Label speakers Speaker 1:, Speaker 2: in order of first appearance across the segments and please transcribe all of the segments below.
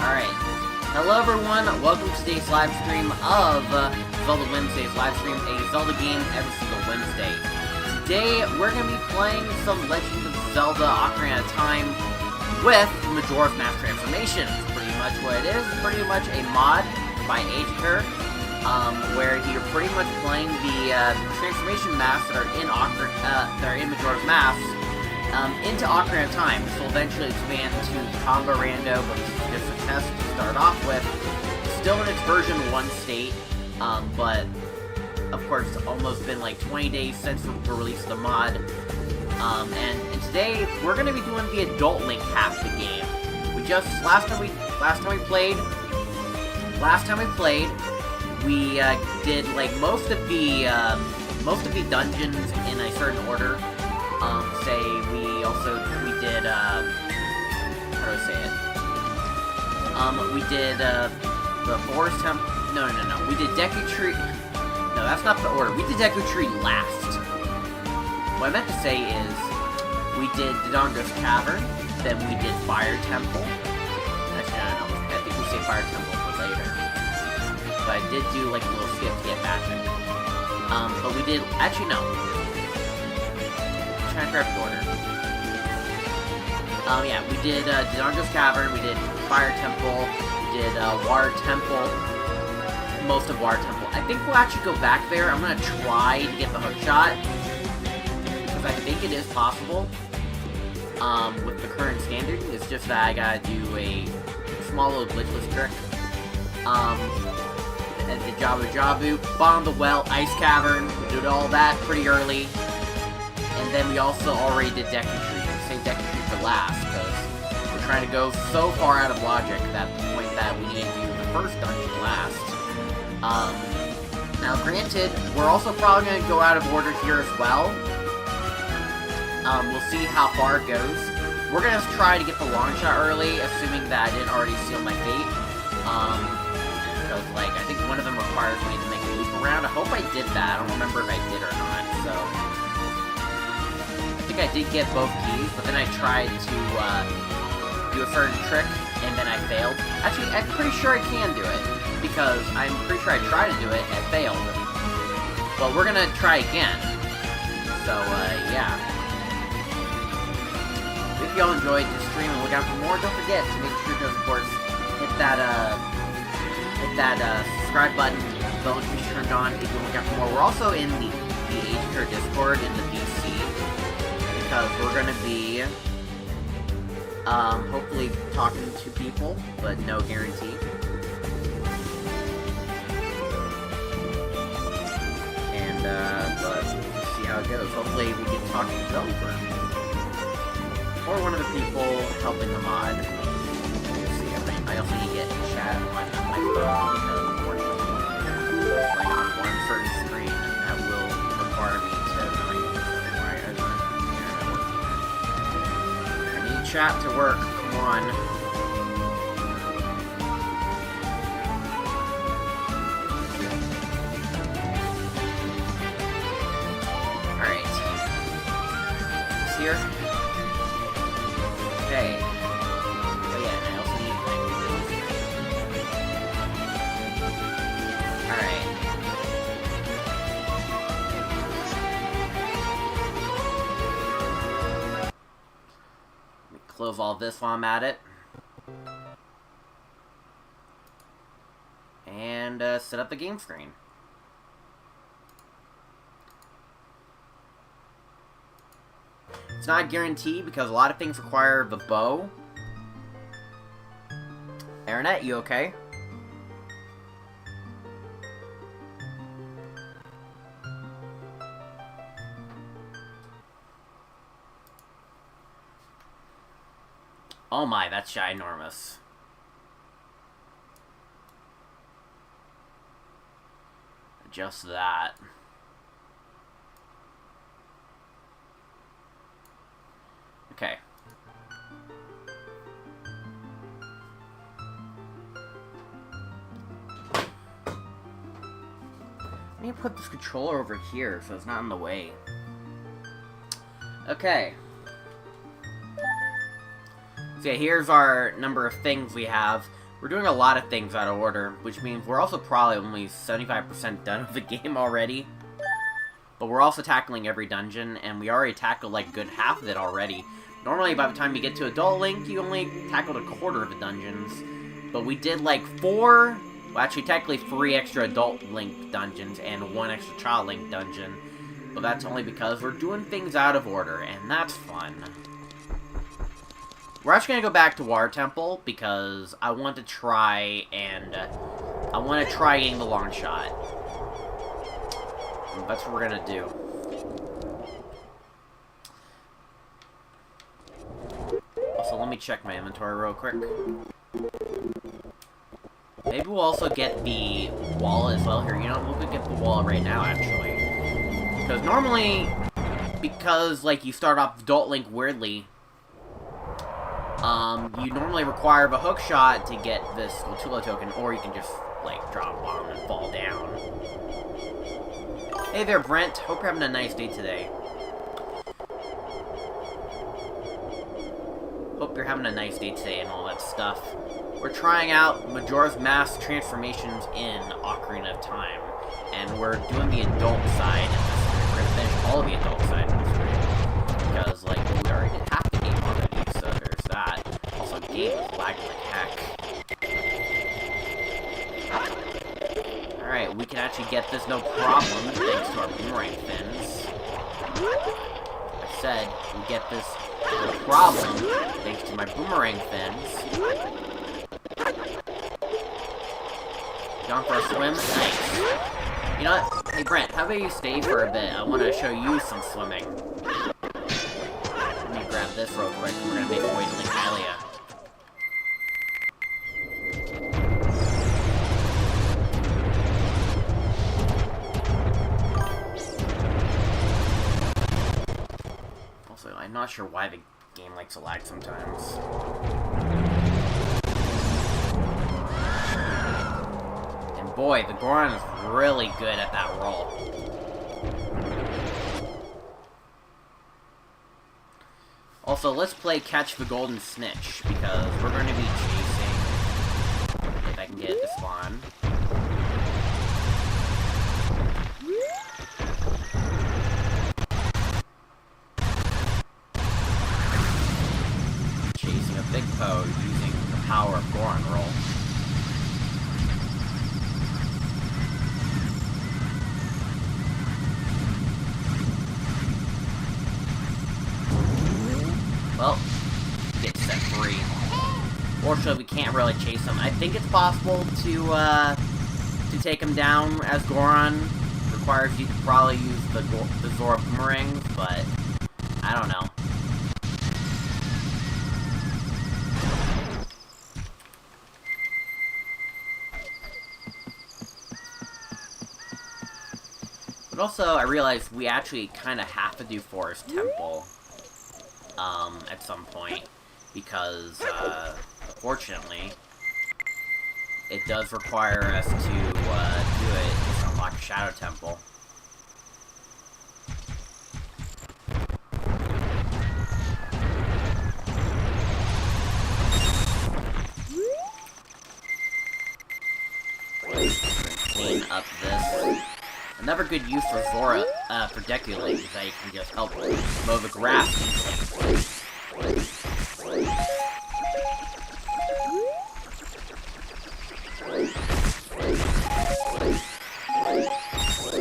Speaker 1: Alright. Hello everyone, welcome to today's live stream of Zelda Wednesday's live stream, a Zelda game every single Wednesday. Today, we're going to be playing some Legend of Zelda Ocarina of Time with Majora's Mask Transformation. It's pretty much what it is. It's pretty much a mod by Ager, where you're pretty much playing the transformation masks that are in Majora's Mask into Ocarina of Time. This will eventually expand to Combo Rando, but this is just a test to start off with. Still in its version 1 state, but of course it's almost been like 20 days since the release of the mod. And today we're going to be doing the Adult Link half of the game. Last time we played, we did like most of the dungeons in a certain order. We did, how do I say it? We did, the Forest Temple, no, we did Deku Tree, no, that's not the order, we did Deku Tree last. What I meant to say is, we did Dodongo's Cavern, then we did Fire Temple, actually, no, I think we say Fire Temple for later, but I did do, like, a little skip to get magic. But we did, actually, no. Trying to grab the order. Yeah, we did Dodongo's Cavern, we did Fire Temple, we did Water Temple, most of Water Temple. I think we'll actually go back there. I'm gonna try to get the hook shot, because I think it is possible with the current standard. It's just that I gotta do a small little glitchless trick. And the Jabu, Bottom of the Well, Ice Cavern, we did all that pretty early. And then we also already did Deku Tree. We saved Deku Tree for last, because we're trying to go so far out of logic at the point that we need to do the first dungeon last. Now granted, we're also probably going to go out of order here as well. We'll see how far it goes. We're going to try to get the long shot early, assuming that I didn't already seal my fate. Because, like, I think one of them requires me to make a loop around. I hope I did that. I don't remember if I did or not, so... I think I did get both keys, but then I tried to do a certain trick, and then I failed. Actually, I'm pretty sure I can do it, because I'm pretty sure I tried to do it, and failed. But we're gonna try again. So, yeah. If y'all enjoyed this stream and look out for more, don't forget to make sure to, of course, hit that subscribe button, bell notification turned on if you want to look out for more. We're also in the Ager Discord in the VC. Because we're gonna be, hopefully talking to people, but no guarantee. And, but we'll see how it goes. Hopefully we can talk to the developer. Or one of the people helping the mod. We'll see. I also need to get chat on my phone, because unfortunately, like on one certain screen, that will require me to chat to work, come on. Alright. It's here. Okay. Oh yeah, and I also need Alright. Close all this while I'm at it. And set up the game screen. It's not a guarantee because a lot of things require the bow. Aaronette, you okay? Oh my, that's ginormous. Just that. Okay. I need to put this controller over here so it's not in the way. Okay. So yeah, here's our number of things we have. We're doing a lot of things out of order, which means we're also probably only 75% done with the game already. But we're also tackling every dungeon, and we already tackled like a good half of it already. Normally, by the time you get to Adult Link, you only tackled a quarter of the dungeons. But we did like 4, well actually technically 3 extra Adult Link dungeons and 1 extra Child Link dungeon. But that's only because we're doing things out of order, and that's fun. We're actually gonna go back to Water Temple because I want to try getting the long shot. And that's what we're gonna do. Also, let me check my inventory real quick. Maybe we'll also get the wallet as well here. You know, we'll go get the wallet right now, actually. Because normally, like, you start off Adult Link weirdly, you normally require a hook shot to get this Skulltula token, or you can just, like, drop a bomb and fall down. Hey there, Brent. Hope you're having a nice day today. Hope you're having a nice day today and all that stuff. We're trying out Majora's Mask transformations in Ocarina of Time, and we're doing the adult side. We're gonna finish all of the adult side in this stream, because, like, we already did half the game already, so there's that. Also, the game is lagging like heck. Alright, we can actually get this no problem, thanks to our boomerang fins. I said, we get this no problem, thanks to my boomerang fins. Gone for a swim? Nice. You know what? Hey Brent, how about you stay for a bit? I want to show you some swimming. Let me grab this real quick, and we're gonna make our way to Lake Hylia. I'm not sure why the game likes to lag sometimes. And boy, the Goron is really good at that roll. Also, let's play Catch the Golden Snitch, because we're going to be chasing, if I can get it to spawn. Big Poe using the power of Goron Roll. Well, get set free. Fortunately, we can't really chase him. I think it's possible to take him down as Goron. Requires you to probably use the Zora boomerangs, but I don't know. But also, I realized we actually kind of have to do Forest Temple, at some point, because, fortunately, it does require us to, do it to unlock Shadow Temple. Clean up this. Another good use for Zora, for Deku Link is that you can just help mow the grass easily.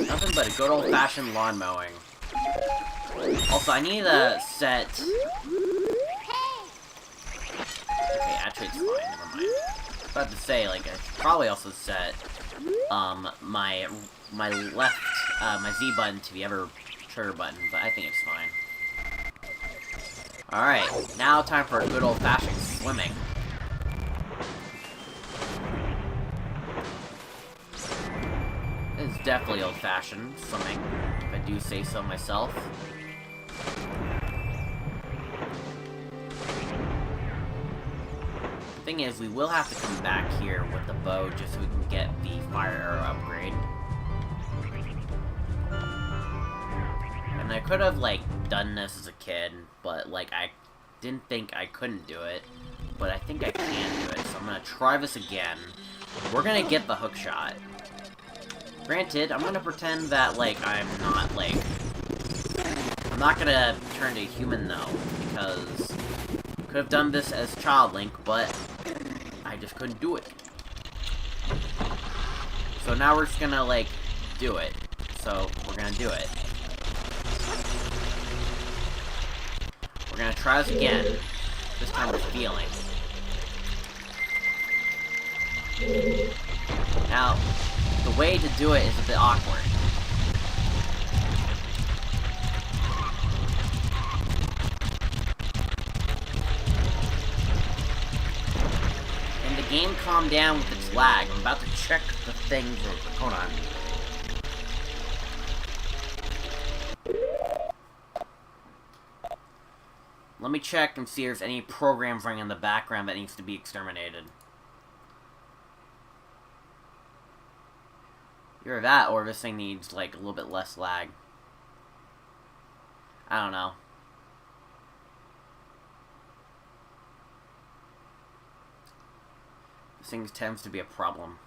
Speaker 1: Nothing but a good old-fashioned lawn mowing. Also, I need to set... Okay, actually it's fine, never mind. I was about to say, like, I should probably also set, my left, my Z button to the other trigger button, but I think it's fine. Alright, now time for a good old-fashioned swimming. It's definitely old-fashioned swimming, if I do say so myself. The thing is, we will have to come back here with the bow just so we can get the fire arrow upgrade. And I could have, like, done this as a kid, but, like, I didn't think I couldn't do it. but I think I can do it, so I'm gonna try this again. We're gonna get the hook shot. Granted, I'm gonna pretend that, like, I'm not, like... I'm not gonna turn to a human, though, because... I could have done this as Child Link, but... I just couldn't do it. So now we're just gonna, like, do it. So, we're gonna do it. We're gonna try this again. This time with feeling. Now, the way to do it is a bit awkward. And the game calmed down with its lag. I'm about to check the things. Hold on. Let me check and see if there's any programs running in the background that needs to be exterminated. Either that, or this thing needs, like, a little bit less lag. I don't know. This thing tends to be a problem.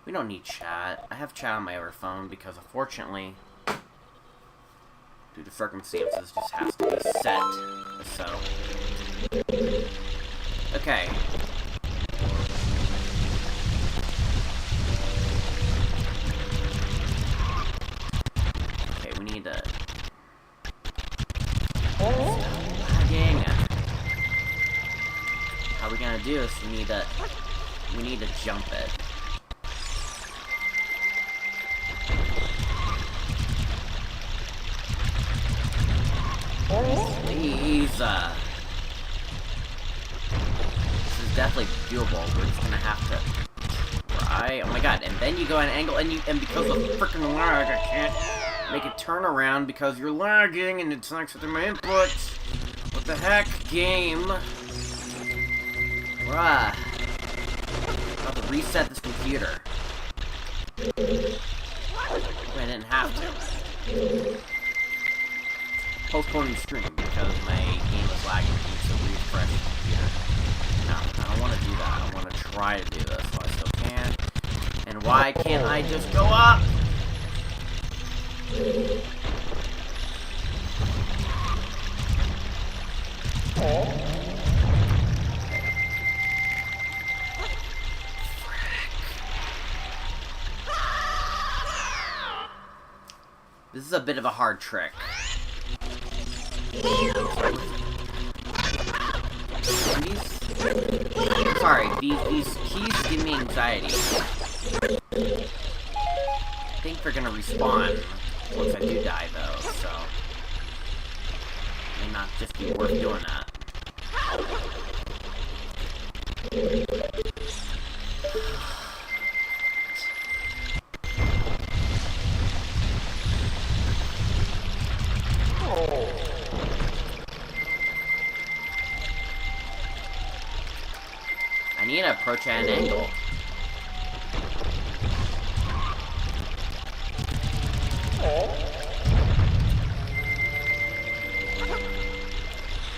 Speaker 1: We don't need chat. I have chat on my other phone because, unfortunately, due to circumstances, it just has to be set. So. Okay. Okay, we need to... Lagging. How are we gonna do this? We need to jump it. Please, this is definitely doable. We're just gonna have to try. Oh my god, and then you go at an angle, and because of freaking lag, I can't make it turn around because you're lagging, and it's not accepting my inputs. What the heck, game? Bruh. I'm about to reset this computer. I didn't have to. Postponing stream because my game was lagging, so refresh the computer. No, I don't want to do that. I want to try to do this while I still can. And why can't I just go up? This is a bit of a hard trick. Sorry, these keys give me anxiety. I think they're gonna respawn once I do die, though, so... It may not just be worth doing that. I need to approach at an angle.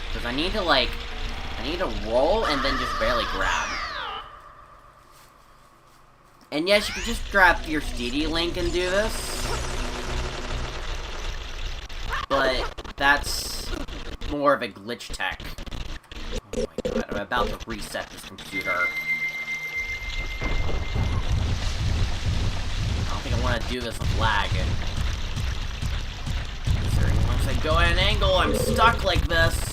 Speaker 1: Because I need to, like, I need to roll and then just barely grab. And yes, you can just grab your DD Link and do this. But that's more of a glitch tech. Oh my god, I'm about to reset this computer. I don't think I want to do this with lag. Once I go at an angle, I'm stuck like this.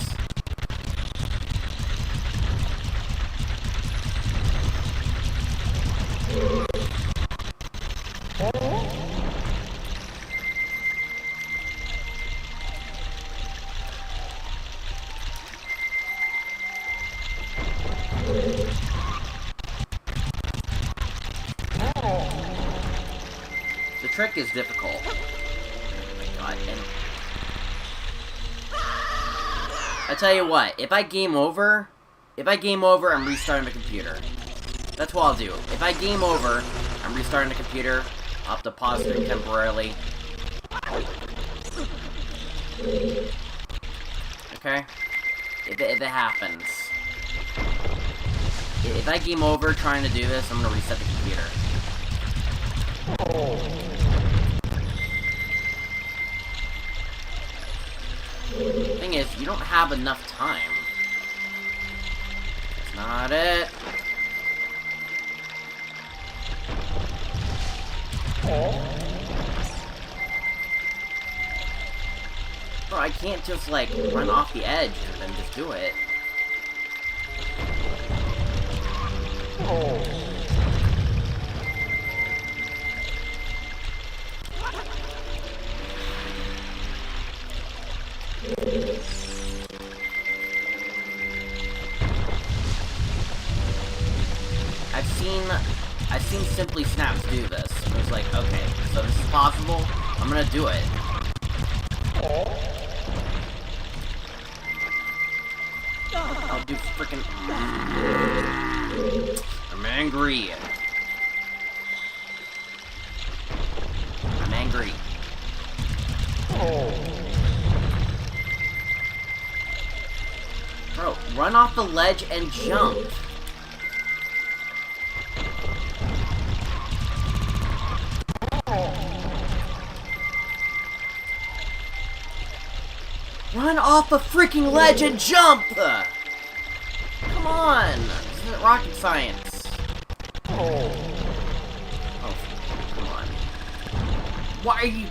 Speaker 1: The trick is difficult. Oh my god, and... I tell you what, if I game over, I'm restarting the computer. That's what I'll do. If I game over, I'm restarting the computer. I'll have to pause it temporarily. Okay? If it happens. if I game over trying to do this, I'm gonna reset the computer. Thing is, you don't have enough time. That's not it. Bro, I can't just, like, run off the edge and then just do it. I've seen Simply Snaps do this. It was like, okay, so this is possible. I'm gonna do it. I'll do frickin'. I'm angry. I'm angry. Bro, run off the ledge and jump. Run off a freaking ledge and jump! Come on! This isn't rocket science. Oh, come on. Why are you...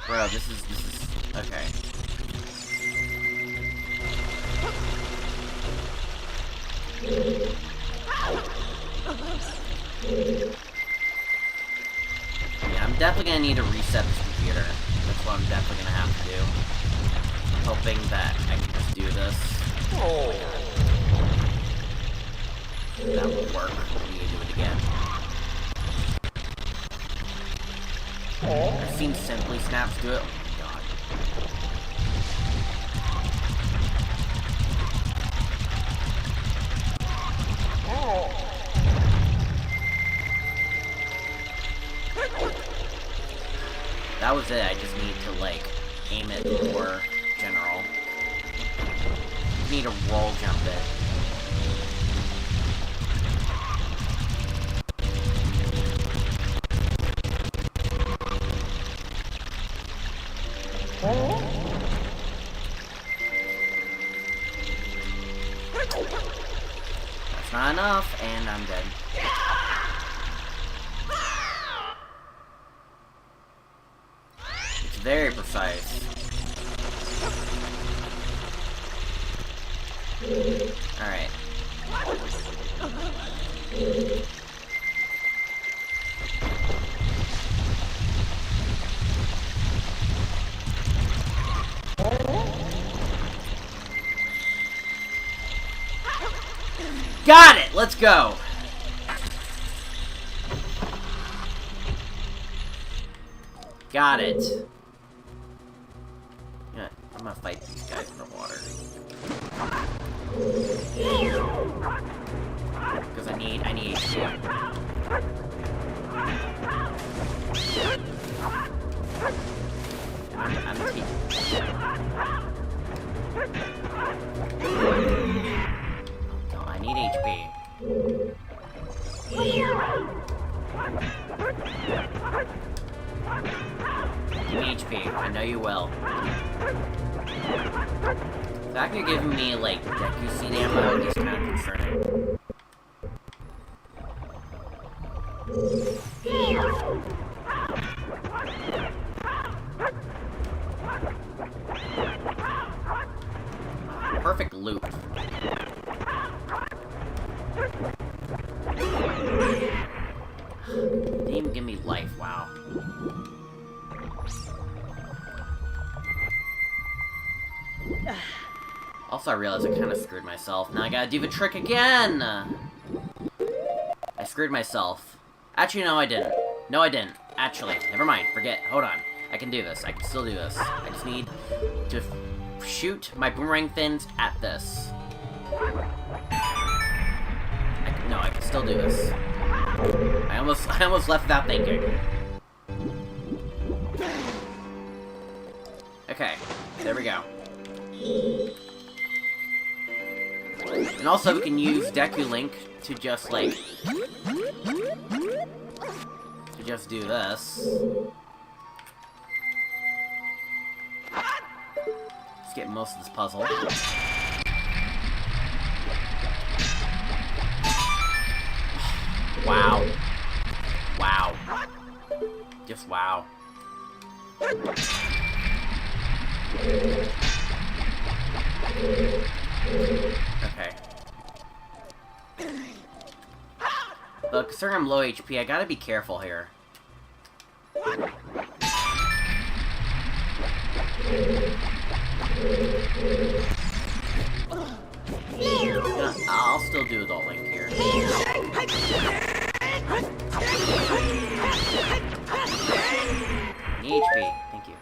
Speaker 1: Bro, this is... okay. Yeah, I'm definitely gonna need to reset this computer. That's what I'm definitely gonna have to do. I'm hoping that I can just do this. That will work. I need to do it again. I've seen Simply Snaps do it. Oh my god. That was it. I just need to, like, aim it more general. I need to roll jump it. That's not enough, and I'm dead. It's very precise. Alright. Got it! Let's go! Got it. Yeah, I'm gonna fight these guys in the water. Because I need HP. I'm I need HP. Give me HP. I know you will. The fact you're giving me, like, Deku Seed ammo is kind of concerning. Perfect loop. Didn't even give me life, wow. Also, I realized I kind of screwed myself. Now I gotta do the trick again! I screwed myself. Actually, no, I didn't. No, I didn't. Actually, never mind. Forget. Hold on. I can do this. I can still do this. I just need to shoot my boomerang fins at this. I can still do this. I almost left without thinking. Okay, there we go. And also, we can use Deku Link to just, like... to just do this. Let's get most of this puzzle. Wow. Wow. Just wow. Okay. Look, considering I'm low HP, I gotta be careful here. I'll still do Adult Link here. HP, thank you.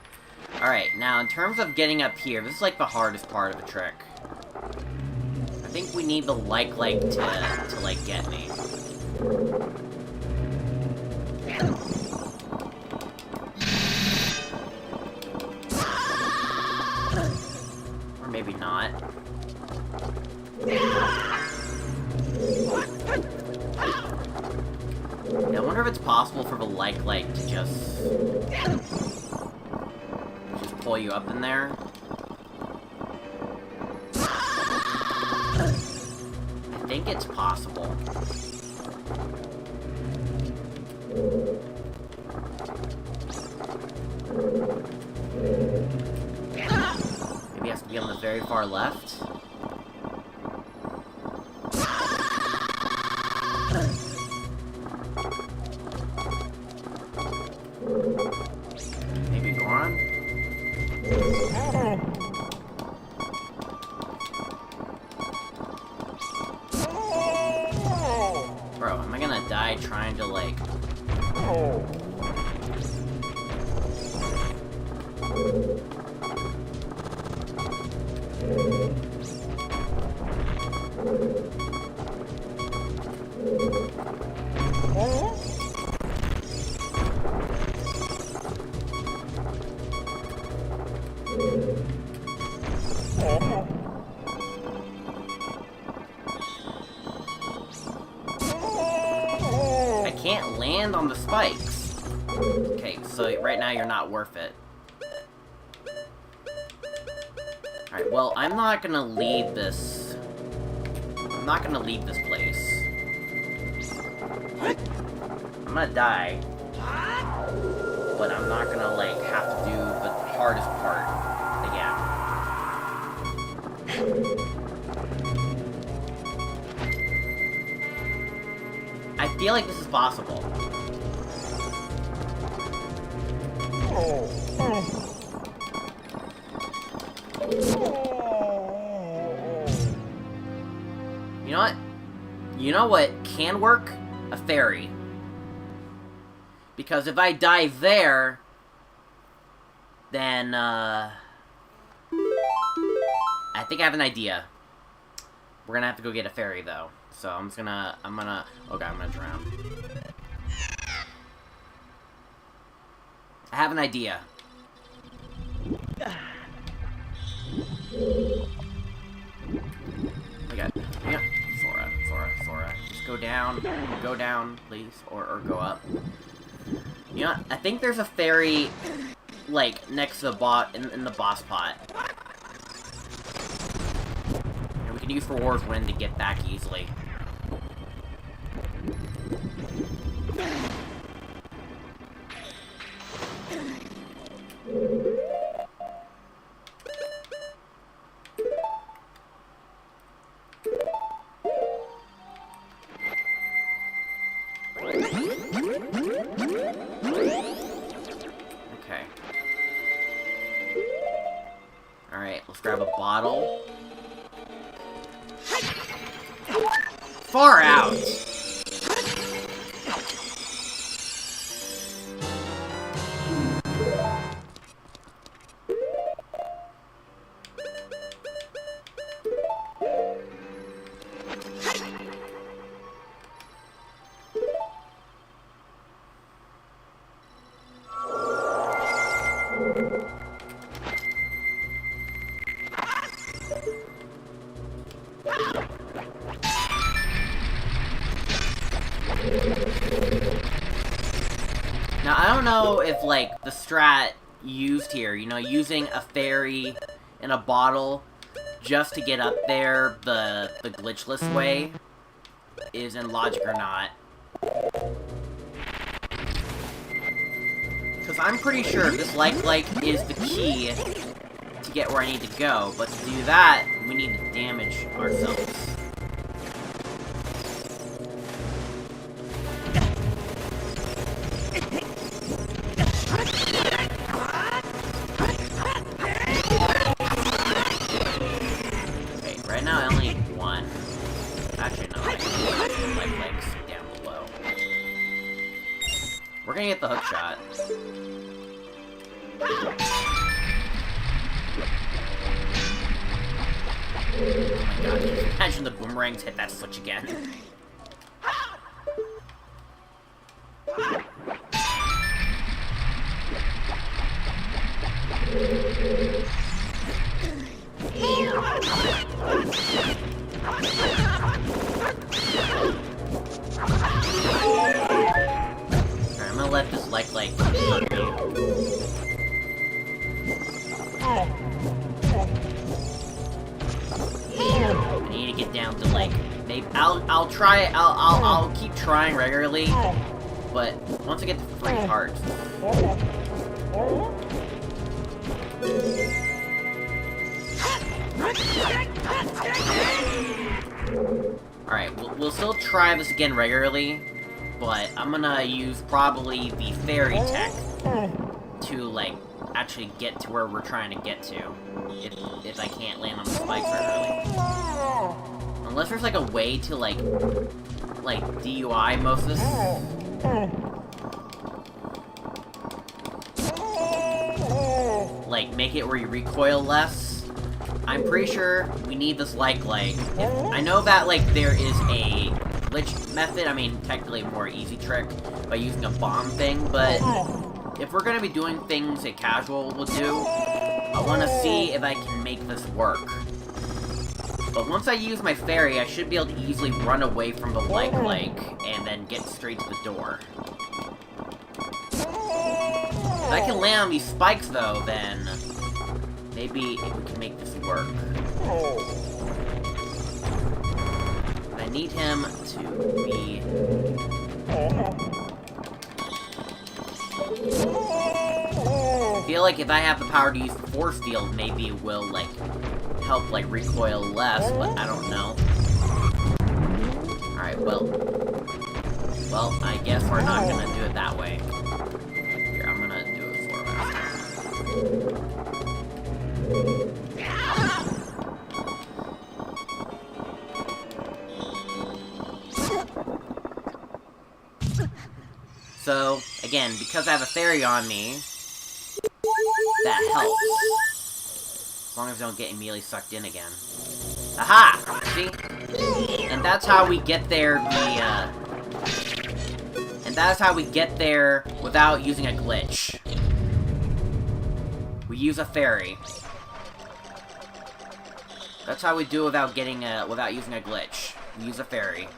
Speaker 1: Alright, now in terms of getting up here, this is like the hardest part of the trick. I think we need the like leg to like get me. Or maybe not. Yeah, I wonder if it's possible for the like leg to just pull you up in there. I think it's possible. Maybe it has to be on the very far left. Maybe Goron? Bro, am I gonna die trying to, like... I can't land on the spikes. Okay, so right now you're not worth it. Alright, well, I'm not gonna leave this... I'm not gonna leave this place. I'm gonna die. But I'm not gonna, like, have to do the hardest part again. I feel like this is possible. You know what? You know what can work? A fairy. Because if I die there, then, I think I have an idea. We're gonna have to go get a fairy, though. So I'm gonna, okay, I'm gonna drown. I have an idea. Sora. Just go down, please, or go up. You know, I think there's a fairy, like, next to the in the boss pot. And we can use Rewards Wind to get back easily. Okay. Alright, let's grab a bottle. Far out! know if, like, the strat used here, you know, using a fairy in a bottle just to get up there the glitchless way is in logic or not. Because I'm pretty sure this like is the key to get where I need to go, but to do that, we need to damage ourselves. Okay, right now I only need one. Actually, no, I can use my legs down below. We're gonna get the hook shot. Oh my god, can you imagine the boomerangs hit that switch again? Alright, I'm gonna let this like hurt me. I need to get down to like maybe I'll keep trying regularly, but once I get the 3 hearts. Alright, we'll still try this again regularly, but I'm gonna use probably the fairy tech to like actually get to where we're trying to get to, if I can't land on the spikes regularly. Unless there's like a way to like DUI most of this. Like, make it where you recoil less. I'm pretty sure we need this like. I know that, like, there is a glitch method, I mean, technically a more easy trick by using a bomb thing, but if we're gonna be doing things a casual will do, I wanna see if I can make this work. But once I use my fairy, I should be able to easily run away from the like, and then get straight to the door. If I can land on these spikes, though, then maybe we can make this work. But I need him to be... I feel like if I have the power to use the force field, maybe it will, like, help, like, recoil less, but I don't know. Alright, well, I guess we're not gonna do it that way. Here, I'm gonna do it for us. So, again, because I have a fairy on me, that helps. As long as I don't get immediately sucked in again. Aha! See? And that's how we get there and that's how we get there without using a glitch. We use a fairy. That's how we do it without getting without using a glitch. We use a fairy.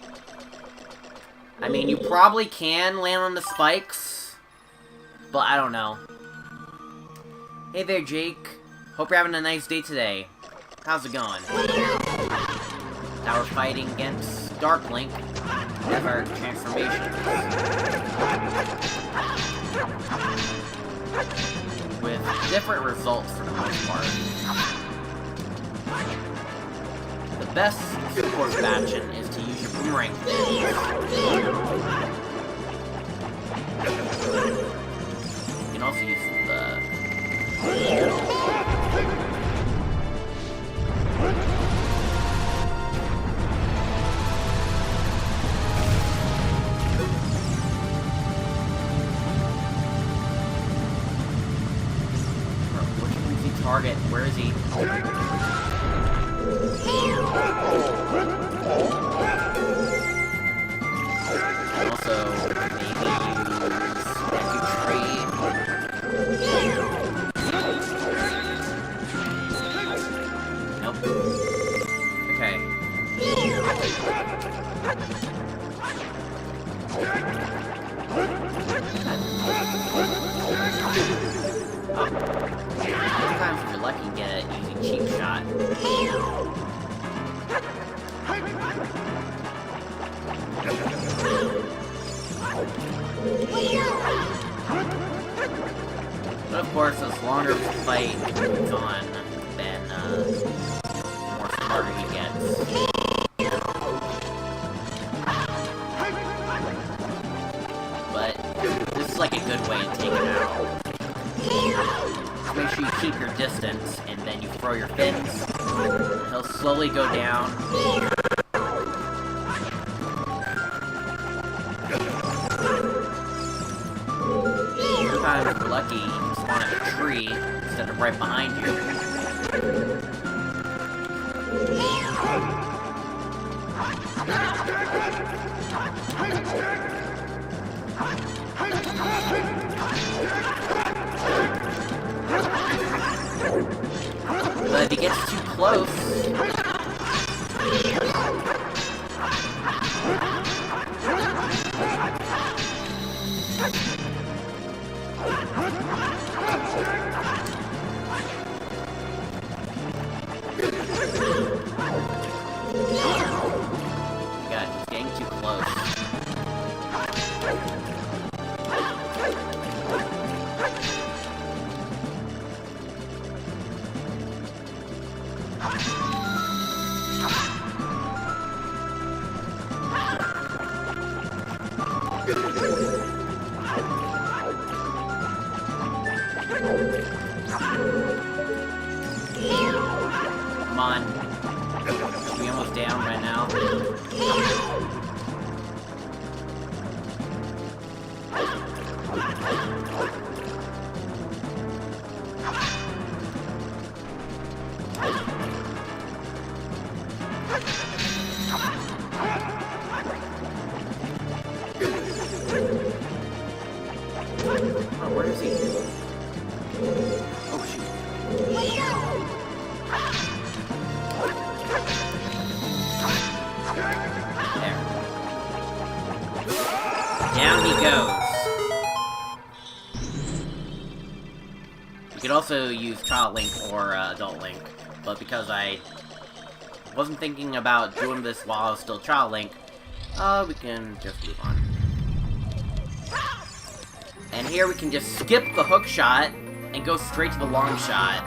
Speaker 1: I mean, you probably can land on the spikes, but I don't know. Hey there, Jake. Hope you're having a nice day today. How's it going? Now we're fighting against Dark Link. Never transformations. With different results for the most part. The best course of action is to use your boomerang thing. You can also use target. Where is he? Also, maybe use tree. Nope. Okay. Sometimes if you're lucky, you get an easy cheap shot. But of course, as longer the fight goes on, then the more smarter he gets. But this is like a good way to take him out. Just make sure you keep your distance, and then you throw your fins. He'll slowly go down. Sometimes if you're lucky, you can spawn at a tree instead of right behind you. But if he gets too close, God, he's getting too close. Come on. Are we almost down right now? Oh, where is he? Oh, shoot. There. Down he goes. You could also use Child Link or Adult Link, but because I wasn't thinking about doing this while I was still Child Link, we can just move on. And here we can just skip the hook shot and go straight to the long shot.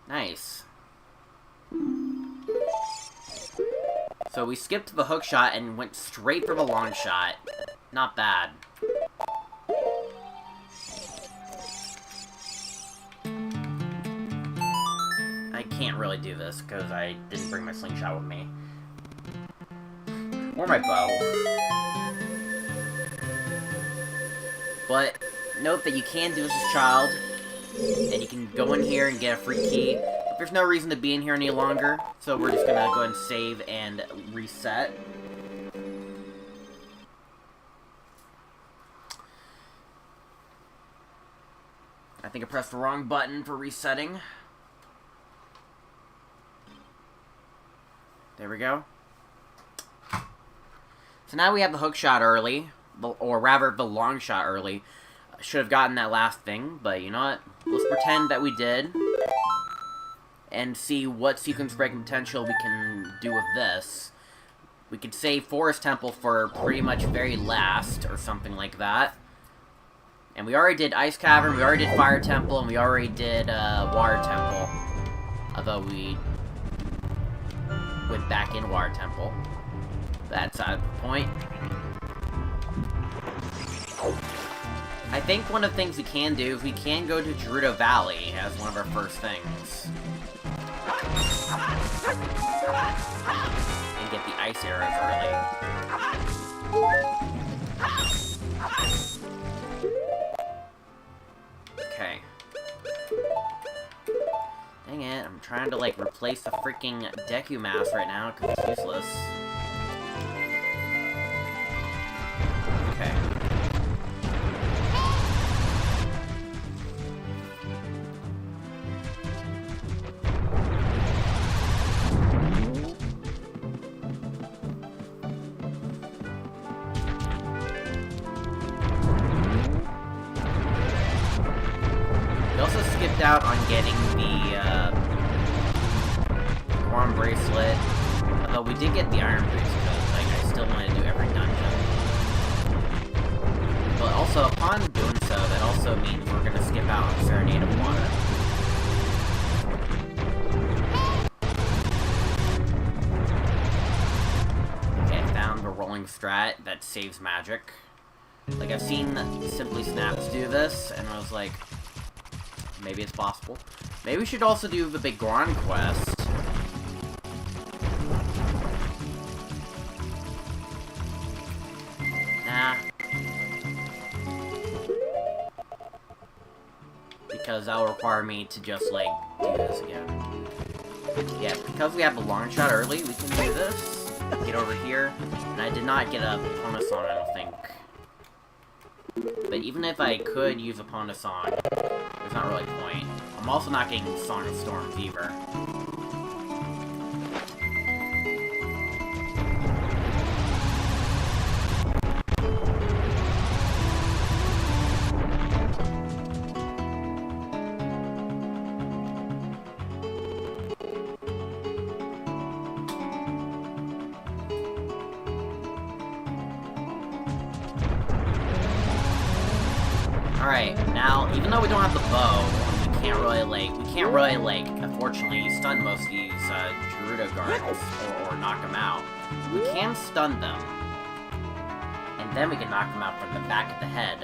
Speaker 1: Nice. So we skipped the hook shot and went straight for the long shot. Not bad. I can't really do this because I didn't bring my slingshot with me. Or my bow. But note that you can do this as a child, and you can go in here and get a free key. But there's no reason to be in here any longer, so we're just gonna go ahead and save and reset. I think I pressed the wrong button for resetting. There we go. So now we have the hook shot early, or rather the long shot early. I should have gotten that last thing, but you know what? Let's pretend that we did, and see what sequence breaking potential we can do with this. We could save Forest Temple for pretty much very last, or something like that. And we already did Ice Cavern, we already did Fire Temple, and we already did Water Temple. Although we went back in Water Temple. That's the point. I think one of the things we can do is we can go to Gerudo Valley as one of our first things. And get the ice arrows early. Okay. Dang it, I'm trying to, like, replace the freaking Deku Mask right now, because it's useless. Okay. also skipped out on getting the, Goron bracelet. Although we did get the iron bracelet, like, I still want to do every dungeon. But also, upon doing so, that also means we're gonna skip out on Serenade of Water. Okay, I found the rolling strat that saves magic. Like, I've seen Simply Snaps do this, and I was like, maybe it's possible. Maybe we should also do the big Goron quest. Nah. Because that'll require me to just, like, do this again. Yeah, because we have a long shot early, we can do this. Get over here. And I did not get a Epona Song, I don't think. But even if I could use Epona Song, there's not really a point. I'm also not getting Song of Storms either. Alright, now, even though we don't have the bow, we can't really, like, unfortunately, stun most of these, Gerudo guards, or knock them out. We can stun them, and then we can knock them out from the back of the head.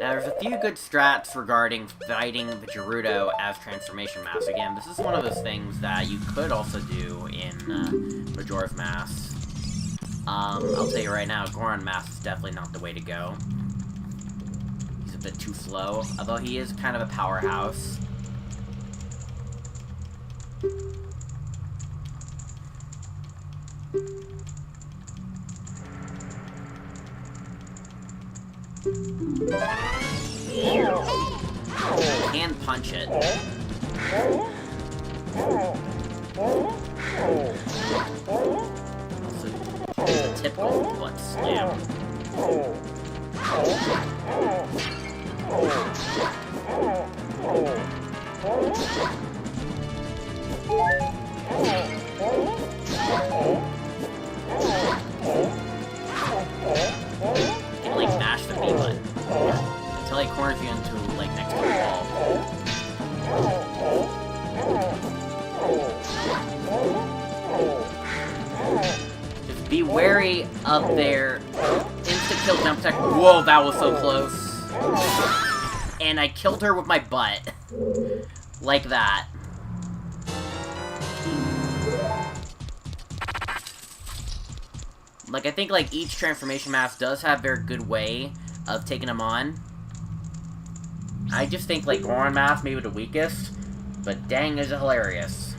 Speaker 1: Now, there's a few good strats regarding fighting the Gerudo as Transformation Mask. Again, this is one of those things that you could also do in Majora's Mask. I'll tell you right now, Goron Mask is definitely not the way to go. He's a bit too slow, although he is kind of a powerhouse. Can punch it. Also, the typical butt slam. Can like mash the B button until he corners you into like next to the wall. Just be wary of their insta-kill jump attack. Whoa, that was so close. And I killed her with my butt. Like that. Like, I think, like, each transformation mask does have their good way of taking them on. I just think, like, Goron Mask maybe the weakest, but dang, is it hilarious.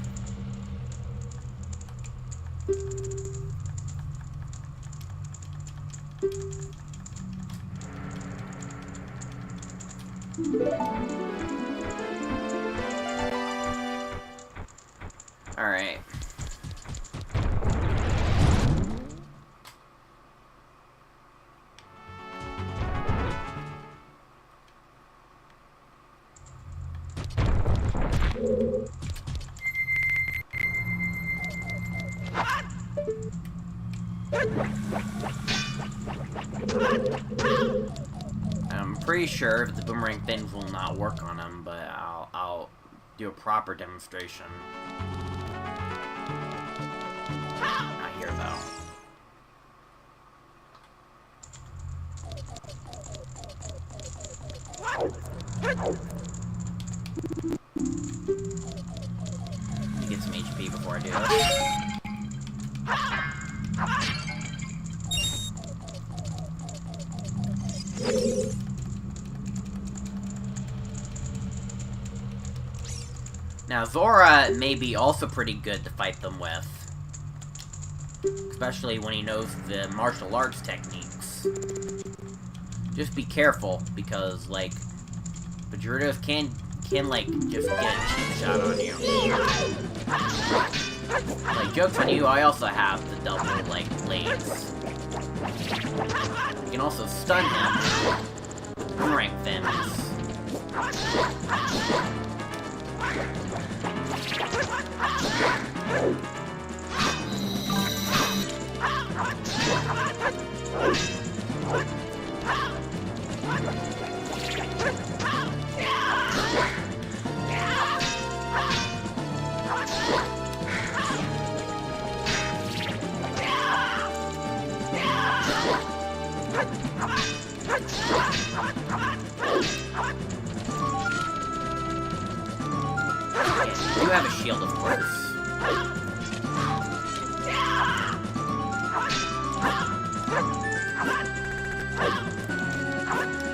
Speaker 1: Alright. I'm pretty sure the boomerang things will not work on him, but I'll do a proper demonstration. Not here, though. Let me get some HP before I do this. Now, Zora may be also pretty good to fight them with. Especially when he knows the martial arts techniques. Just be careful, because, like, the Gerudos can can, like, just get a cheap shot on you. Like, joke's on you, I also have the double, like, blades. You can also stun him with boomerang fins. You have a shield, of course.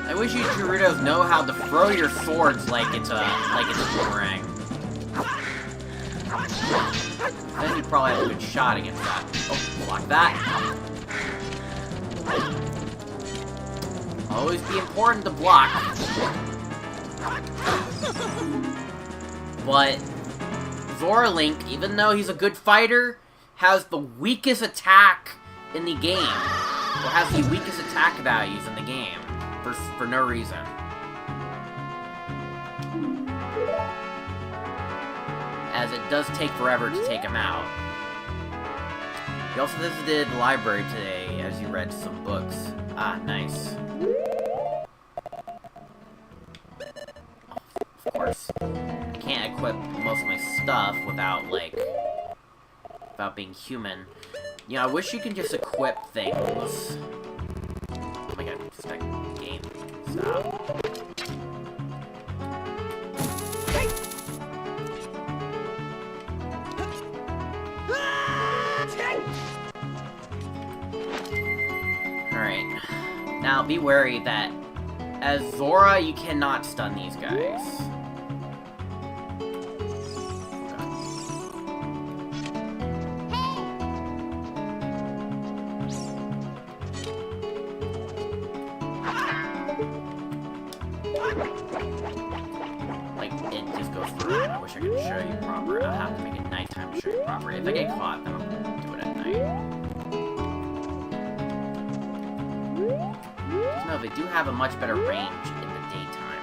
Speaker 1: I wish you Gerudos know how to throw your swords like it's a boomerang. Then you probably have a good shot against that. Oh, block that. Always be important to block. But Zora Link, even though he's a good fighter, has the weakest attack in the game. Or has the weakest attack values in the game. For no reason. As it does take forever to take him out. You also visited the library today as you read some books. Ah, nice. Of course. I can't equip most of my stuff without, like, without being human. You know, I wish you could just equip things. Oh my god, just that game. Stop. Alright. Now, be wary that as Zora, you cannot stun these guys. Like, it just goes through. I wish I could show you proper. I'll have to make it nighttime to show you proper. If I get caught, then I'll do it at night. No, they do have a much better range in the daytime.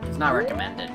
Speaker 1: It's not recommended.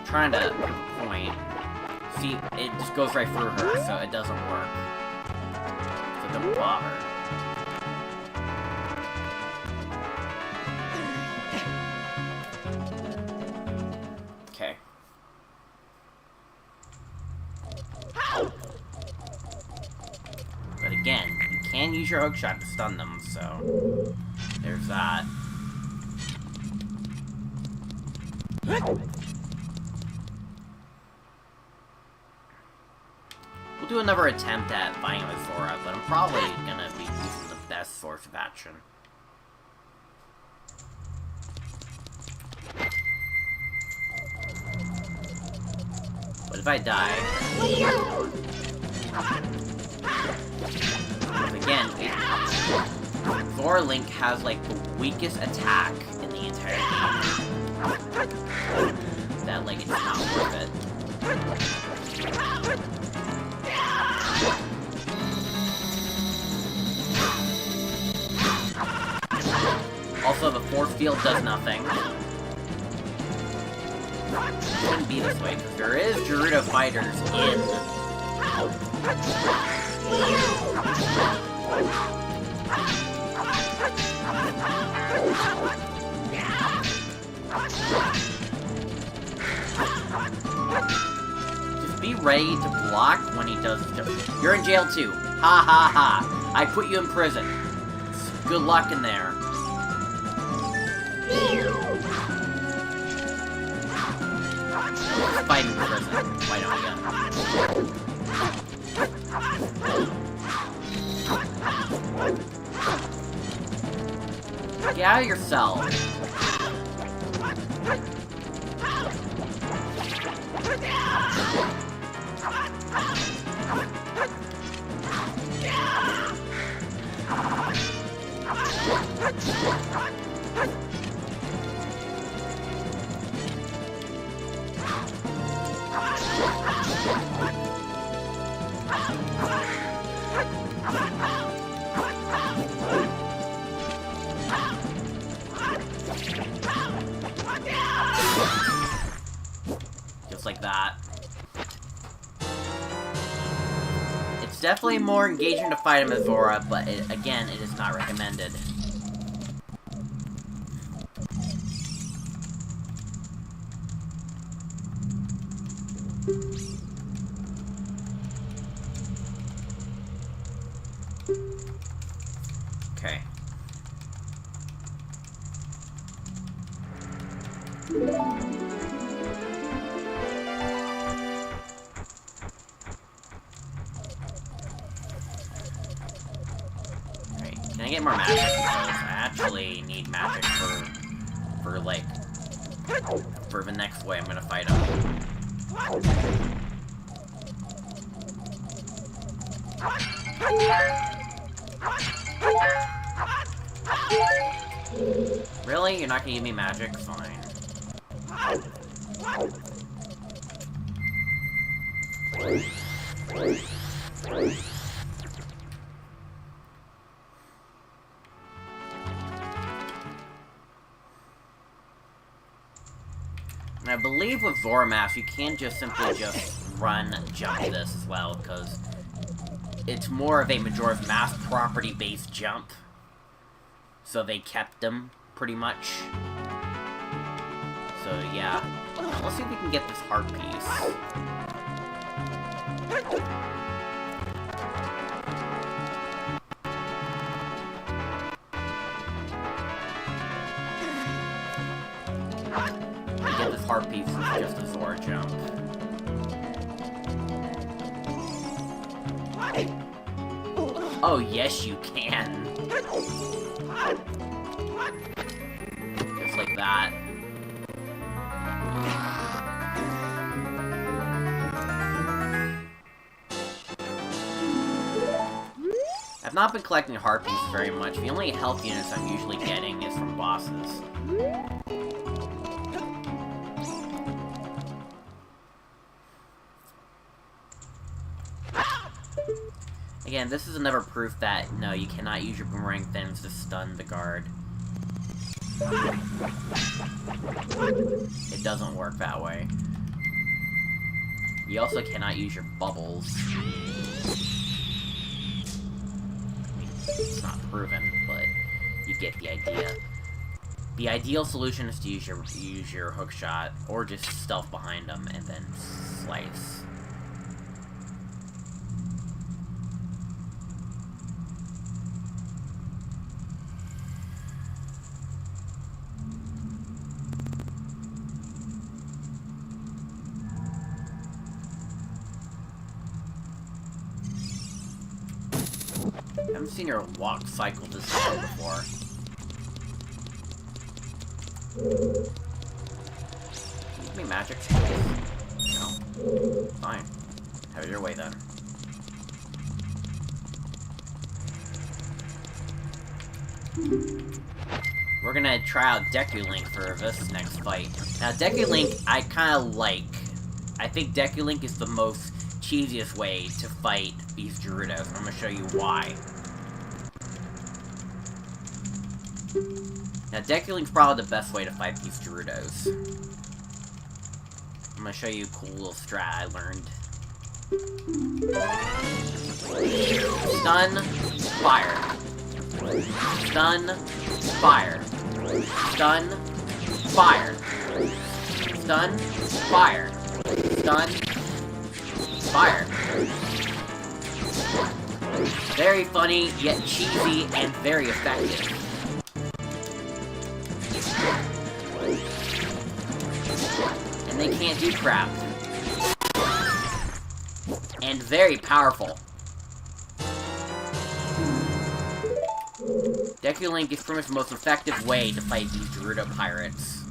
Speaker 1: Trying to point. See, it just goes right through her, so it doesn't work. So don't bother. Okay. But again, you can use your hookshot to stun them, so there's that. We'll do another attempt at fighting with Zora, but I'm probably gonna be using the best source of action. But if I die... Again, Zora Link has, like, the weakest attack in the entire game. That, like, it's not worth it. Force field does nothing. It shouldn't be this way, because there is Gerudo fighters in. Just be ready to block when he does stuff. You're in jail too. Ha ha ha. I put you in prison. Good luck in there. Fight in prison. Why don't we go? Get out of your cell. Like that. It's definitely more engaging to fight him as Zora, but again, it is not recommended. Okay. Can I get more magic? Because I actually need magic for the next way I'm gonna fight him. Really? You're not gonna give me magic? Fine. And I believe with Zoromask, you can't just simply run jump this as well, because it's more of a Majora's Mask property-based jump. So they kept them, pretty much. So yeah. Let's see if we can get this heart piece. Get this heart piece with just a Zora jump. Oh, yes, you can. Just like that. I've not been collecting heart pieces very much. The only health units I'm usually getting is from bosses. Again, this is another proof that, no, you cannot use your boomerang things to stun the guard. It doesn't work that way. You also cannot use your bubbles. I mean, it's not proven, but you get the idea. The ideal solution is to use your hook shot, or just stealth behind them and then slice. I haven't seen her walk cycle this long before. Give me magic. No. Fine. Have it your way then. We're gonna try out Deku Link for this next fight. Now, Deku Link, I kinda like. I think Deku Link is the most cheesiest way to fight these Gerudos. I'm gonna show you why. Now, Deku Link's probably the best way to fight these Gerudos. I'm gonna show you a cool little strat I learned. Stun, fire. Stun, fire. Stun, fire. Stun, fire. Stun, fire. Very funny, yet cheesy, and very effective. And they can't do crap. And very powerful. Deku Link is pretty much the most effective way to fight these Gerudo pirates.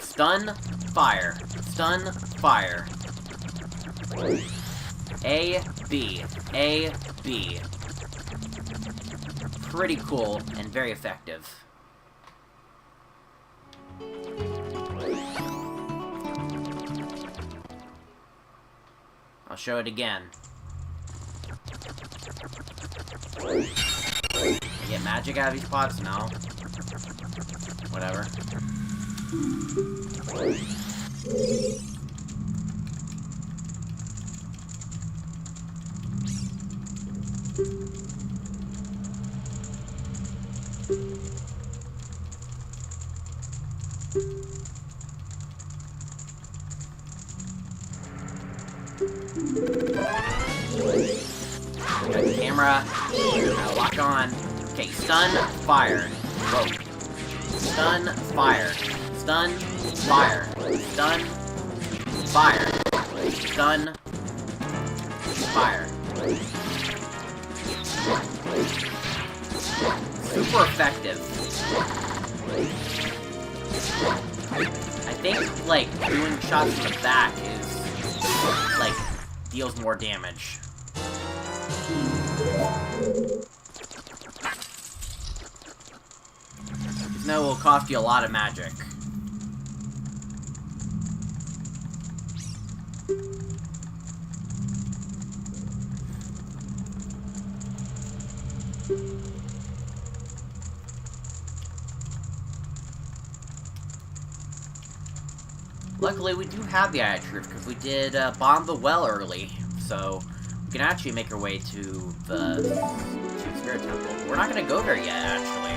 Speaker 1: Stun, fire. Stun, fire. A, B. A, B. Pretty cool and very effective. I'll show it again. I get magic out of these pots? No. Whatever. Got the camera. Now lock on. Okay, stun, fire. Whoa. Stun, fire. Stun, fire. Stun, fire. Stun, fire. Super effective. I think, like, doing shots in the back is, like, deals more damage. No, it will cost you a lot of magic. Luckily, we do have the Eye of Truth, because we did bomb the well early, so we can actually make our way to the Spirit Temple. We're not going to go there yet, actually.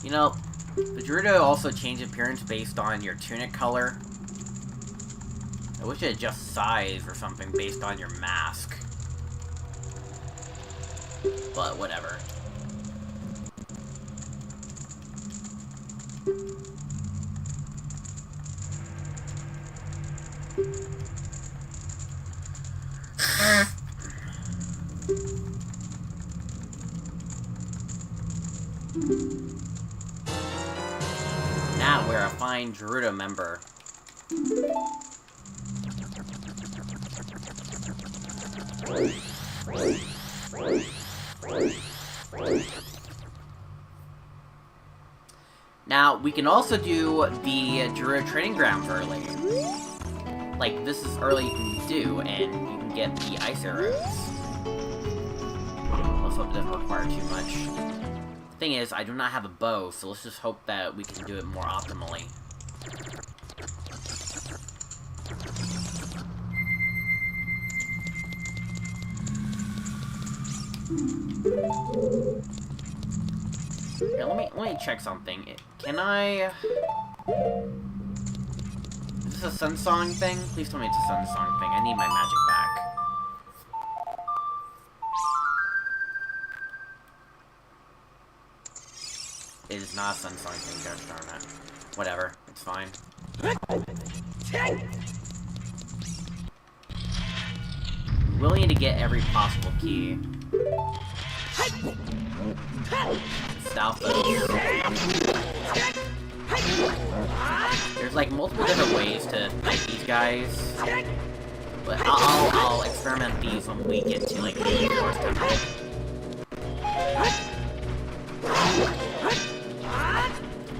Speaker 1: You know, the Gerudo also change appearance based on your tunic color. I wish it had just size or something based on your mask. But whatever. Now we're a fine Gerudo member. Now, we can also do the Gerudo training grounds early. Like, this is early you can do, and you can get the ice arrows. Let's hope it doesn't require too much. Thing is, I do not have a bow, so let's just hope that we can do it more optimally. Here, let me check something. Can I... Is this a Sun Song thing? Please tell me it's a Sun Song thing. I need my magic back. It is not a Sun Song thing, gosh darn it. Whatever, it's fine. Willing to get every possible key. Stealth those. There's like multiple different ways to fight these guys. But I'll experiment these when we get to like the Forest Temple.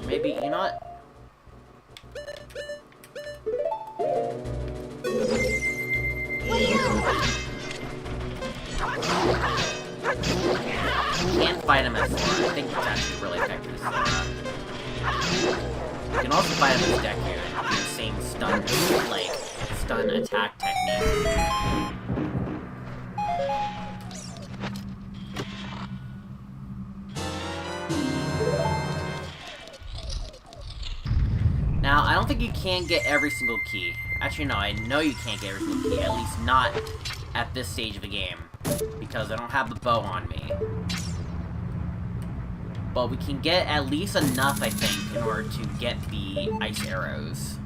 Speaker 1: Maybe, you know what? Can't fight him as Sora. I think it's actually really effective as Sora. You can also fight him as Deku and do the same stun attack technique. Now, I don't think you can get every single key. Actually, no, I know you can't get every single key, at least not at this stage of the game, because I don't have the bow on me. But we can get at least enough, I think, in order to get the ice arrows.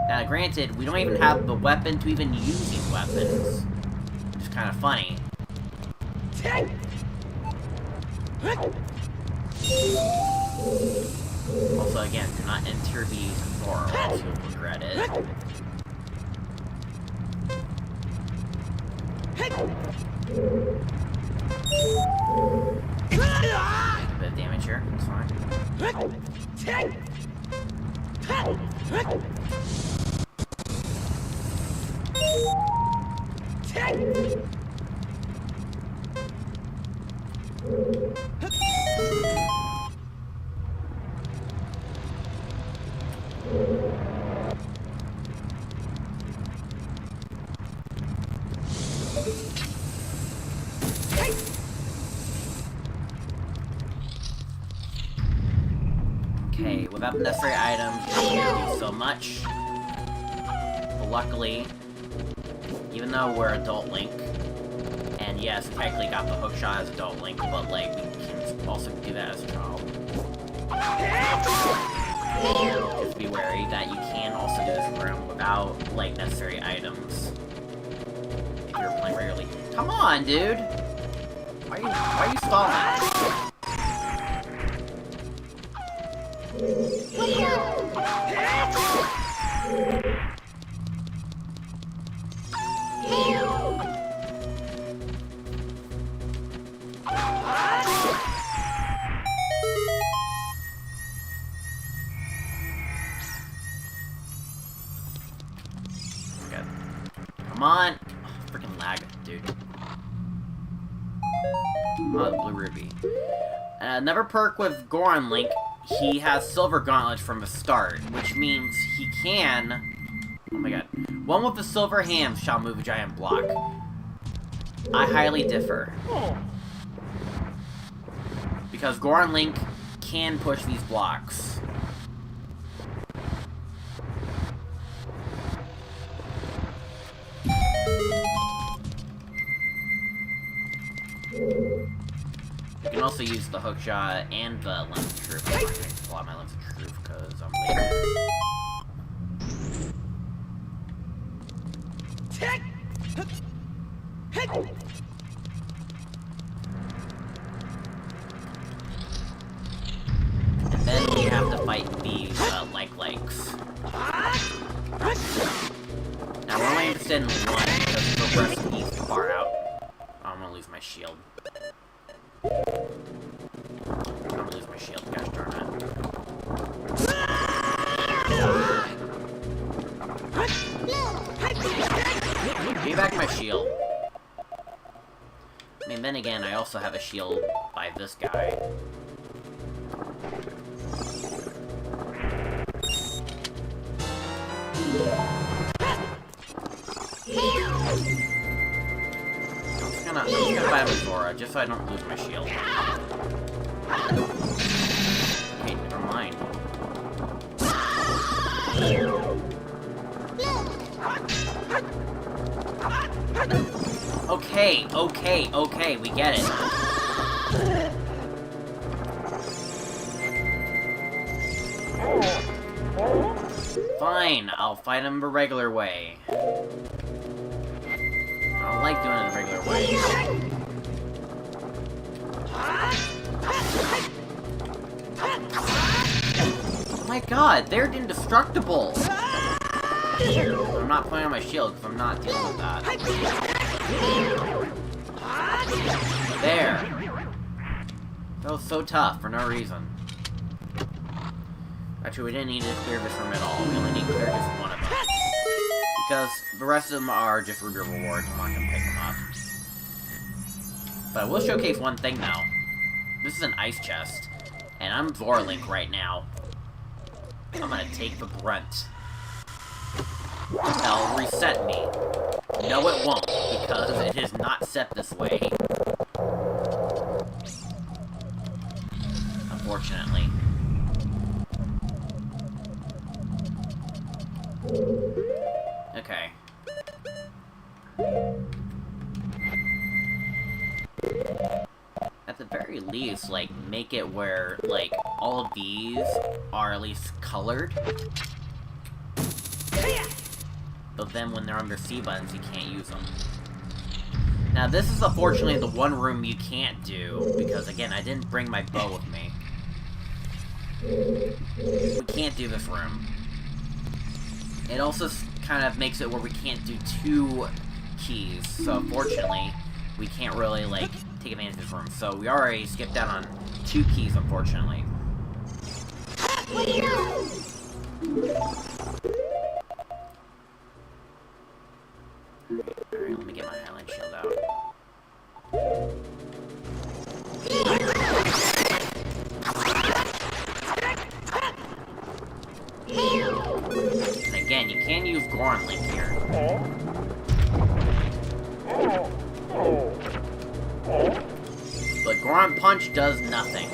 Speaker 1: Now, granted, we don't even have the weapon to even use these weapons, which is kind of funny. Also, again, do not enter these before, or else you'll regret it. Make a bit of damage here, it's fine. Okay, without the necessary items, you don't need to do so much. But luckily, even though we're Adult Link, and yes, we technically got the hookshot as Adult Link, but like, we can also do that as a child. Just be wary that you can also do this room without, like, necessary items. If you're playing regularly. Come on, dude! Why are you stalling? Good. Come on! Freaking lag, dude. Oh, the blue ruby. Another perk with Goron Link, he has Silver Gauntlet from the start, which means he can... Oh my god. One with the silver hands shall move a giant block. I highly differ. Because Goron Link can push these blocks. You can also use the hookshot and the lens of truth. I'm not going to pull out my lens of truth because I'm lazy. And then we have to fight these legs. Now we're only interested in one because the rest of these far out. Oh, I'm gonna lose my shield. I'm gonna lose my shield, gosh darn it. Give me back my shield. I mean, then again, I also have a shield by this guy. I'm just gonna fight with Zora, just so I don't lose my shield. Okay, never mind. Okay, we get it. Fine, I'll fight him the regular way. I don't like doing it the regular way. my god, they're indestructible! I'm not putting on my shield because I'm not dealing with that. There! That was so tough for no reason. Actually, we didn't need to clear this room at all. We only need to clear just one of them. Because the rest of them are just ruby rewards. I'm not going to pick them up. But I will showcase one thing now. This is an ice chest. And I'm Vorlink right now. I'm going to take the brunt. That'll reset me. No, it won't, because it is not set this way. Unfortunately. Okay. At the very least, like, make it where, like, all of these are at least colored. But then when they're under C buttons, you can't use them. Now, this is unfortunately the one room you can't do, because, again, I didn't bring my bow with me. We can't do this room. It also kind of makes it where we can't do 2 keys, so unfortunately, we can't really, like, take advantage of this room. So we already skipped out on 2 keys, unfortunately. Alright, let me get my Highland Shield out. And again, you can use Goron Link here. But Goron Punch does nothing.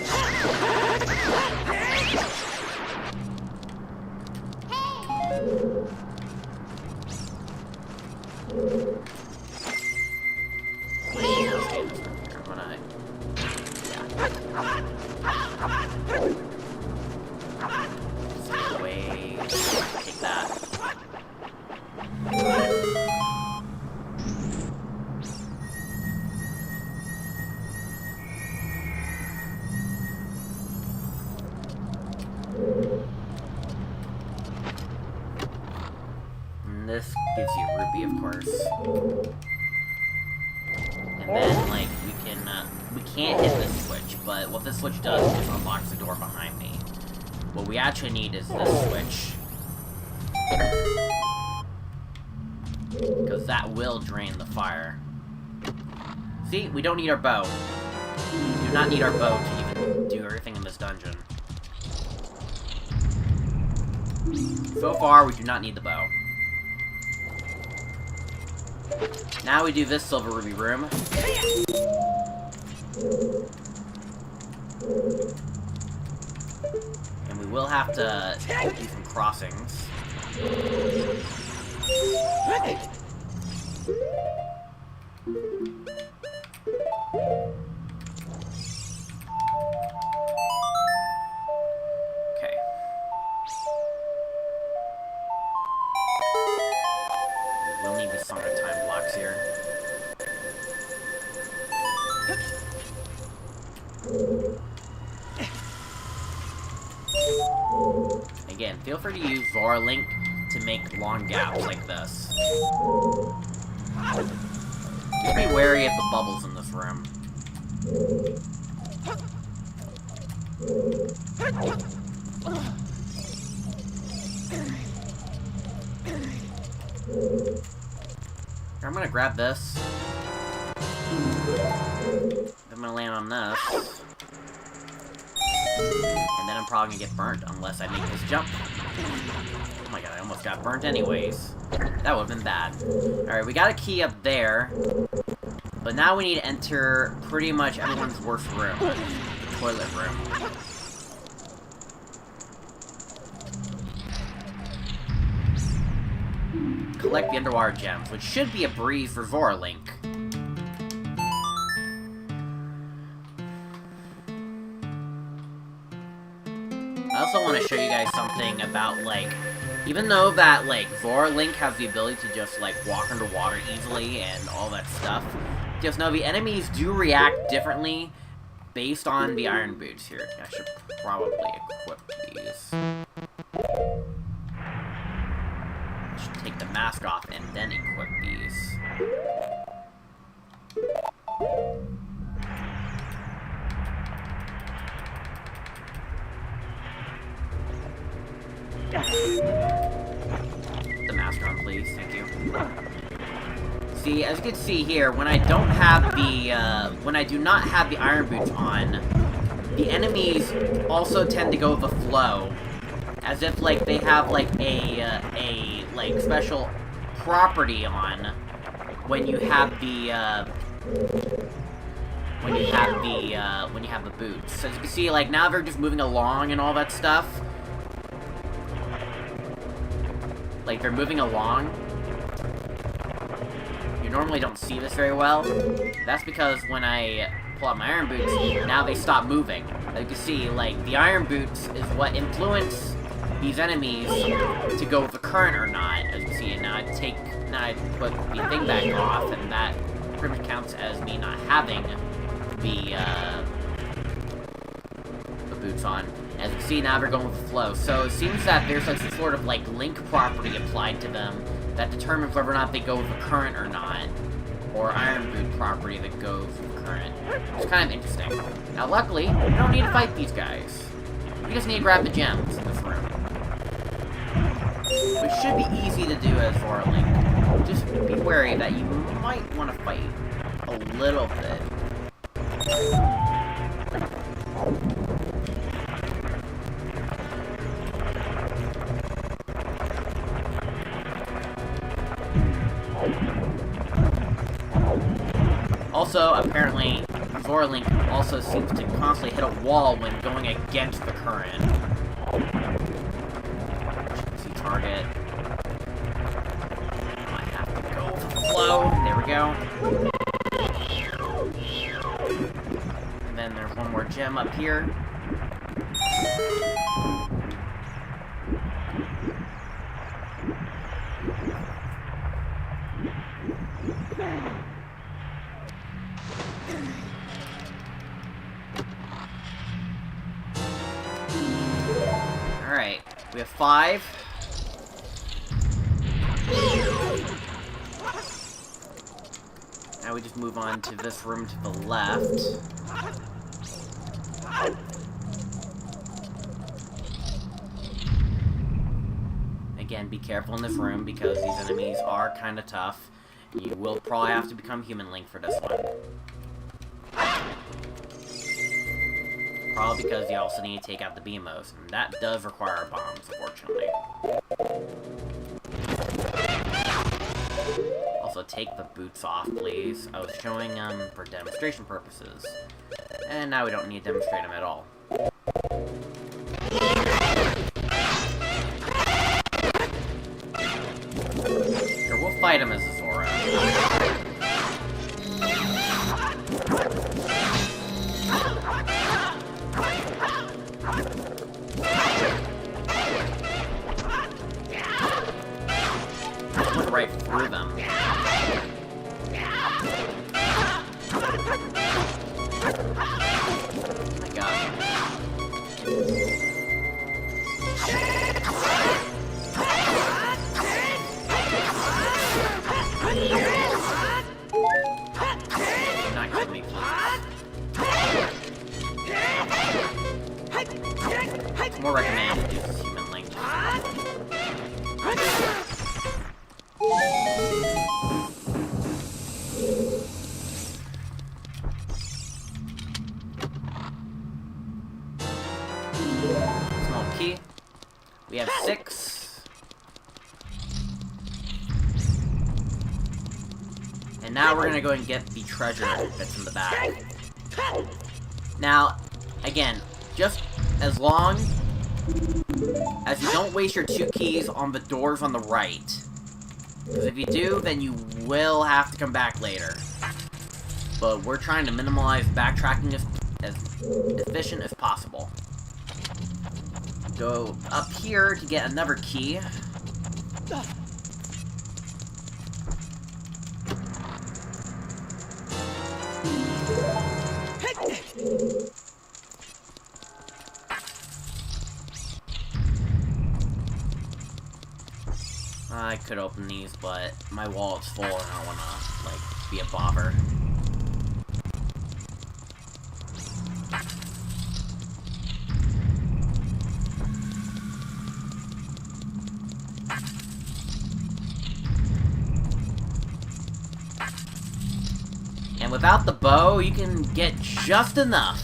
Speaker 1: This gives you a rupee, of course. And then, like, we can't hit this switch, but what this switch does is just unlocks the door behind me. What we actually need is this switch. Because that will drain the fire. See, we don't need our bow. We do not need our bow to even do everything in this dungeon. So far, we do not need the bow. Now we do this Silver Ruby room. And we will have to do some crossings. Okay. We'll need the summertime blocks here. Again, feel free to use Vorlink to make long gaps like this. Just be wary of the bubbles in this room. I'm gonna grab this. I'm gonna land on this. And then I'm probably gonna get burnt unless I make this jump. Oh my god, I almost got burnt anyways. That would've been bad. Alright, we got a key up there. But now we need to enter pretty much everyone's worst room. The toilet room. Collect the underwater gems, which should be a breeze for Vorlink. I also want to show you guys something about, like, even though that, like, Vorlink has the ability to just, like, walk underwater easily and all that stuff, just know the enemies do react differently based on the iron boots here. I should probably equip these. should take the mask off and then equip these. The mask on, please. Thank you. See, as you can see here, when I don't have the, when I do not have the iron boots on, the enemies also tend to go with the flow. As if, like, they have, like, a special property on when you have the, when you have the boots. So as you can see, like, now they're just moving along and all that stuff. Like, they're moving along. You normally don't see this very well. That's because when I pull out my iron boots, now they stop moving. As you can see, like, the iron boots is what influence these enemies to go with the current or not. As you can see, and now I put the thing back off, and that pretty much counts as me not having the boots on. As you can see, now they're going with the flow. So it seems that there's like some sort of like link property applied to them that determines whether or not they go with the current or not. Or iron boot property that goes with the current. It's kind of interesting. Now luckily, we don't need to fight these guys. We just need to grab the gems in this room. Which should be easy to do as Zora Link. Just be wary that you might want to fight a little bit. Also, apparently, Zora Link also seems to constantly hit a wall when going against the current. See target. I have to go with the flow. There we go. And then there's one more gem up here. Alright, we have 5. Now we just move on to this room to the left. Again, be careful in this room because these enemies are kind of tough. You will probably have to become Human Link for this one. Probably because you also need to take out the Beamos, and that does require bombs, unfortunately. Also, take the boots off, please. I was showing them for demonstration purposes. And now we don't need to demonstrate them at all. Sure, we'll fight him as a Zora. Right through them. Oh my god. Not kidding me, please. It's more recommended to use Human Link. Small key. We have 6. And now we're gonna go and get the treasure that's in the bag. Now, again, just as long as you don't waste your 2 keys on the doors on the right. Because if you do, then you will have to come back later. But we're trying to minimize backtracking as efficient as possible. Go up here to get another key. I could open these, but my wallet's full and I don't wanna, like, be a bother. And without the bow, you can get just enough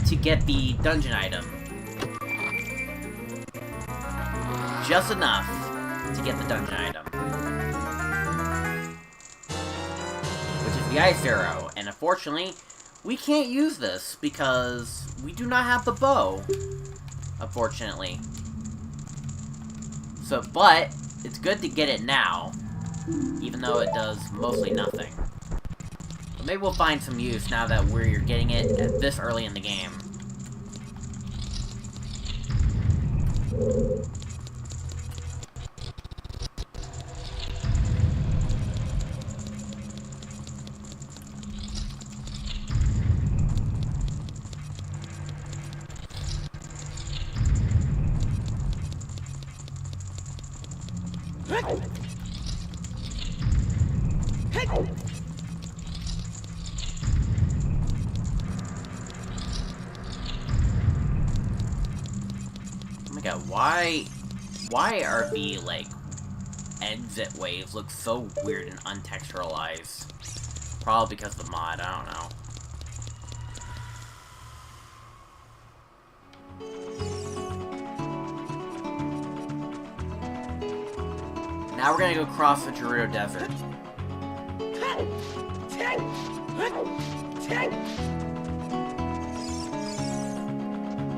Speaker 1: to get the dungeon item. Just enough to get the dungeon item. Which is the ice arrow. And unfortunately, we can't use this because we do not have the bow. Unfortunately. So, but, it's good to get it now. Even though it does mostly nothing. But maybe we'll find some use now that we're getting it at this early in the game. Oh my god, why are the, like, exit waves look so weird and untexturalized? Probably because of the mod, I don't know. Now we're gonna go cross the Gerudo Desert.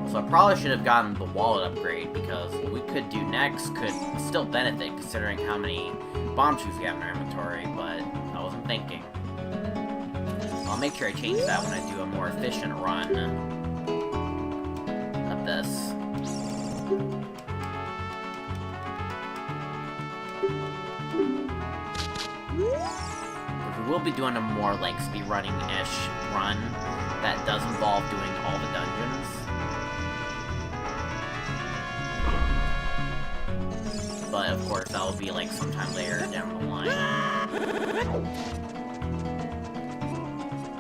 Speaker 1: So I probably should have gotten the wallet upgrade, because what we could do next could still benefit, considering how many bomb shoes we have in our inventory, but I wasn't thinking. I'll make sure I change that when I do a more efficient run of this. We will be doing a more, like, speedrunning-ish run that does involve doing all the dungeons. But, of course, that will be, like, sometime later down the line.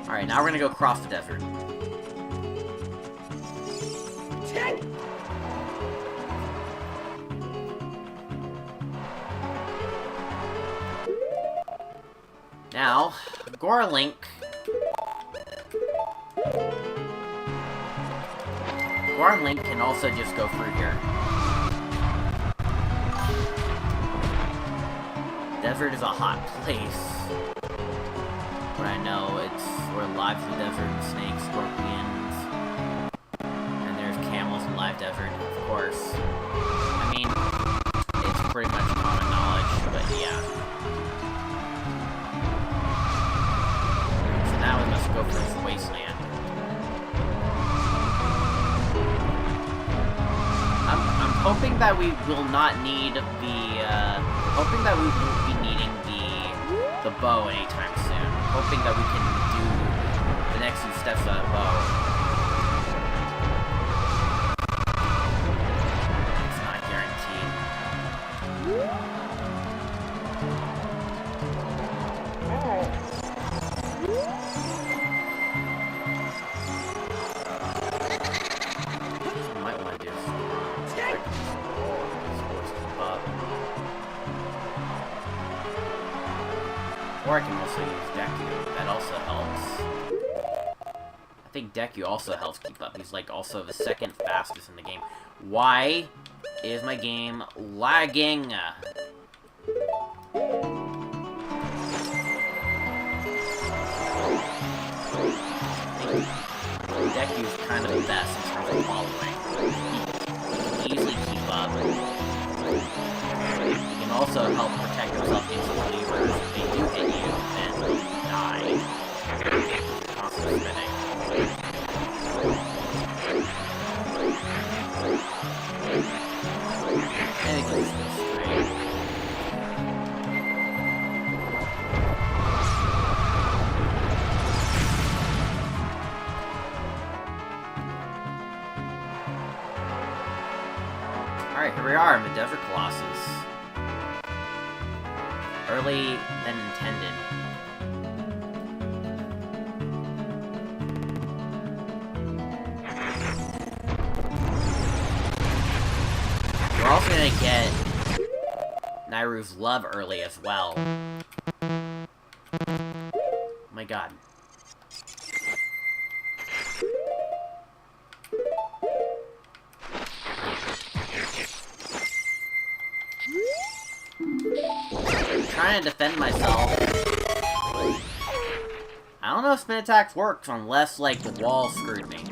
Speaker 1: Alright, now we're gonna go cross the desert. Now, Gorlink can also just go through here. Desert is a hot place. But I know it's where lives in the desert, snakes, scorpions, and there's camels in live desert, of course. I mean, it's pretty much common knowledge, but yeah. Now we must go for this wasteland. I'm hoping that we will not need the, hoping that we won't be needing the bow anytime soon. Hoping that we can do the next few steps of that bow. It's not guaranteed. Or I can also use Deku, that also helps. I think Deku also helps keep up, he's like also the second fastest in the game. Why is my game lagging? Deku's kind of the best in terms of following. He can easily keep up. He can also help protect himself against believers. If they do hit you, then you die. Constantly spinning. And it goes this straight. Alright, here we are in the Desert Colossus. early than intended. We're also gonna get Nairu's love early as well. Oh my god. I'm trying to defend myself. I don't know if spin attacks works unless, like, the wall screwed me.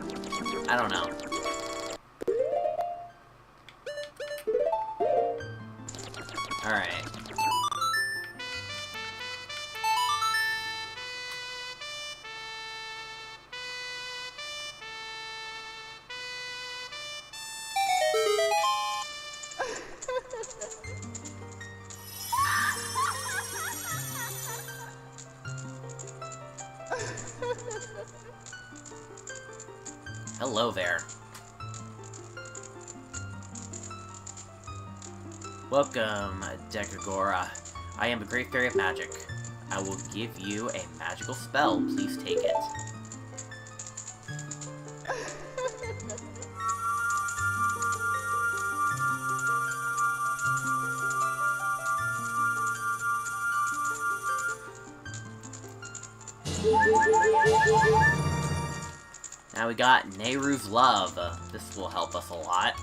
Speaker 1: I don't know. Alright. Hello there. Welcome, Dekagora. I am a great fairy of magic. I will give you a magical spell. Please take it. Now we got Nehru's Love. This will help us a lot.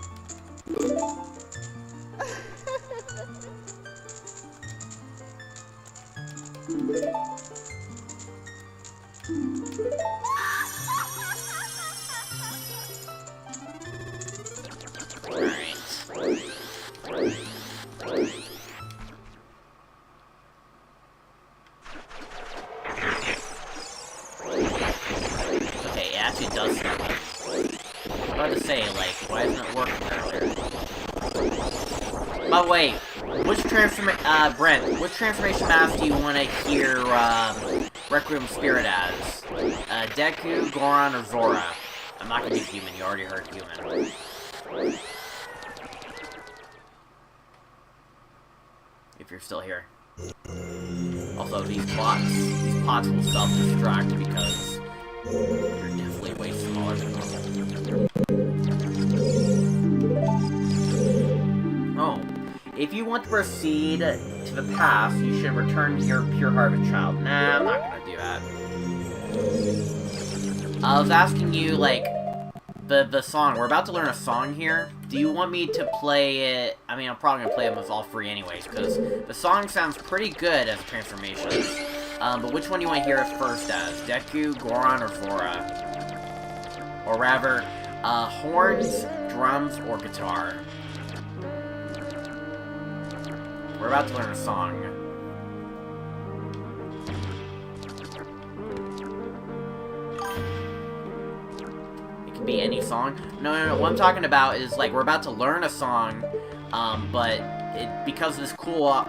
Speaker 1: By the way, Brent, which transformation mask do you want to hear, Requiem Spirit as? Deku, Goron, or Zora? I'm not gonna be human, you already heard human. If you're still here. Also, these pots will self-destruct because you're definitely way smaller than normal. Oh. If you want to proceed to the past, you should return to your pure-hearted child. Nah, I'm not gonna do that. I was asking you, like, the song. We're about to learn a song here. Do you want me to play it? I mean, I'm probably gonna play them as all free anyways, because the song sounds pretty good as transformations. But which one do you want to hear us first as? Deku, Goron, or Zora? Or rather, horns, drums, or guitar? We're about to learn a song. It can be any song. No, what I'm talking about is, like, we're about to learn a song, but because this cool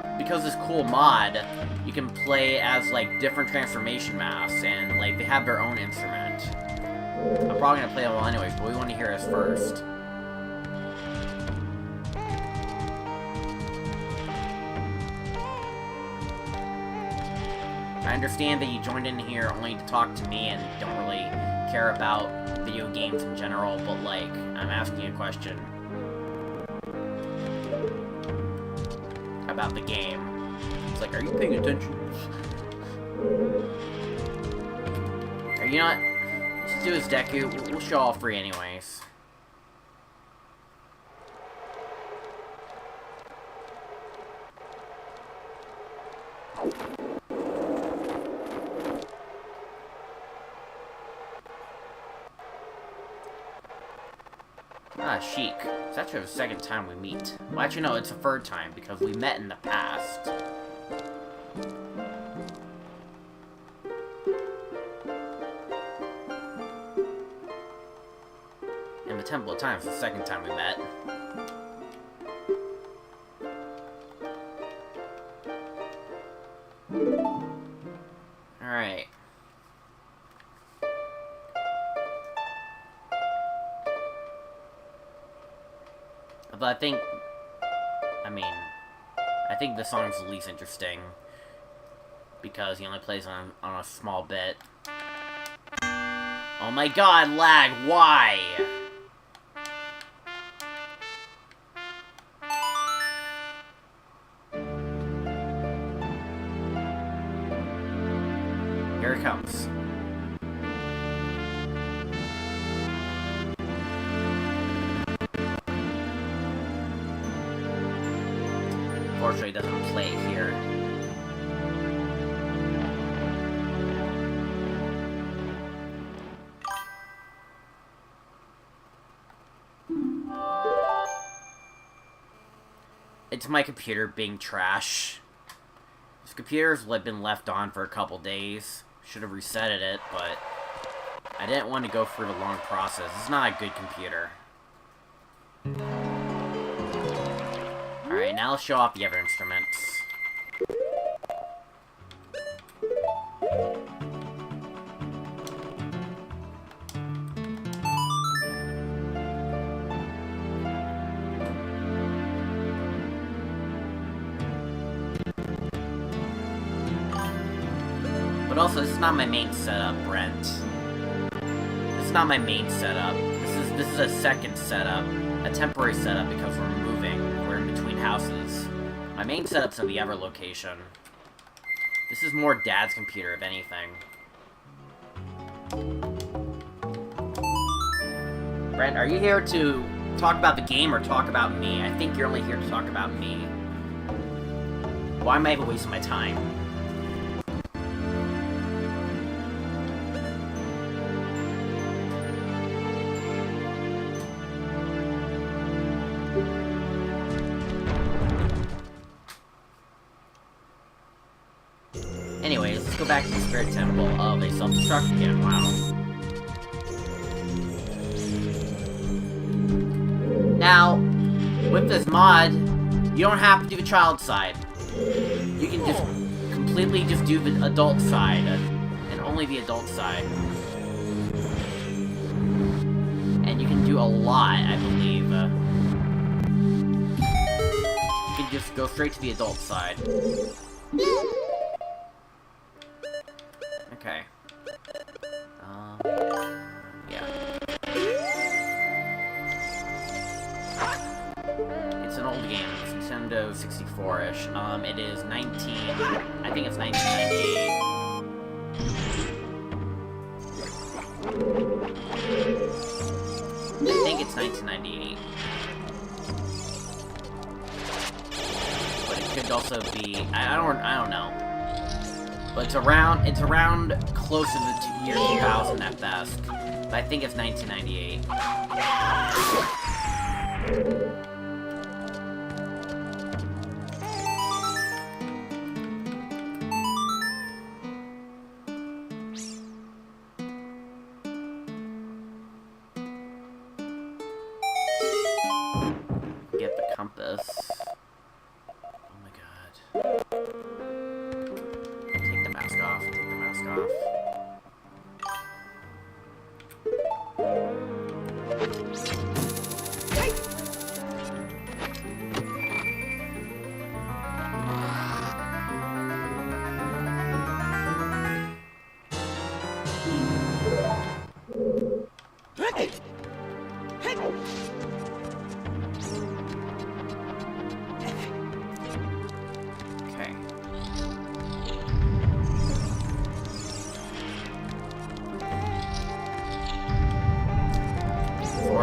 Speaker 1: mod, you can play as, like, different transformation masks, and, like, they have their own instrument. I'm probably gonna play them all anyways, but we want to hear us first. I understand that you joined in here only to talk to me and don't really care about video games in general, but, like, I'm asking you a question about the game. It's like, are you paying attention? Or, you know what? Let's do this, Deku. We'll show all free anyways. Ah, Sheik. It's actually the second time we meet. Well, actually, no, it's the third time, because we met in the past. In the Temple of Time, it's the second time we met. Alright. But I think the song's the least interesting. because he only plays on a small bit. Oh my god, lag, why? Here it comes. Unfortunately, it doesn't play here. It's my computer being trash. This computer's been left on for a couple days. Should have resetted it, but I didn't want to go through the long process. It's not a good computer. Alright, now let's show off the other instruments. But also, this is not my main setup, Brent. This is not my main setup. This is a second setup. A temporary setup because we're moving. We're in between houses. My main setup's in the other location. This is more Dad's computer, if anything. Brent, are you here to talk about the game or talk about me? I think you're only here to talk about me. Why am I even wasting my time? Anyways, let's go back to the Spirit Temple of a self-destruct again. Wow. Now, with this mod, you don't have to do the child side. You can just completely just do the adult side, and only the adult side. And you can do a lot, I believe. You can just go straight to the adult side. Okay. Yeah. It's an old game. It's Nintendo 64-ish. It is I think it's 1998. I think it's 1998. But it could also be, I don't know. But it's around close to the year 2000 at best. But I think it's 1998. Get the compass. Oh my god. Take the mask off.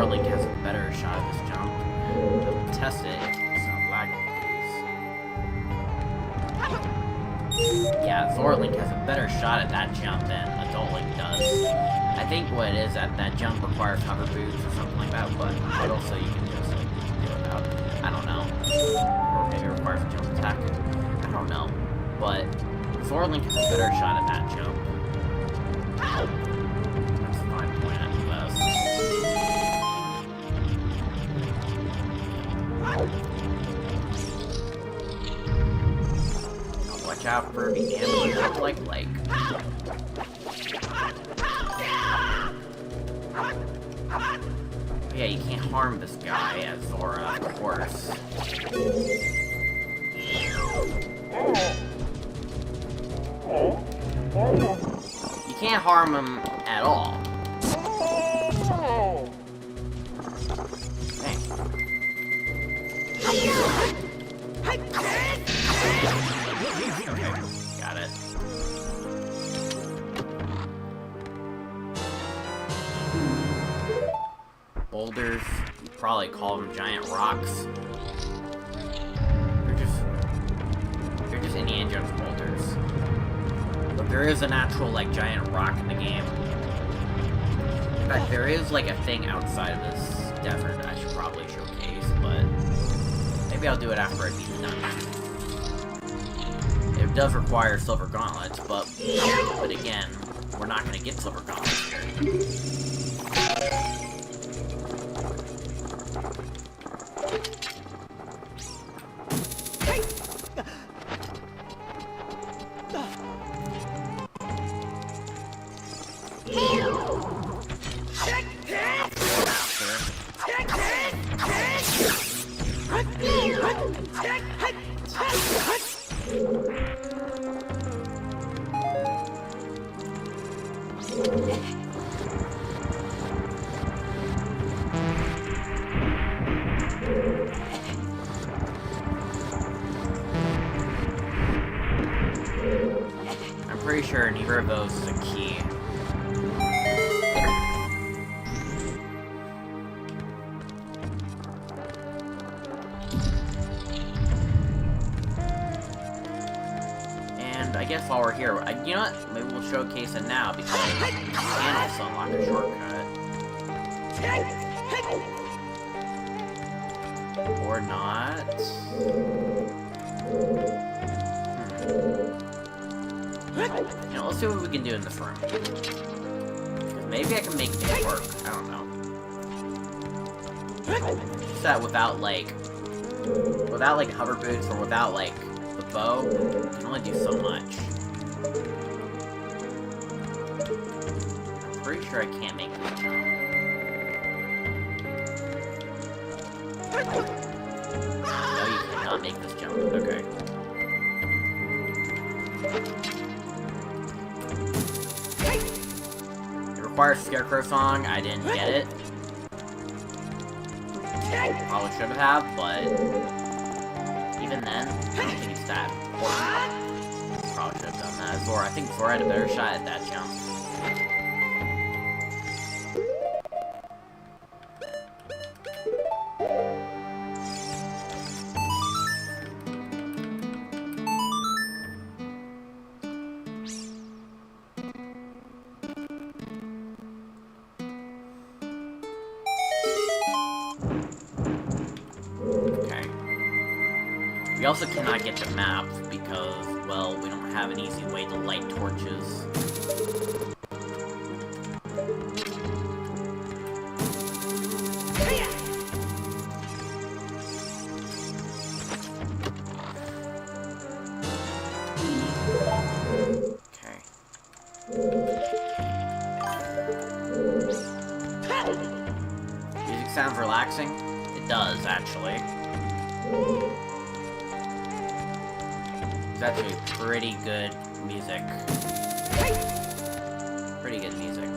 Speaker 1: Link has a better shot at this jump. We'll test it if it's not lagging, please. Yeah, Link has a better shot at that jump than Adult Link does. I think what it is that jump requires hover boots or something like that, but also you can just like, do it without. I don't know. Or maybe it requires a jump attack. I don't know. But Link has a better shot at that jump. That's a fine point at best. Watch out for the enemies that look like. Yeah, you can't harm this guy as Zora, of course. You can't harm him at all. Dang. Got it. Boulders, you probably call them giant rocks. They're just Indiana Jones boulders. But there is an actual, like, giant rock in the game. In fact, there is, like, a thing outside of this desert that I should probably showcase, but maybe I'll do it after I beat the dungeon. It does require silver gauntlets, but again, we're not going to get silver gauntlets here. I'm pretty sure neither of those is a key. And I guess while we're here, you know what? Maybe we'll showcase it now because you can also unlock a shortcut. Or not. You know, let's see what we can do in this room. Maybe I can make things work. I don't know. Just that without like hover boots or without like the bow, you can only do so much. I'm pretty sure I can't make this jump. No, you cannot make this jump. Okay. It requires Scarecrow Song. I didn't get it. Probably should have, but even then, I don't think it's that important. Probably should have done that. Zora, I think Zora had a better shot at that jump. We also cannot get the map because, well, we don't have an easy way to light torches. Okay. Music sounds relaxing? It does, actually. It's actually pretty good music. Pretty good music.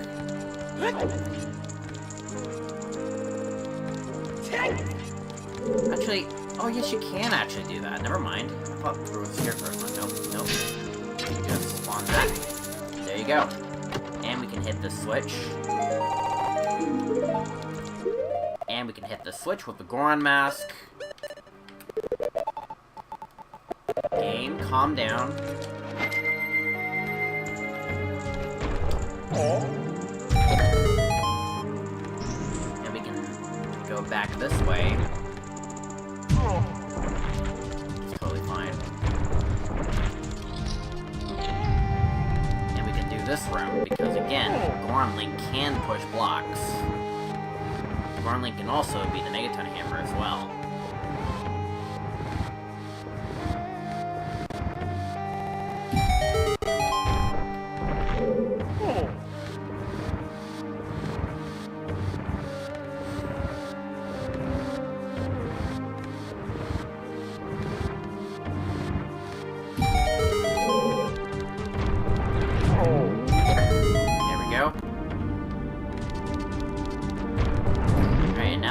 Speaker 1: Actually, oh yes, you can actually do that. Never mind. I thought there was a Scarecrow. Nope. Just spawn that. There you go. And we can hit the switch. And we can hit the switch with the Goron mask. Game, calm down. And we can go back this way. It's totally fine. And we can do this room, because again, Goron Link can push blocks. Goron Link can also be the Megaton Hammer as well.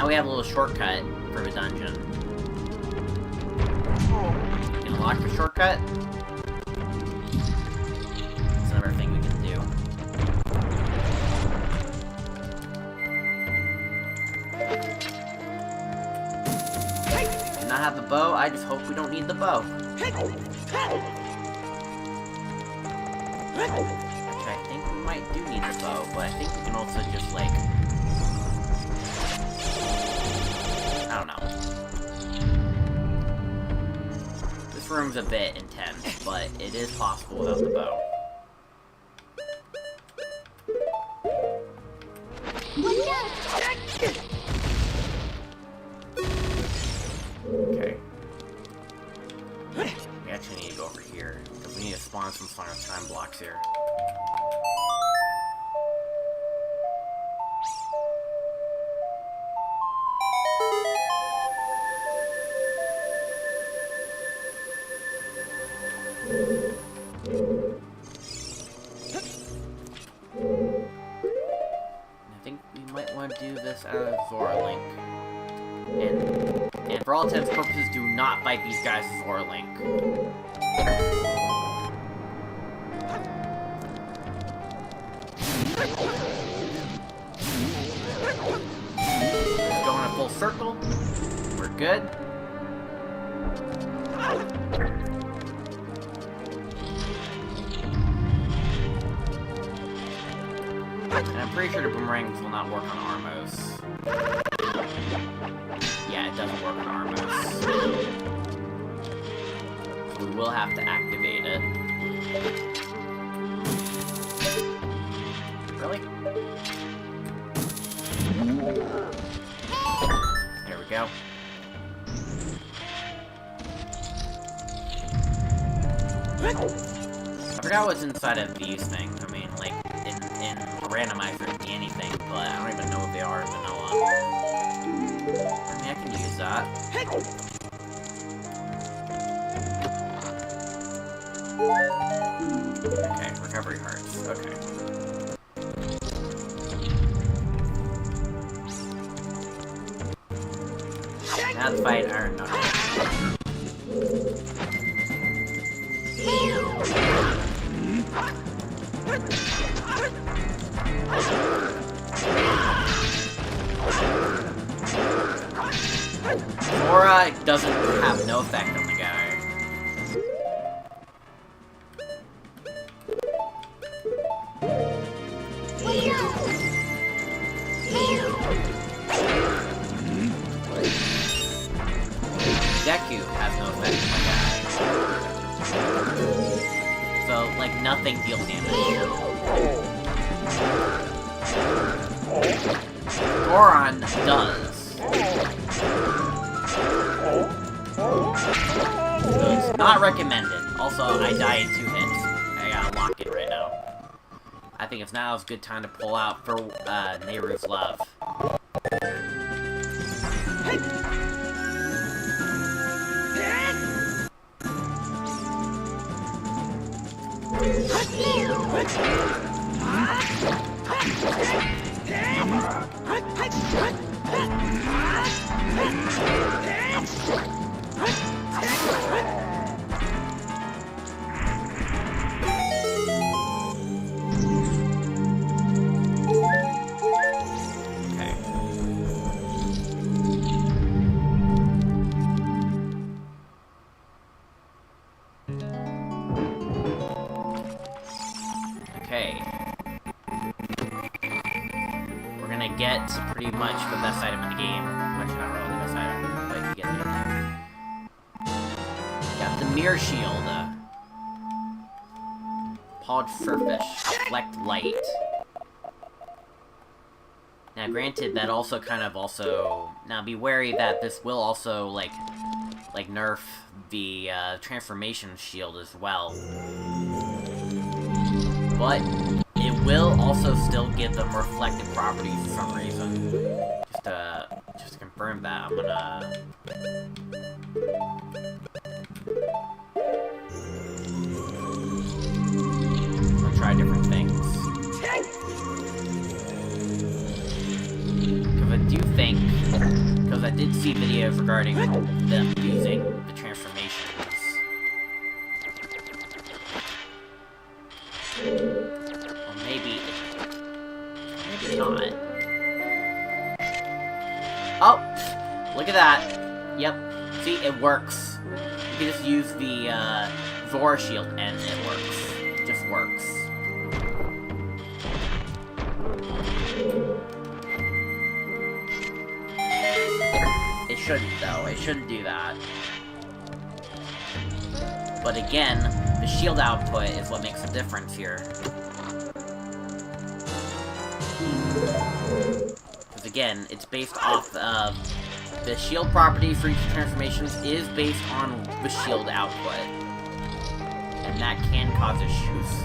Speaker 1: now we have a little shortcut for the dungeon. You can unlock the shortcut. That's another thing we can do. Do not have the bow. I just hope we don't need the bow. Which I think we might do need the bow, but I think we can also just, like... I don't know. This room's a bit intense, but it is possible without the bow. Okay. We actually need to go over here, because we need to spawn some sort of time blocks here. I think we might want to do this out of Zora Link. And for all intents and purposes, do not fight these guys with Zora Link. Let's go in a full circle. We're good. And I'm pretty sure the boomerangs will not work on Armos. Yeah, it doesn't work on Armos. So we will have to activate it. Really? There we go. I forgot what's inside of these things. I mean, like, in randomizer, it can be anything, but I don't even know what they are in vanilla. I mean, I can use that. Okay, recovery hearts. Okay. Now the fight Iron Knuckles. Zora doesn't have no effect on the guy. Deku has no effect on the guy. So, like, nothing deals damage. Goron does. So it's not recommended. Also, I died 2 hits. I gotta lock it right now. I think it's now a good time to pull out for Nehru's Love. Okay. We're gonna get pretty much the best item in the game. Actually, not really the best item, but you get the item. Got the Mirror Shield. Polished Surface. Reflect Light. Now, granted, that also kind of also... Now, be wary that this will also, like nerf the transformation shield as well. But it will also still give them reflective properties for some reason. Just to confirm that, I'm gonna try different things. Because I do think because I did see videos regarding them using the transformations. Or maybe not. Oh! Look at that. Yep. See, it works. You can just use the, Zora shield, and it works. It just works. It shouldn't, though. It shouldn't do that. But again, the shield output is what makes a difference here. Because again, it's based off of... The shield property for each transformations is based on the shield output. And that can cause issues.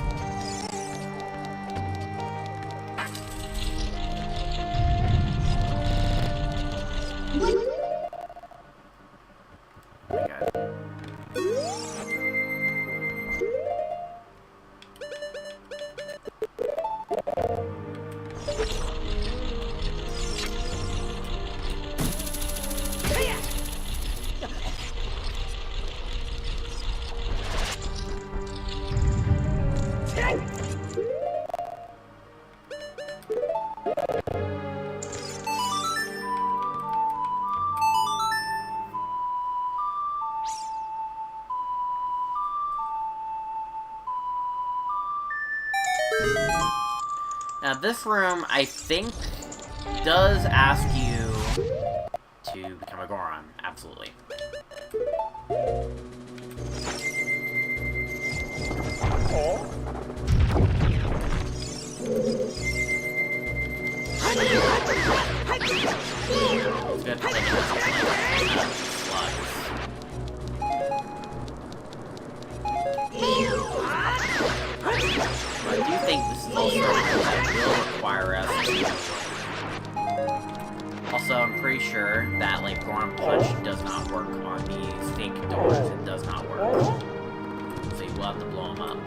Speaker 1: Now this room, I think, does ask you to become a Goron. Absolutely. It's good to take slugs. I do think this is also that will require us to... Also, I'm pretty sure that, like, Goron Punch does not work on these fake doors. It does not work. So you will have to blow them up.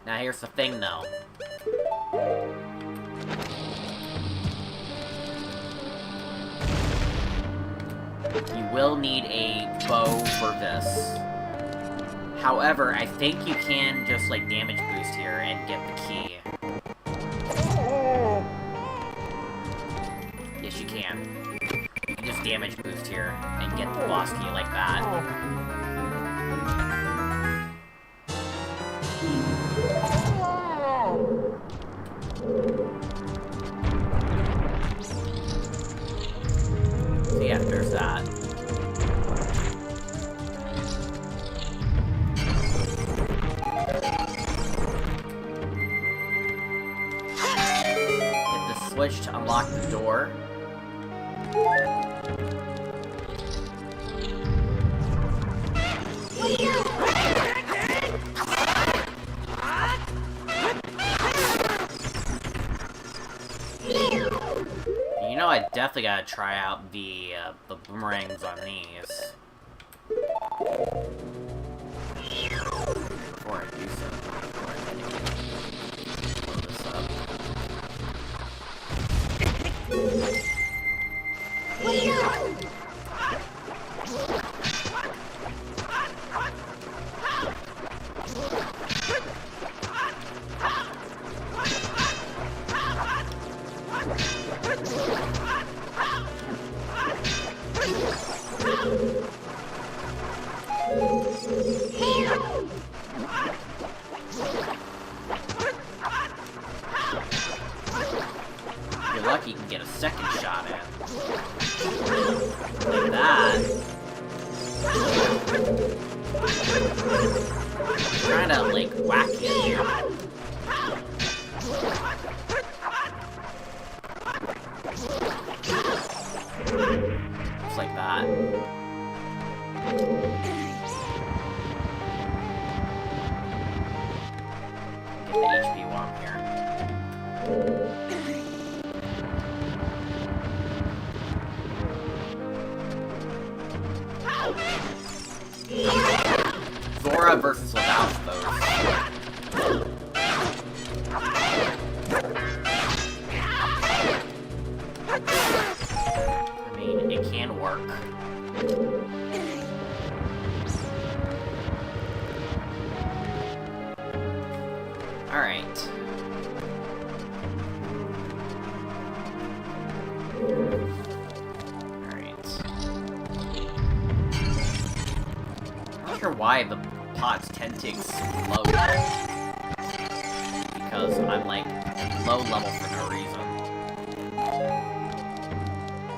Speaker 1: Now here's the thing, though. You will need a bow for this. However, I think you can just, like, damage boost here and get the key. Yes, you can. You can just damage boost here and get the boss key like that. So yeah, there's that. Switch to unlock the door. You know, I definitely gotta try out the boomerangs on these. Before I do so. Blow this up. You're lucky you can get a second shot in. Like that. I'm trying to, like, whack you here. Just like that. Get the HP womp here. Zora versus without those. I mean, it can work. Alright. I'm not sure why the pots tend to explode. Because I'm like low level for no reason.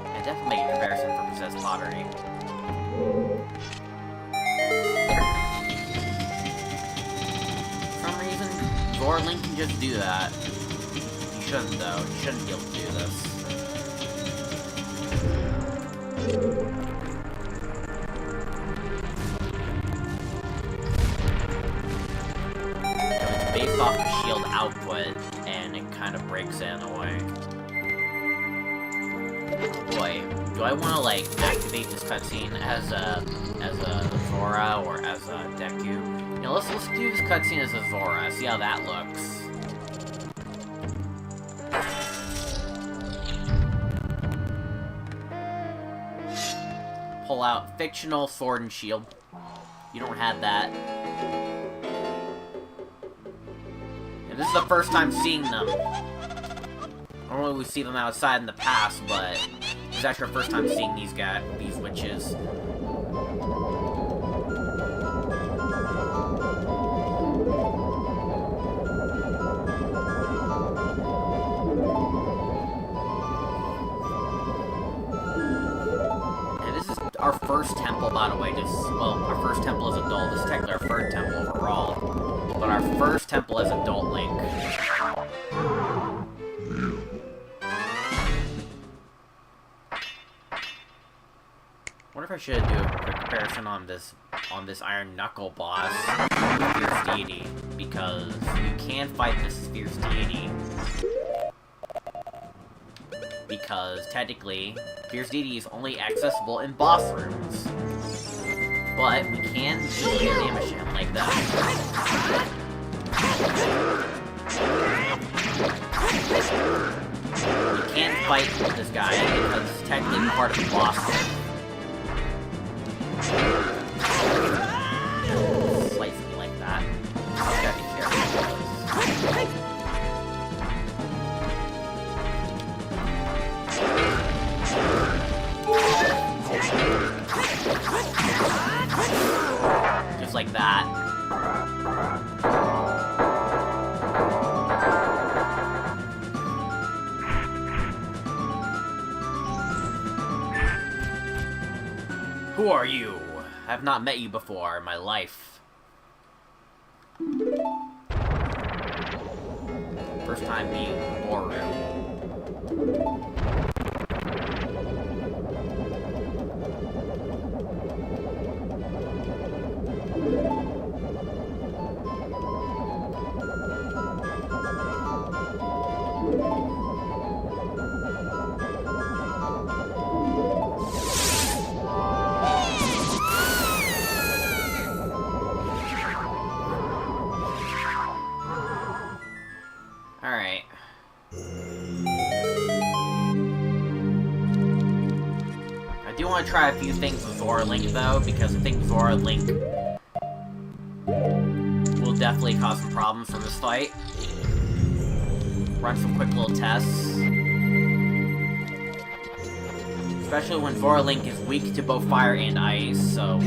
Speaker 1: I definitely make a comparison for possessed pottery. For some reason, Link can just do that. You shouldn't though. You shouldn't be able to do this. It's based off the shield output, and it kind of breaks it in a way. Boy, do I want to like activate this cutscene as a Zora or as a Deku? You know, let's do this cutscene as a Zora. See how that looks. Pull out fictional sword and shield. You don't have that. And this is the first time seeing them. Normally we see them outside in the past, but it's actually our first time seeing these witches. Our first temple, by the way, well, our first temple as adult. This is technically our third temple overall, but our first temple as adult Link. Wonder if I should do a quick comparison on this Iron Knuckle boss with Fierce Deity, because you can fight this Fierce Deity. Because, technically, Fierce Deity is only accessible in boss rooms. But we can just damage him like that. We can't fight this guy because it's technically part of the boss room. Slice me like that. Gotta be careful. Just like that. Who are you? I have not met you before in my life. First time being in the boardroom. Alright. I do want to try a few things with Zora Link, though, because I think Zora Link will definitely cause some problems for this fight. Run some quick little tests. Especially when Zora Link is weak to both fire and ice, so...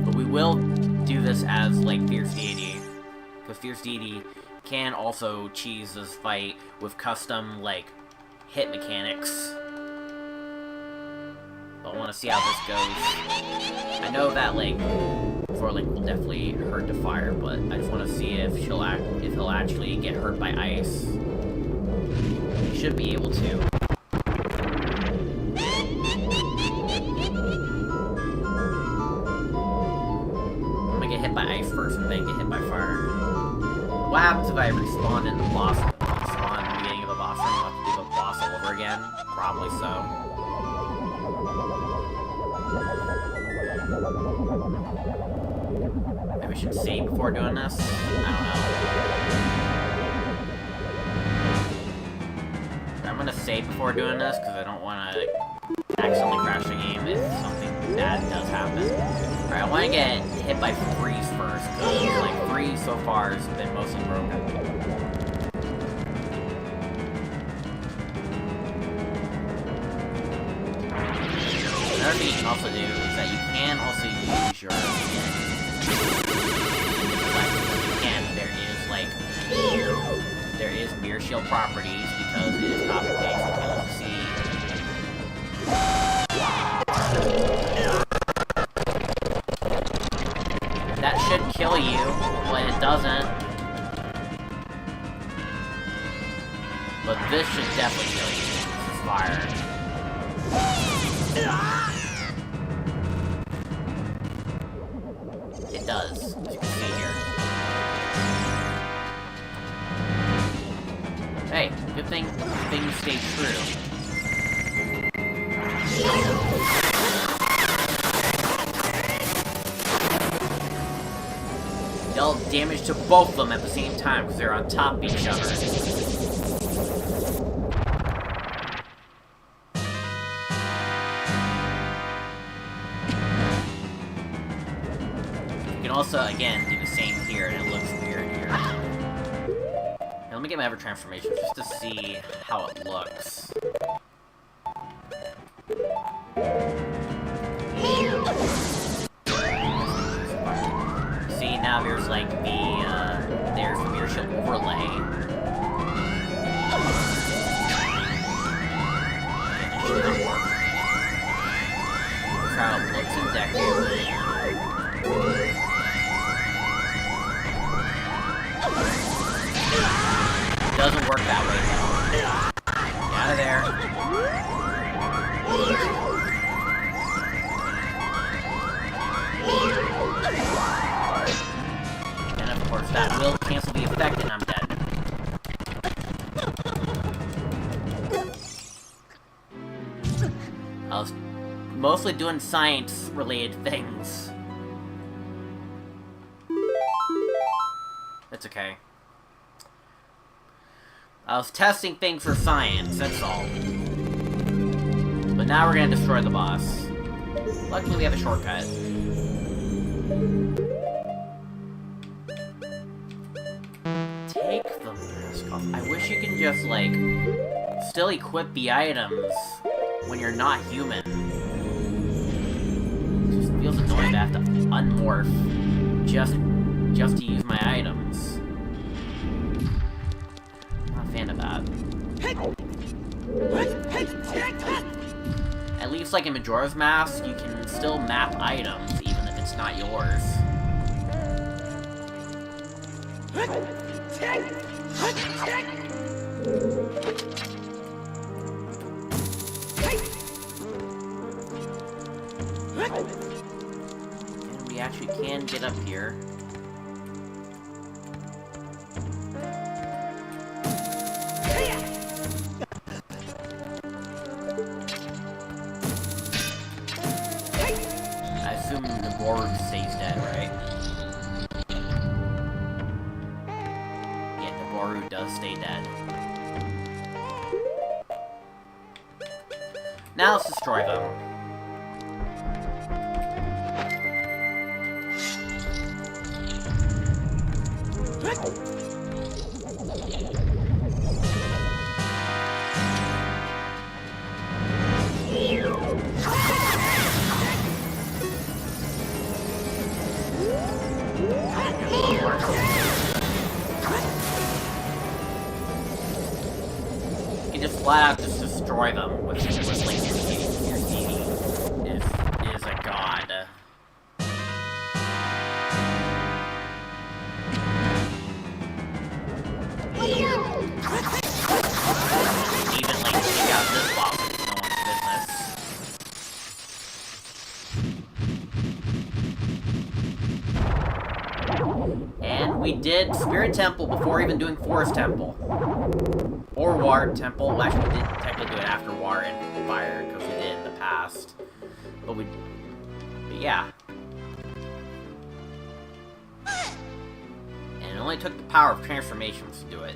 Speaker 1: But we will do this as, like, Fierce Deity. Because Fierce Deity can also cheese this fight with custom, like, hit mechanics. But I want to see how this goes. I know that, like, Zora Link will definitely hurt to fire, but I just want to see if he'll actually get hurt by ice. He should be able to. I'm gonna get hit by ice first and then get hit by fire. What happens if I respawn in the boss room? Respawn at the beginning of the boss room, I'll have to do the boss all over again? Probably so. Maybe I should save before doing this? I don't know. I'm gonna save before doing this, because I don't want to accidentally crash the game if something bad does happen. Alright, I want to get hit by freeze first, because, like, freeze so far has been mostly broken. Another thing you can also do is that you can also use your... There is mirror shield properties because it is copy paste. You can also see. That should kill you, but it doesn't. But this should definitely kill you. This is fire. It does, as you can see here. Hey, good thing things stay true. Deal damage to both of them at the same time because they're on top of each other. You can also, again, do the same here, and it looks weird here. Let me get my ever transformation just to see how it looks. See, now there's like there's the mirror shield overlay. Here's how it looks in Deku. Doesn't work that way, though. Get out of there. And of course, that will cancel the effect, and I'm dead. I was mostly doing science-related things. It's okay. I was testing things for science, that's all. But now we're gonna destroy the boss. Luckily we have a shortcut. Take the mask off. I wish you can just, like, still equip the items when you're not human. It just feels annoying to have to unmorph just to use my items. Fan of that. At least, like in Majora's Mask, you can still map items even if it's not yours. And we actually can get up here. Stays dead, right? Yeah, the Boru does stay dead. Now let's destroy them. You can just flat out just destroy them with like your CD is a god. Even like take out this boss, it's no one's business. And we did Spirit Temple before even doing Forest Temple. Or Water Temple. Well, actually, we did technically do it after Water and Fire, because we did it in the past. But yeah. And it only took the power of transformations to do it.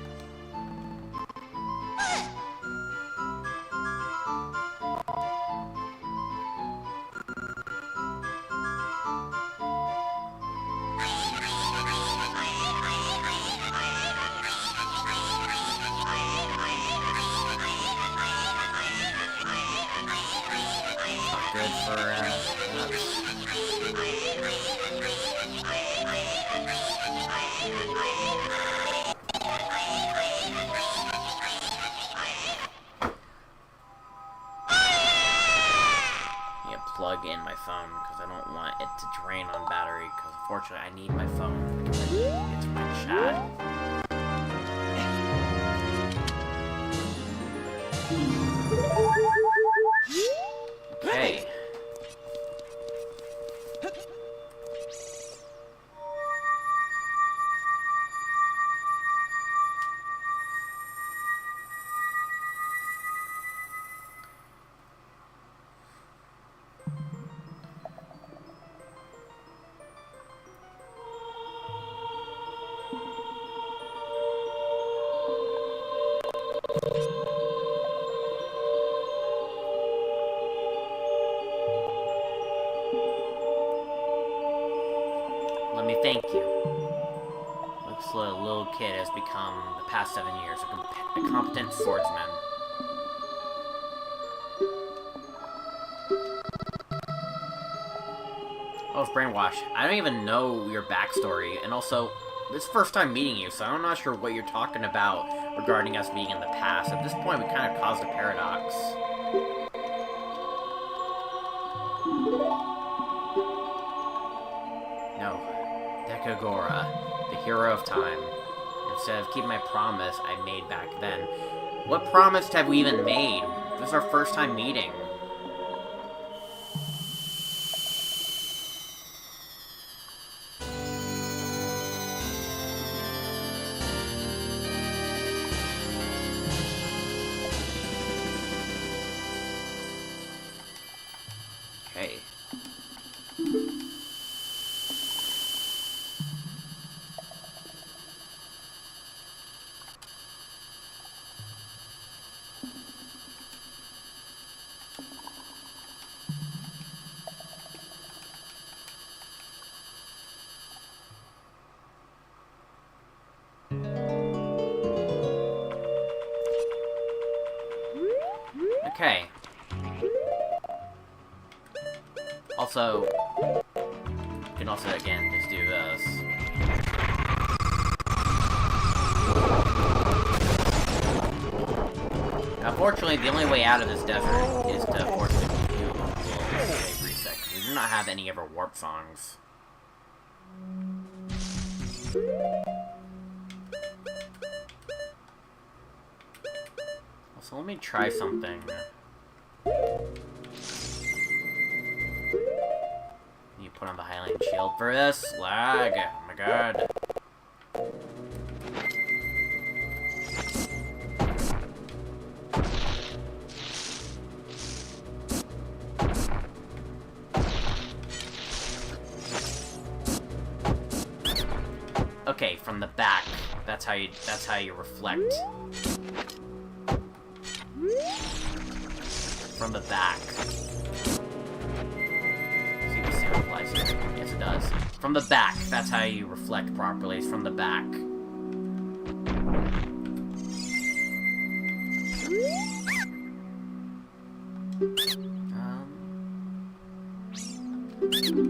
Speaker 1: good for, plug in my phone because I don't want it to drain on battery because unfortunately I need my phone because I need to my chat. Okay. Let me thank you. Looks like a little kid has become, the past 7 years, a competent swordsman. Oh, it's brainwash. I don't even know your backstory, and also, this is the first time meeting you, so I'm not sure what you're talking about regarding us being in the past. At this point, we kind of caused a paradox. No. Dekagora, the hero of time. Instead of keeping my promise I made back then. What promise have we even made? This is our first time meeting. Okay. Okay. Also, you can also, again, just do this. Unfortunately, the only way out of this desert is to force it to do a little save reset. We do not have any ever warp songs. So let me try something. You put on the Highland Shield for this? Lag! Oh my god. Okay, from the back. That's how you reflect. From the back. See if the sound applies here. Yes, it does. From the back. That's how you reflect properly. It's from the back.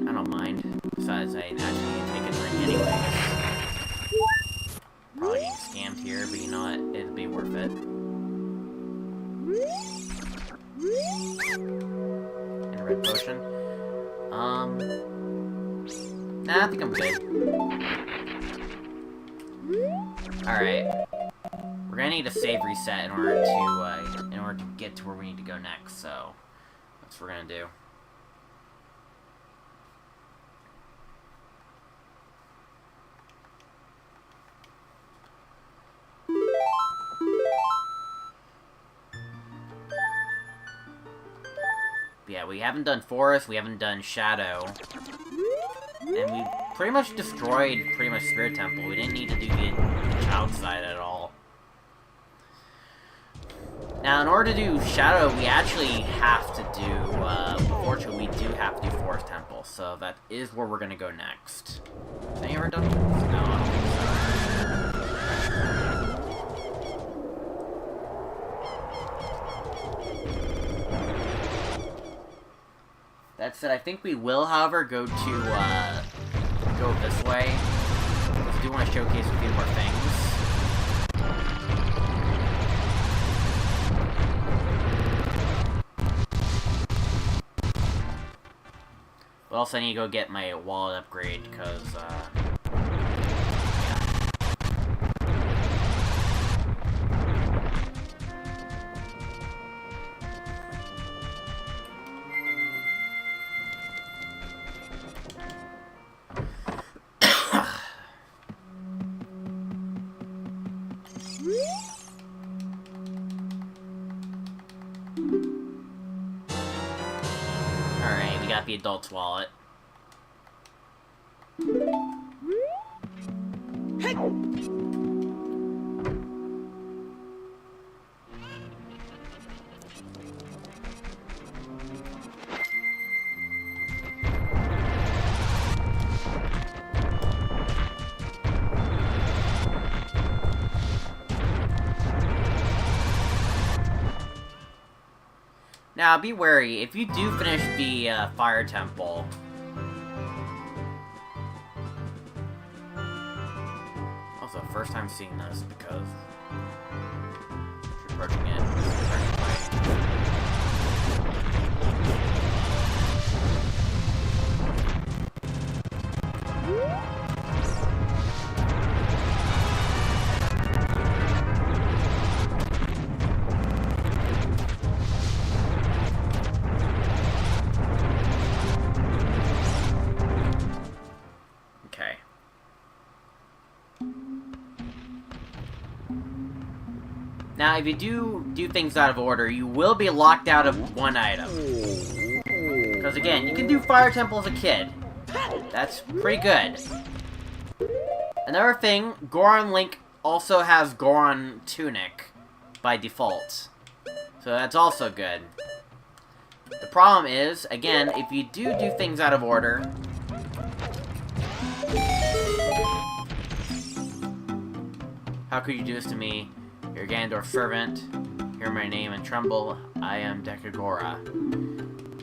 Speaker 1: I don't mind. Besides, I naturally need to take a drink anyways. Probably getting scammed here, but you know what? It'd be worth it. And a red potion. Nah, I think I'm good. Alright. We're gonna need a save reset in order to get to where we need to go next, so that's what we're gonna do. Yeah, we haven't done Forest, we haven't done Shadow. And we pretty much destroyed Spirit Temple. We didn't need to do the child side at all. Now, in order to do Shadow, we actually have to do, unfortunately, we do have to do Forest Temple. So that is where we're gonna go next. Have you ever done this? No, I don't think so. That said, I think we will, however, go this way. I do want to showcase a few more things. But also, I need to go get my wallet upgrade, because, Alright, we got the adult's wallet. Now, be wary, if you do finish the fire temple... Also, first time seeing this, because... approaching it. Now, if you do things out of order, you will be locked out of one item. Because again, you can do Fire Temple as a kid. That's pretty good. Another thing, Goron Link also has Goron Tunic by default. So that's also good. The problem is, again, if you do things out of order... How could you do this to me? You're Ganondorf's servant. Hear my name and tremble. I am Dekagora.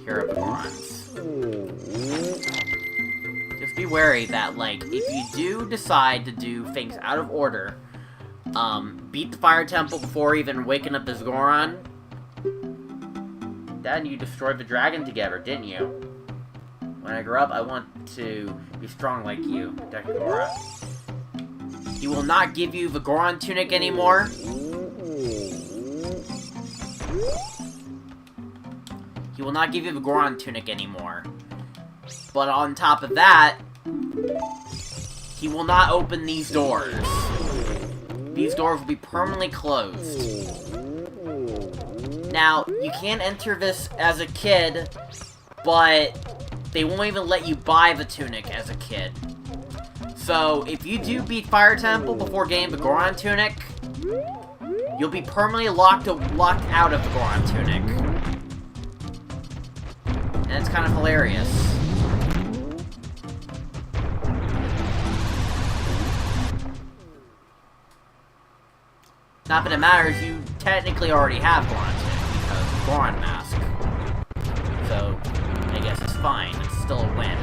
Speaker 1: Hero of the Gorons. Just be wary that, like, if you do decide to do things out of order, beat the Fire Temple before even waking up this Goron, then you destroyed the dragon together, didn't you? When I grow up, I want to be strong like you, Dekagora. He will not give you the Goron Tunic anymore. He will not give you the Goron Tunic anymore. But on top of that, he will not open these doors. These doors will be permanently closed. Now, you can enter this as a kid, but they won't even let you buy the tunic as a kid. So, if you do beat Fire Temple before getting the Goron Tunic, you'll be permanently locked out of the Goron Tunic. And it's kind of hilarious. Not that it matters, you technically already have Goron Tunic, because of Goron Mask. So, I guess it's fine, it's still a win.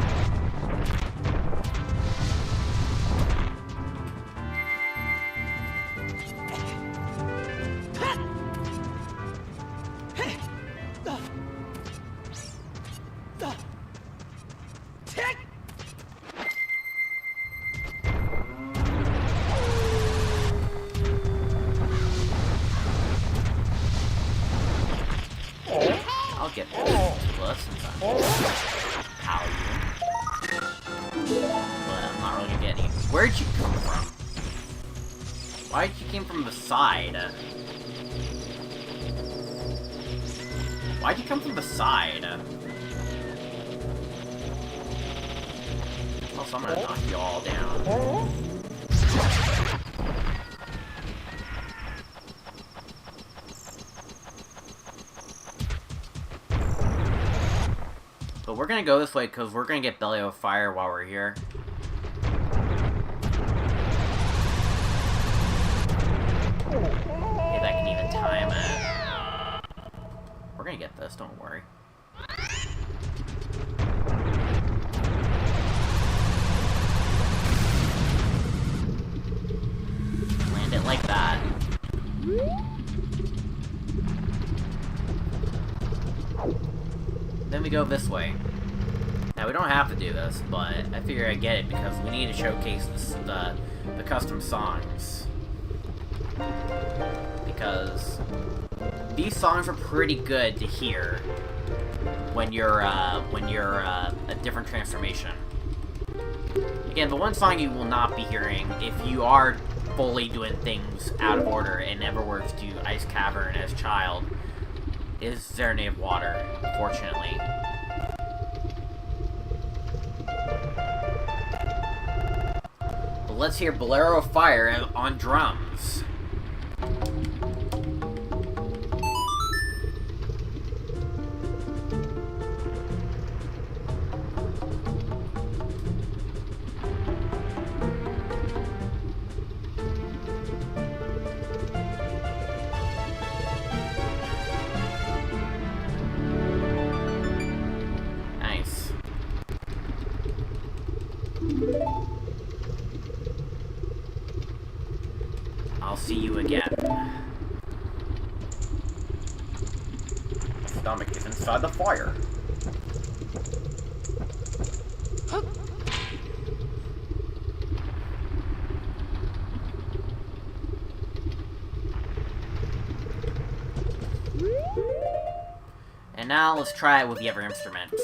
Speaker 1: I'll get plus since I'm power you. But I'm not really gonna get any. Where'd you come from? Why'd you came from the side? Why'd you come from the side? Also, I'm gonna knock you all down. But we're gonna go this way because we're gonna get Belly of Fire while we're here. If I can even time it. We're gonna get this, don't worry. Then we go this way. Now, we don't have to do this, but I figure I get it because we need to showcase the custom songs. Because these songs are pretty good to hear when you're a different transformation. Again, the one song you will not be hearing if you are fully doing things out of order and never works to Ice Cavern as Child is Serenade of Water, unfortunately. But let's hear Bolero of Fire on drums. I'll see you again. My stomach is inside the fire. And now let's try it with the other instruments.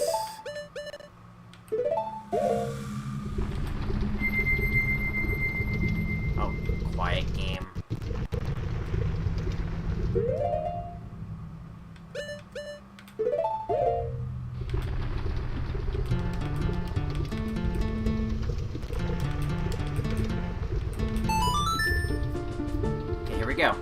Speaker 1: Oh, quiet game. Okay, here we go.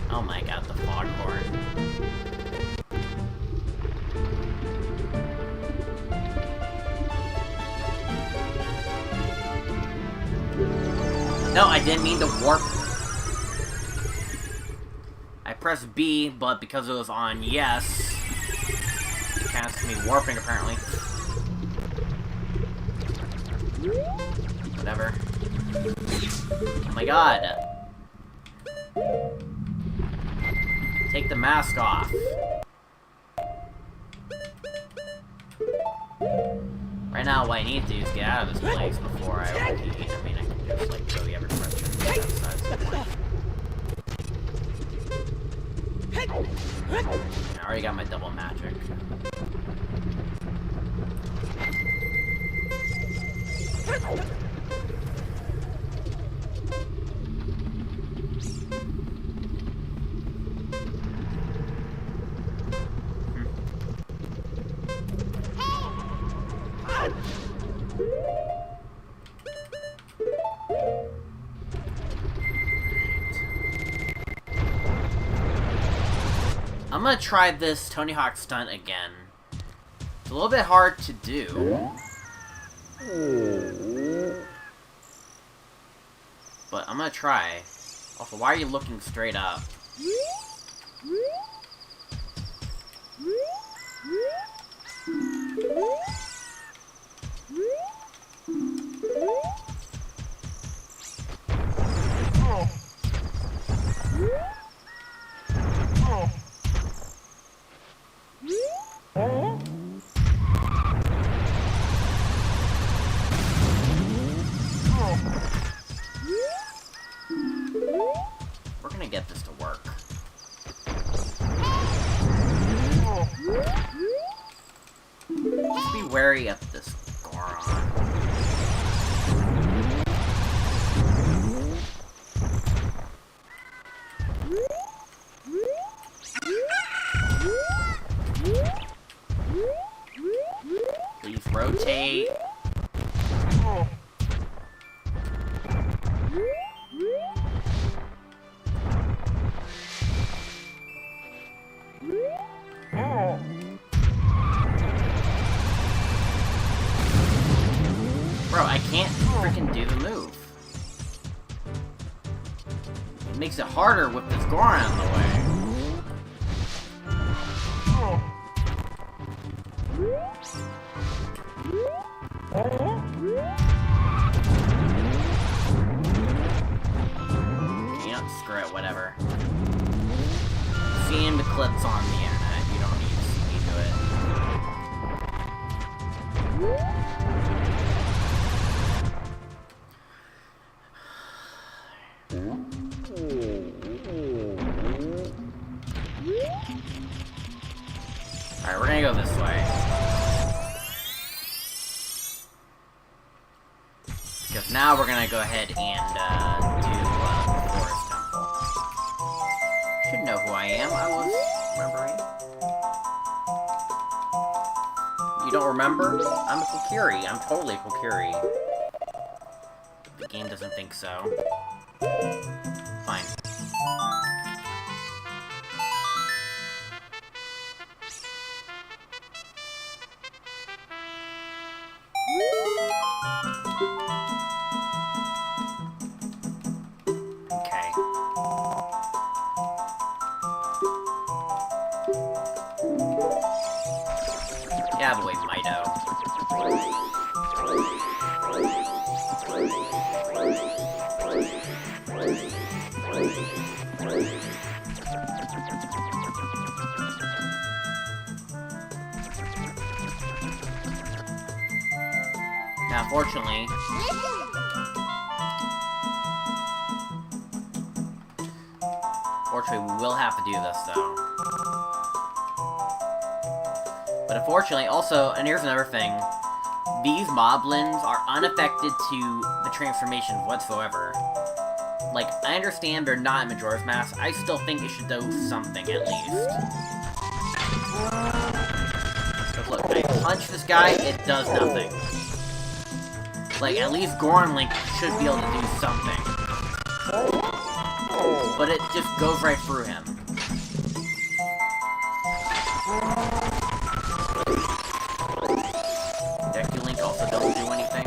Speaker 1: Oh my god, the foghorn. No, I didn't mean to warp. I pressed B, but because it was on yes, it counts me warping apparently. Whatever. Oh my god. Take the mask off. Right now, what I need to do is get out of this place before I overheat. I mean, I can just, like, go the other direction. I already got my double magic. I'm gonna try this Tony Hawk stunt again. It's a little bit hard to do. But I'm gonna try. Also, why are you looking straight up? We're gonna get this to work. Just be wary of this Goron. Please rotate. Bro, I can't freaking do the move. It makes it harder with this Goron in the way. You know, screw it, whatever. Seeing the clips on the internet, you don't need to see me do it. Alright, we're gonna go this way. Because now we're gonna go ahead and, do, the Forest Temple. Should know who I am, I was remembering. You don't remember? I'm a Kokiri. I'm totally a Kokiri. The game doesn't think so. Fine. Okay. Get out of the way, Mido. Now, unfortunately, we will have to do this, though. But unfortunately, also, and here's another thing, these moblins are unaffected to the transformations whatsoever. Like, I understand they're not in Majora's Mask, I still think it should do something, at least. Because look, when I punch this guy, it does nothing. Like, at least Goron Link should be able to do something. But it just goes right through him. Deku Link also doesn't do anything.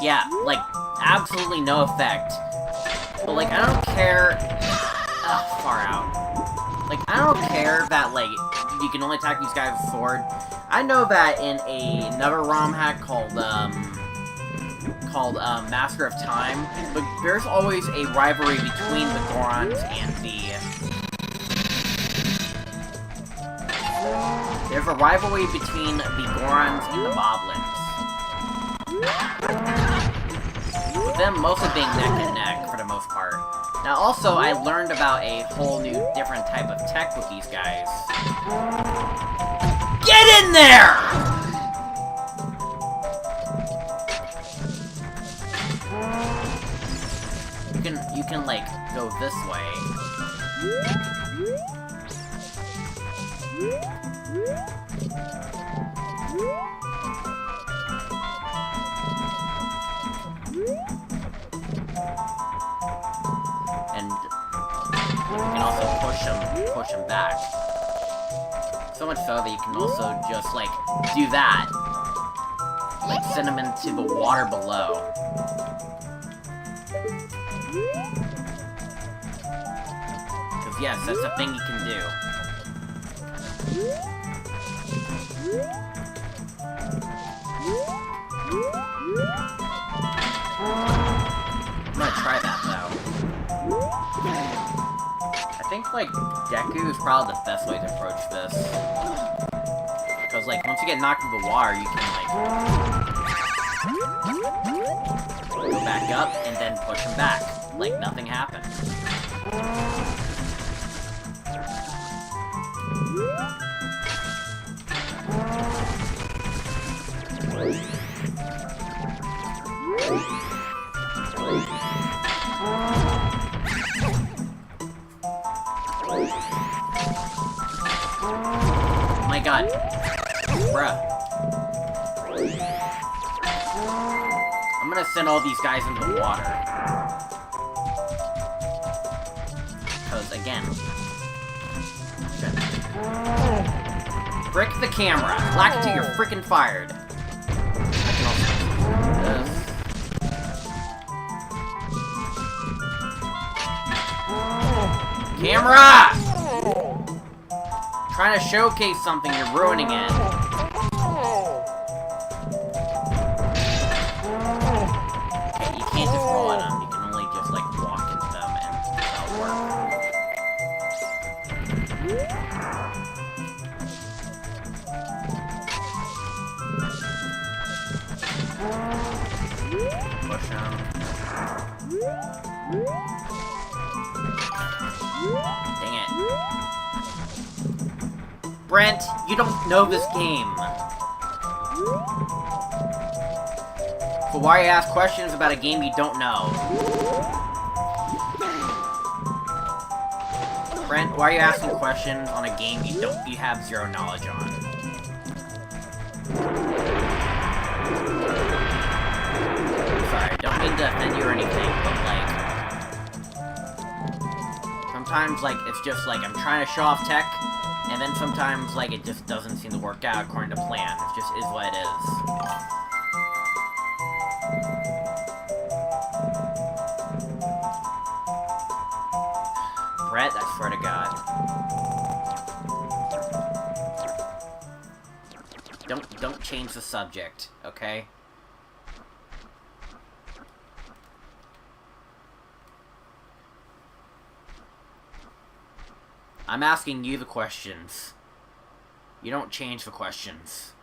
Speaker 1: Yeah, like, absolutely no effect. But, like, I don't care... far out. Like, I don't care that, like, you can only attack these guys with a sword. I know that in another ROM hack called Master of Time, but there's always a rivalry between the Gorons and the... There's a rivalry between the Gorons and the Moblins. With them mostly being neck and neck, for the most part. Now also, I learned about a whole new, different type of tech with these guys. Get in there! You can, like, go this way. And you can also push them back. So much so that you can also just, like, do that. Like, send them into the water below. Because, yes, that's a thing you can do. I'm gonna try that, though. I think, like, Deku is probably the best way to approach this. Because, like, once you get knocked into the water, you can, like, go back up and then push him back. Like, nothing happened. my god. Bruh. I'm gonna send all these guys into the water. Because, again... Frick the camera. Black until you're frickin' fired. I can also do this. Camera! Trying to showcase something, you're ruining it. Okay, you can't just roll at them, you can only just, like, walk into them and that'll work. Push him. Dang it. Brent, you don't know this game. So why you ask questions about a game you don't know? Brent, why are you asking questions on a game you have zero knowledge on? Sorry, don't mean to offend you or anything, but like... Sometimes, like, it's just like, I'm trying to show off tech, and then sometimes, like, it just doesn't seem to work out according to plan. It just is what it is. Brett, I swear to God. Don't change the subject, okay? I'm asking you the questions. You don't change the questions.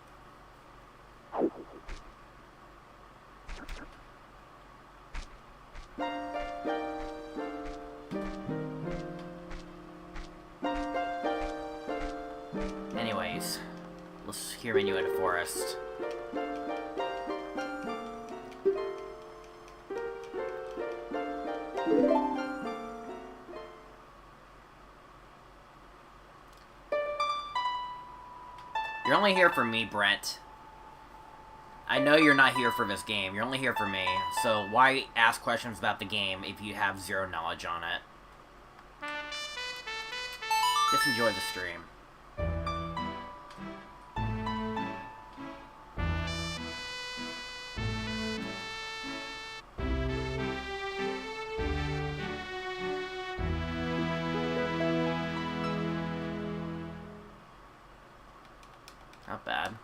Speaker 1: Anyways, let's hear menu in a forest. You're only here for me, Brent. I know you're not here for this game. You're only here for me. So why ask questions about the game if you have zero knowledge on it? Just enjoy the stream. Not bad.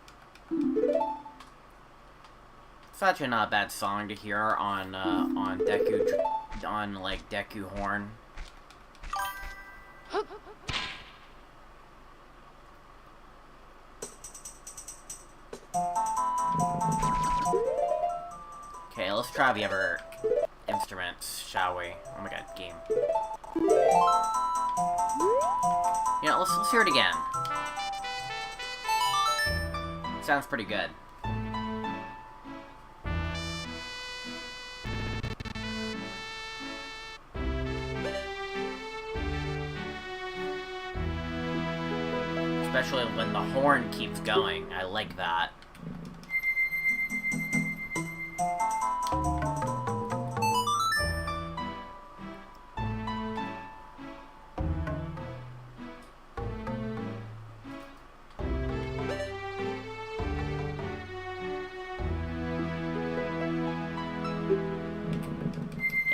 Speaker 1: It's actually not a bad song to hear on Deku, like, Deku Horn. Okay, let's try the other instruments, shall we? Oh my god, game. Yeah, let's hear it again. Sounds pretty good. Especially when the horn keeps going. I like that.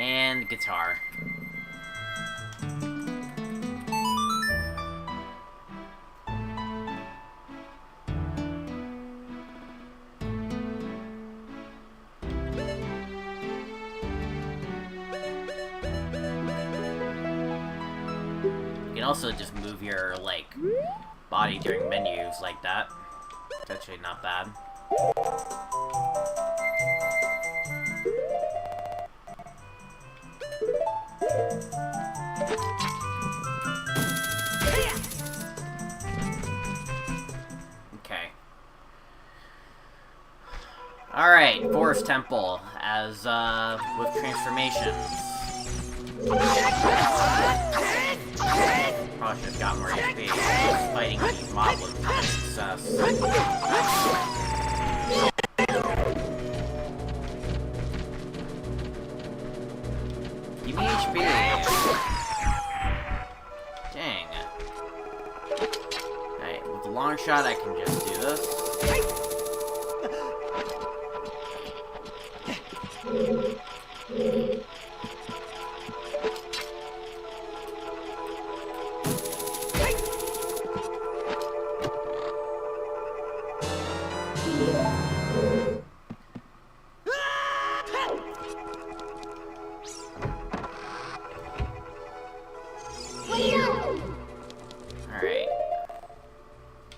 Speaker 1: And guitar. You can also just move your, like, body during menus like that. It's actually not bad. Okay. Alright, Forest Temple, as, with transformations. Probably Oh, I just got more HP. Fighting these moblins is a success. Give me HP. Dang. Alright, with the long shot, I can just do this. Alright.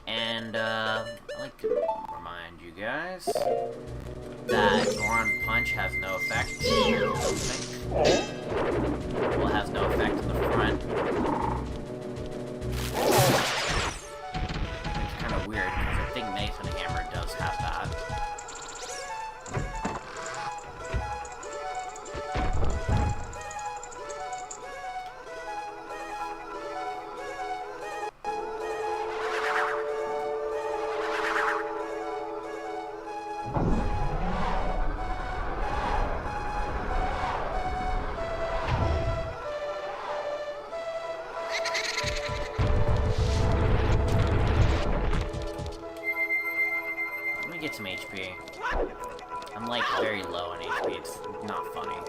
Speaker 1: And, I'd like to remind you guys that Goron Punch has no effect. I don't think. Well, it has no effect in the front. It's kind of weird, because I think Mason Hammer does have that. Get some HP. I'm like very low on HP, it's not funny.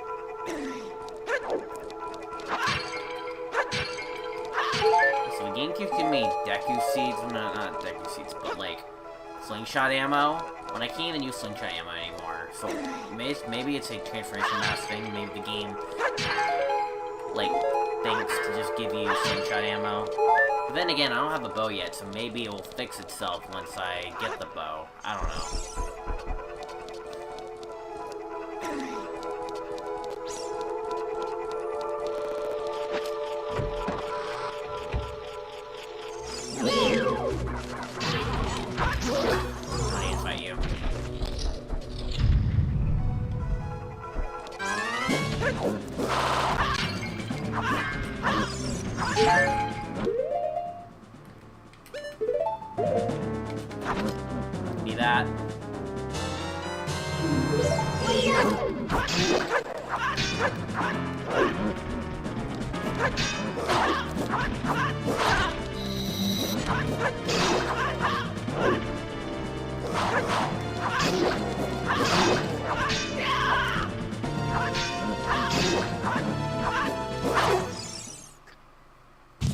Speaker 1: So the game keeps giving me Deku Seeds, not Deku Seeds, but like slingshot ammo, when I can't even use slingshot ammo anymore. So maybe it's a transformation mask thing, maybe the game like thinks to just give you slingshot ammo. But then again, I don't have a bow yet, so maybe it will fix itself once I get the bow. I don't know. I need to fight you. Be that.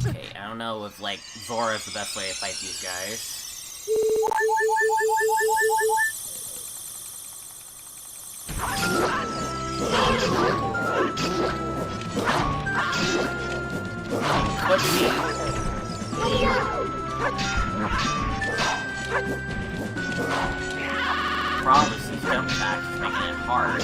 Speaker 1: Okay, I don't know if, like, Zora is the best way to fight these guys. Could be. Problem is these jump attacks is making it hard.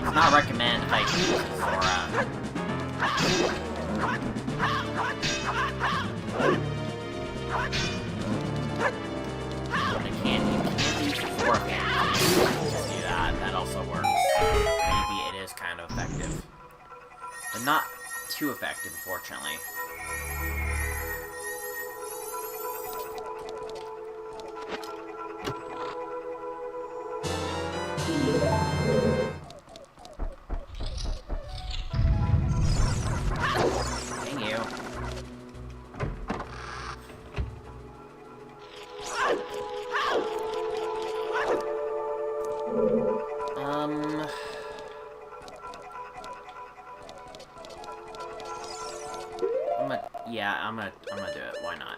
Speaker 1: It's not recommended if I use Zora. You can't use Zora fan. Just do that. That also works. Maybe it is kind of effective. But not too effective, fortunately. Dang you. I'm gonna do it. Why not?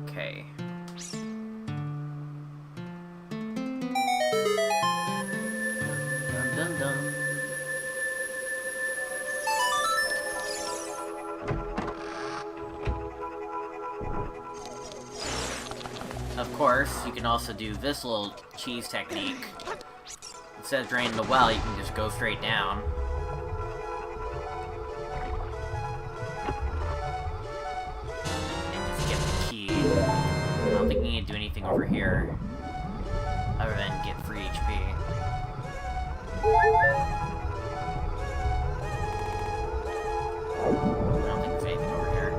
Speaker 1: Okay. Dun dun dun. Of course, you can also do this little cheese technique instead of draining the well, you can just go straight down. And just get the key. I don't think you need to do anything over here, other than get free HP. I don't think there's anything over here.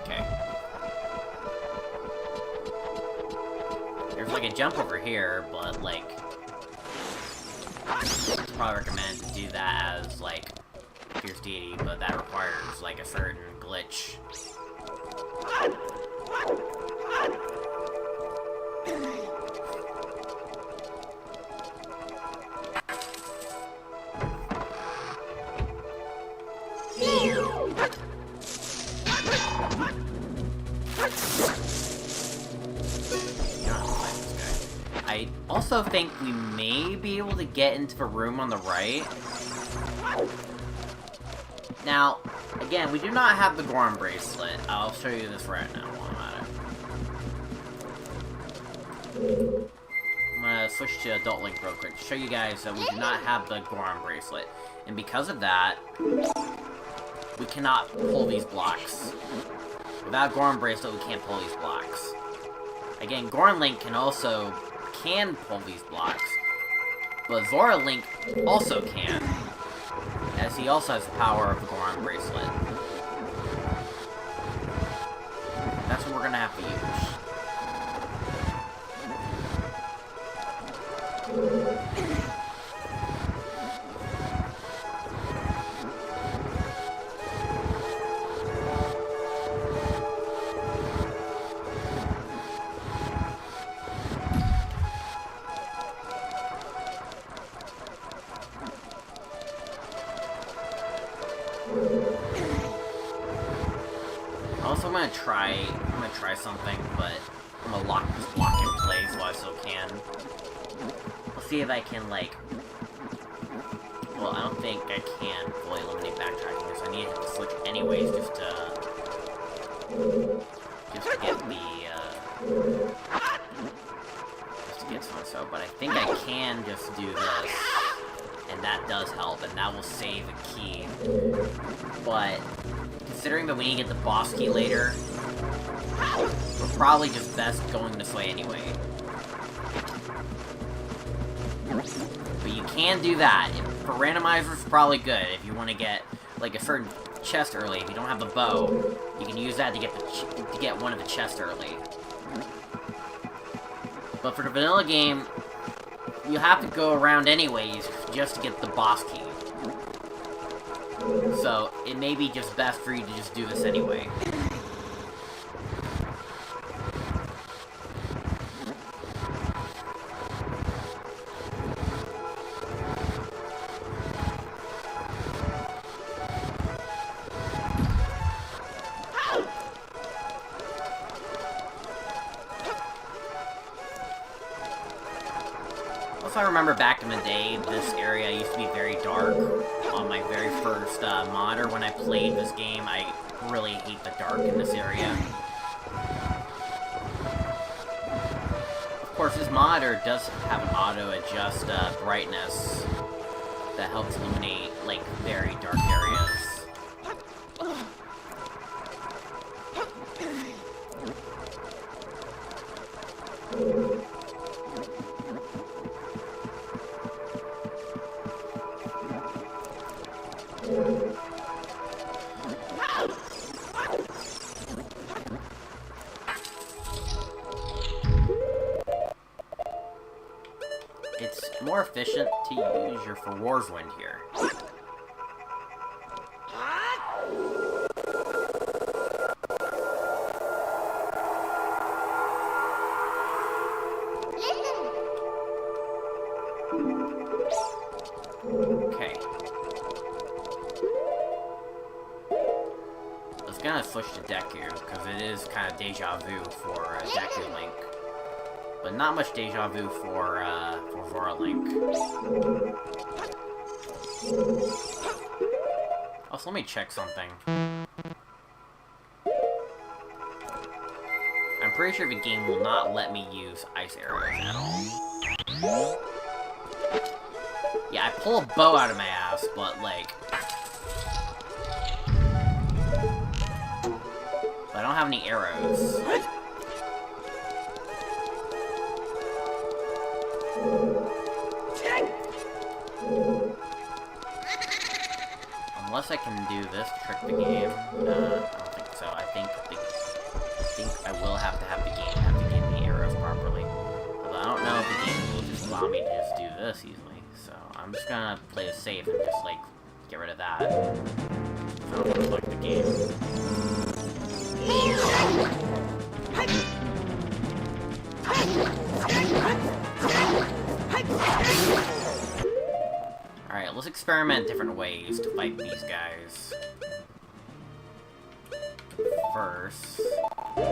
Speaker 1: Okay. There's like a jump over here, but like, it's probably recommended to do that as like Fierce Deity, but that requires like a certain glitch. I also think we may be able to get into the room on the right. Now, again, we do not have the Goron bracelet. I'll show you this right now while I'm at it. I'm gonna switch to Adult Link real quick to show you guys that we do not have the Goron bracelet. And because of that, we cannot pull these blocks. Without Goron bracelet, we can't pull these blocks. Again, Goron Link can pull these blocks, but Zora Link also can, as he also has the power of the Goron bracelet. That's what we're gonna have to use. Also, I'm gonna try something, but I'm gonna lock this block in place while I still can. Let's see if I can, like... Well, I don't think I can fully eliminate backtracking, so I need to hit the switch anyways, just to get the, just to get so, but I think I can just do this, and that does help, and that will save a key. But considering that we need to get the boss key later, we're probably just best going this way anyway. But you can do that. For randomizers, it's probably good if you want to get like a certain chest early. If you don't have the bow, you can use that to get one of the chests early. But for the vanilla game, you have to go around anyways just to get the boss key. So, it may be just best for you to just do this anyway. Also, I remember back in the day, this area used to be very dark. On my very first modder when I played this game, I really hate the dark in this area. Of course, this modder does have an auto-adjust brightness that helps illuminate, like, very dark areas. It's more efficient to use your Rewards Wind here. Okay. I was gonna switch to Deku, because it is kind of deja vu for Deku Link. But not much deja vu for Zora Link. Also, let me check something. pretty sure the game will not let me use ice arrows at all. Yeah, I pull a bow out of my ass, but, like... But I don't have any arrows. Unless I can do this to trick the game. I don't think so. I think I will have to have the game give me arrows properly. Although I don't know if the game will just allow me to just do this easily. So I'm just gonna play it safe and just like get rid of that. I don't want to fuck the game. Alright, let's experiment different ways to fight these guys. First... Look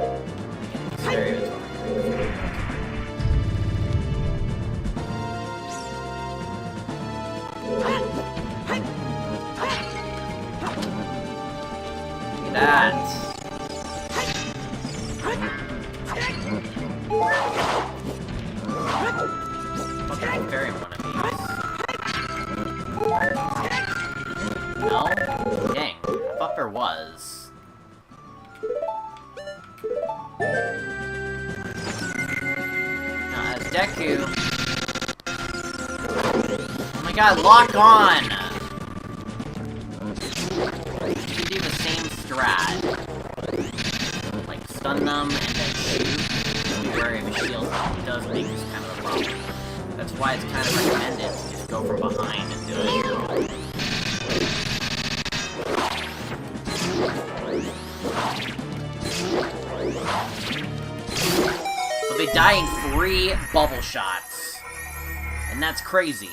Speaker 1: at that! Fucking fairy one of these. No? Dang, I thought there was. As Deku. Oh my god, lock on! You can do the same strat. Like, stun them and then shoot. Where the shield does make this kind of a problem. That's why it's kind of recommended to just go from behind and do it. But they die in 3 bubble shots. And that's crazy.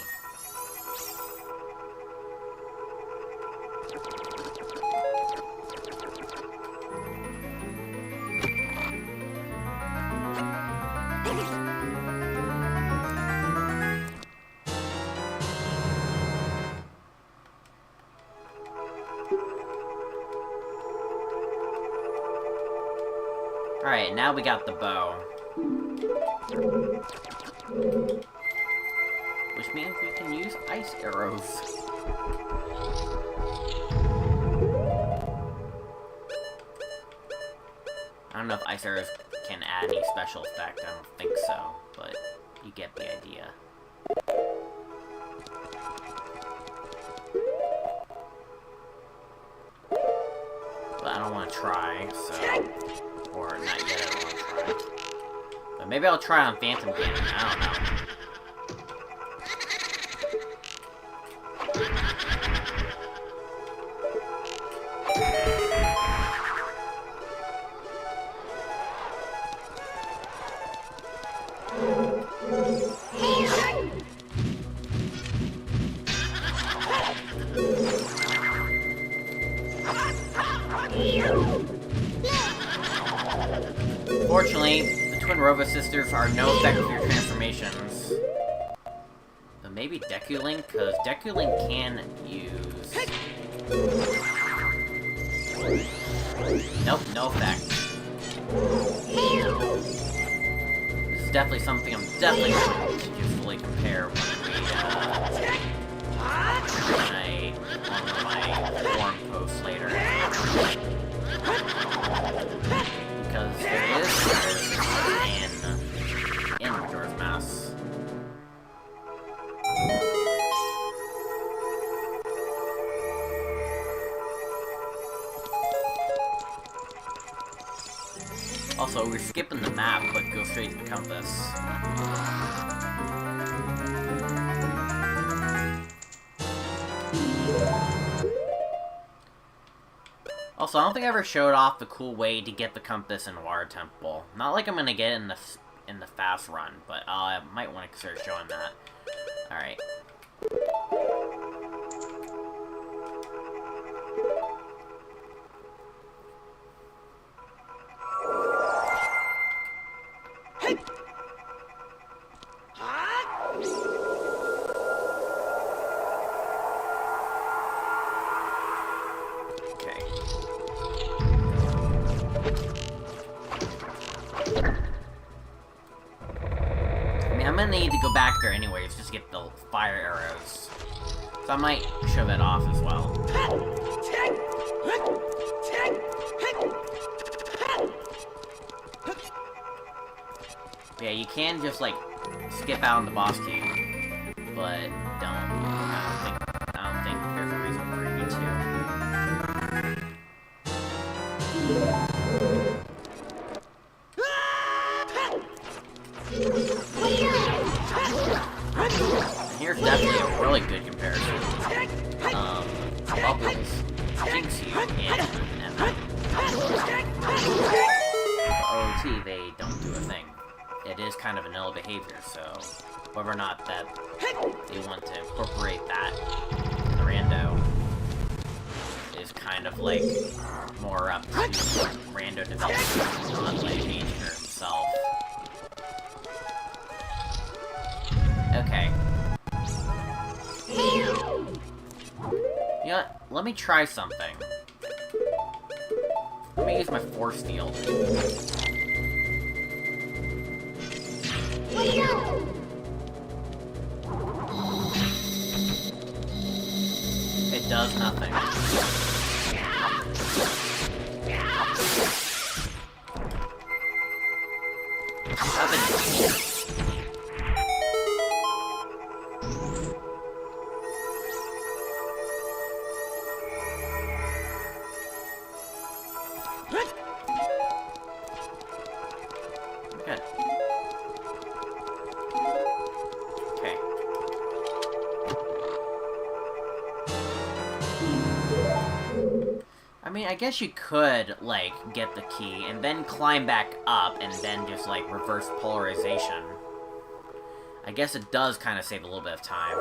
Speaker 1: Alright, now we got the bow. Which means we can use ice arrows. I don't know if ice arrows can add any special effect, I don't think so, but you get the idea. But I don't want to try, so... Or not yet, I don't want to try. But maybe I'll try on Phantom Cannon, I don't know. Fortunately, the Twin Rova sisters are no effect with your transformations. But maybe Deku Link, because Deku Link can use... Nope, no effect. This is definitely something I'm definitely going to usefully compare when I on my forum post later. Because there is in Majora's Mask. Also, we're skipping the map, but go straight to the compass. Also, I don't think I ever showed off the cool way to get the compass in Water Temple. Not like I'm gonna get it in the fast run, but I might want to consider showing that. Alright. back there anyways, just get the fire arrows. So I might show that off as well. Yeah, you can just, like, skip out on the boss cube, but don't. I don't think there's a reason for you to. Here's definitely a really good comparison. Bubbles jinx you, and OT, they don't do a thing. It is kind of vanilla behavior, so whether or not that they want to incorporate that in the rando is kind of like more up to rando developers, not like Anger himself. Okay. You know what? Let me try something. Let me use my Force Field. It does nothing. Nothing. Good. Okay. I mean, I guess you could, like, get the key, and then climb back up, and then just, like, reverse polarization. I guess it does kind of save a little bit of time.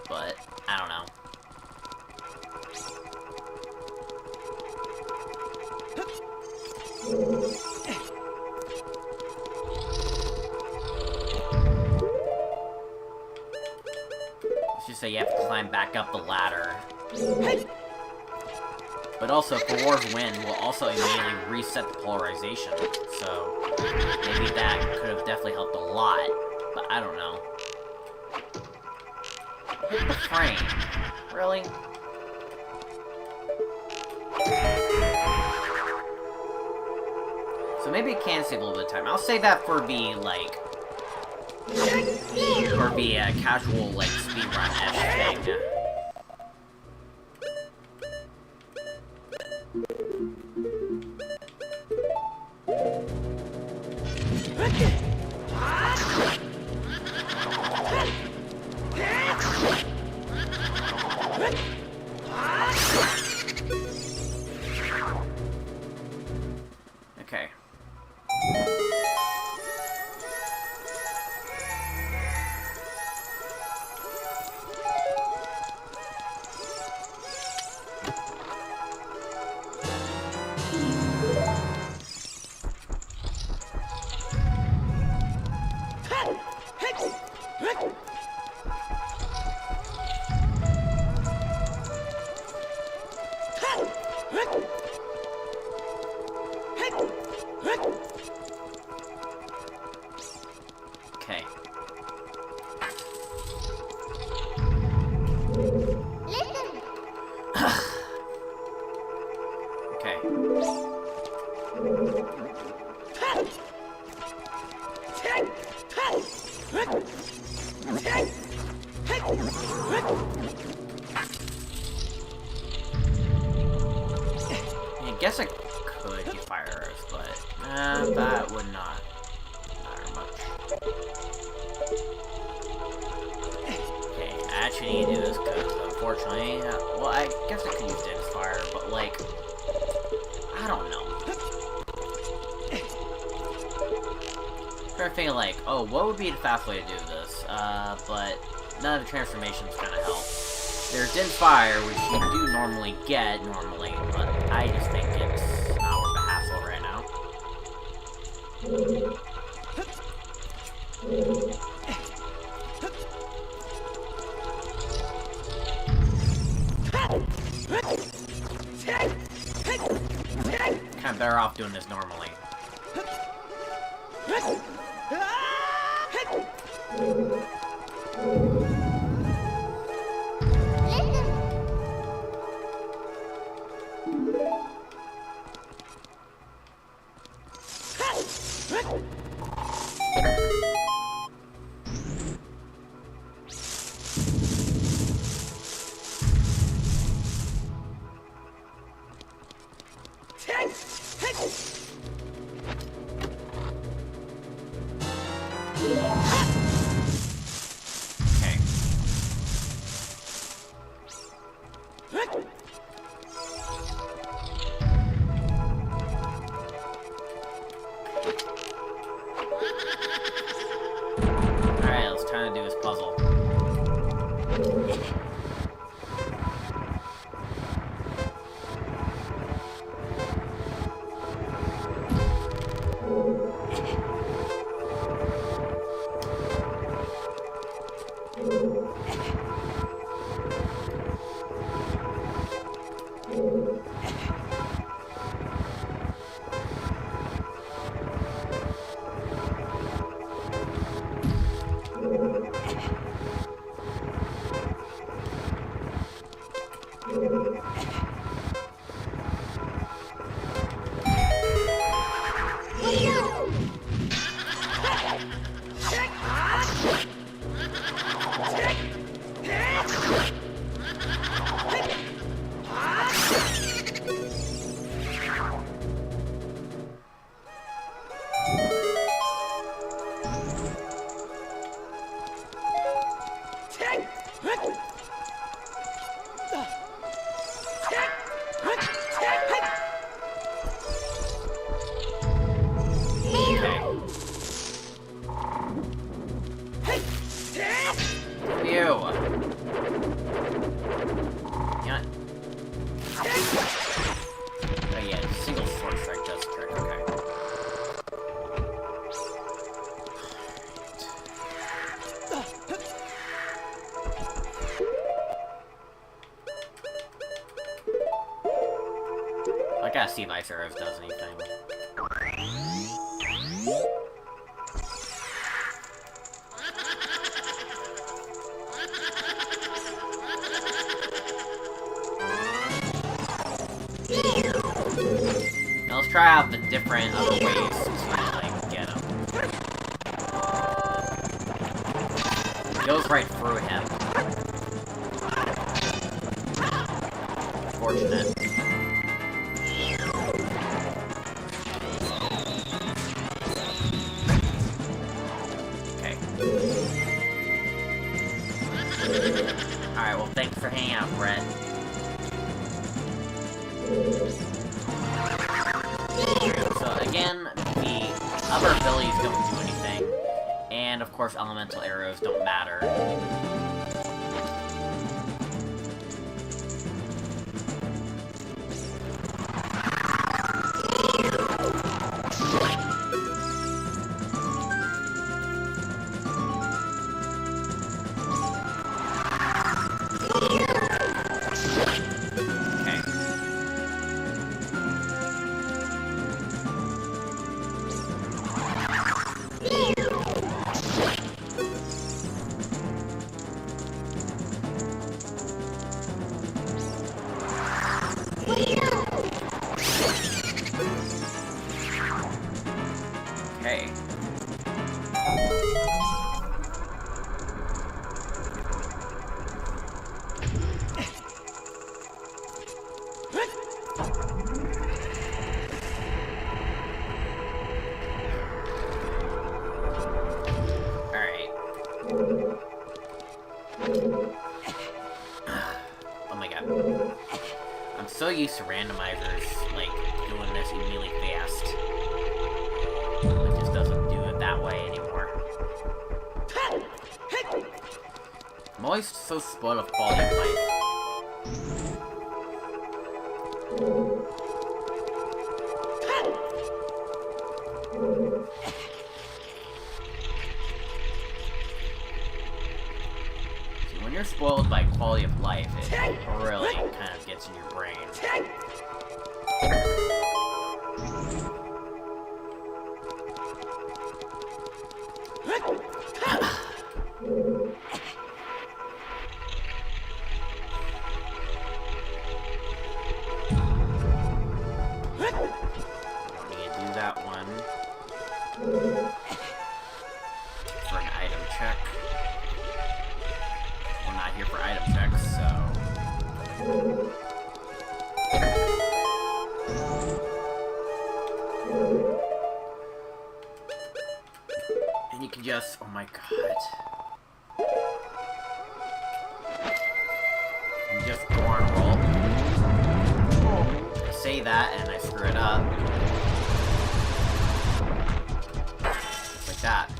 Speaker 1: But, I don't know. Let's just say you have to climb back up the ladder. But also, War's Wind will also immediately reset the polarization, so maybe that could have definitely helped a lot, but I don't know. Hit the frame. Really? So maybe it can save a little bit of time. I'll say that for the, like, casual, like, speedrun-esque thing. Okay. Okay. Okay. I guess I could get fire arrows, but that would not matter much. Okay, I actually need to do this because, unfortunately, well, I guess I could use Dense Fire, but, like, I don't know. I'm thinking, like, oh, what would be the fast way to do this? But none of the transformations kind of help. There's Dense Fire, which you do normally get, but I just think it's not worth the hassle right now. Kind of better off doing this normally. Alright, let's try to do this puzzle. I gotta see if Ice Arrows does anything. Now let's try out the different other ways to, like, get him. It goes right through him. Fortunate. Alright, well, thanks for hanging out, Brett. So, again, the other abilities don't do anything. And, of course, elemental arrows don't matter. Okay. Alright. Oh my god. I'm so used to randomizers, like, doing this really fast. It just doesn't do it that way anymore. I'm always so spoiled with quality of life. See, when you're spoiled by quality of life, it really kind of gets in your brain. just... Oh my god. I'm just Gorn roll. I say that and I screw it up. Just like that.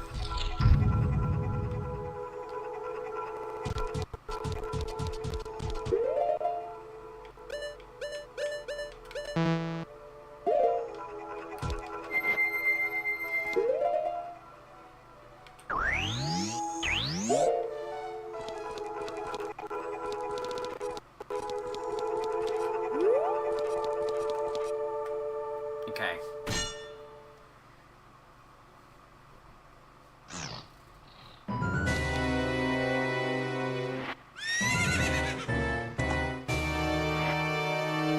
Speaker 1: Okay.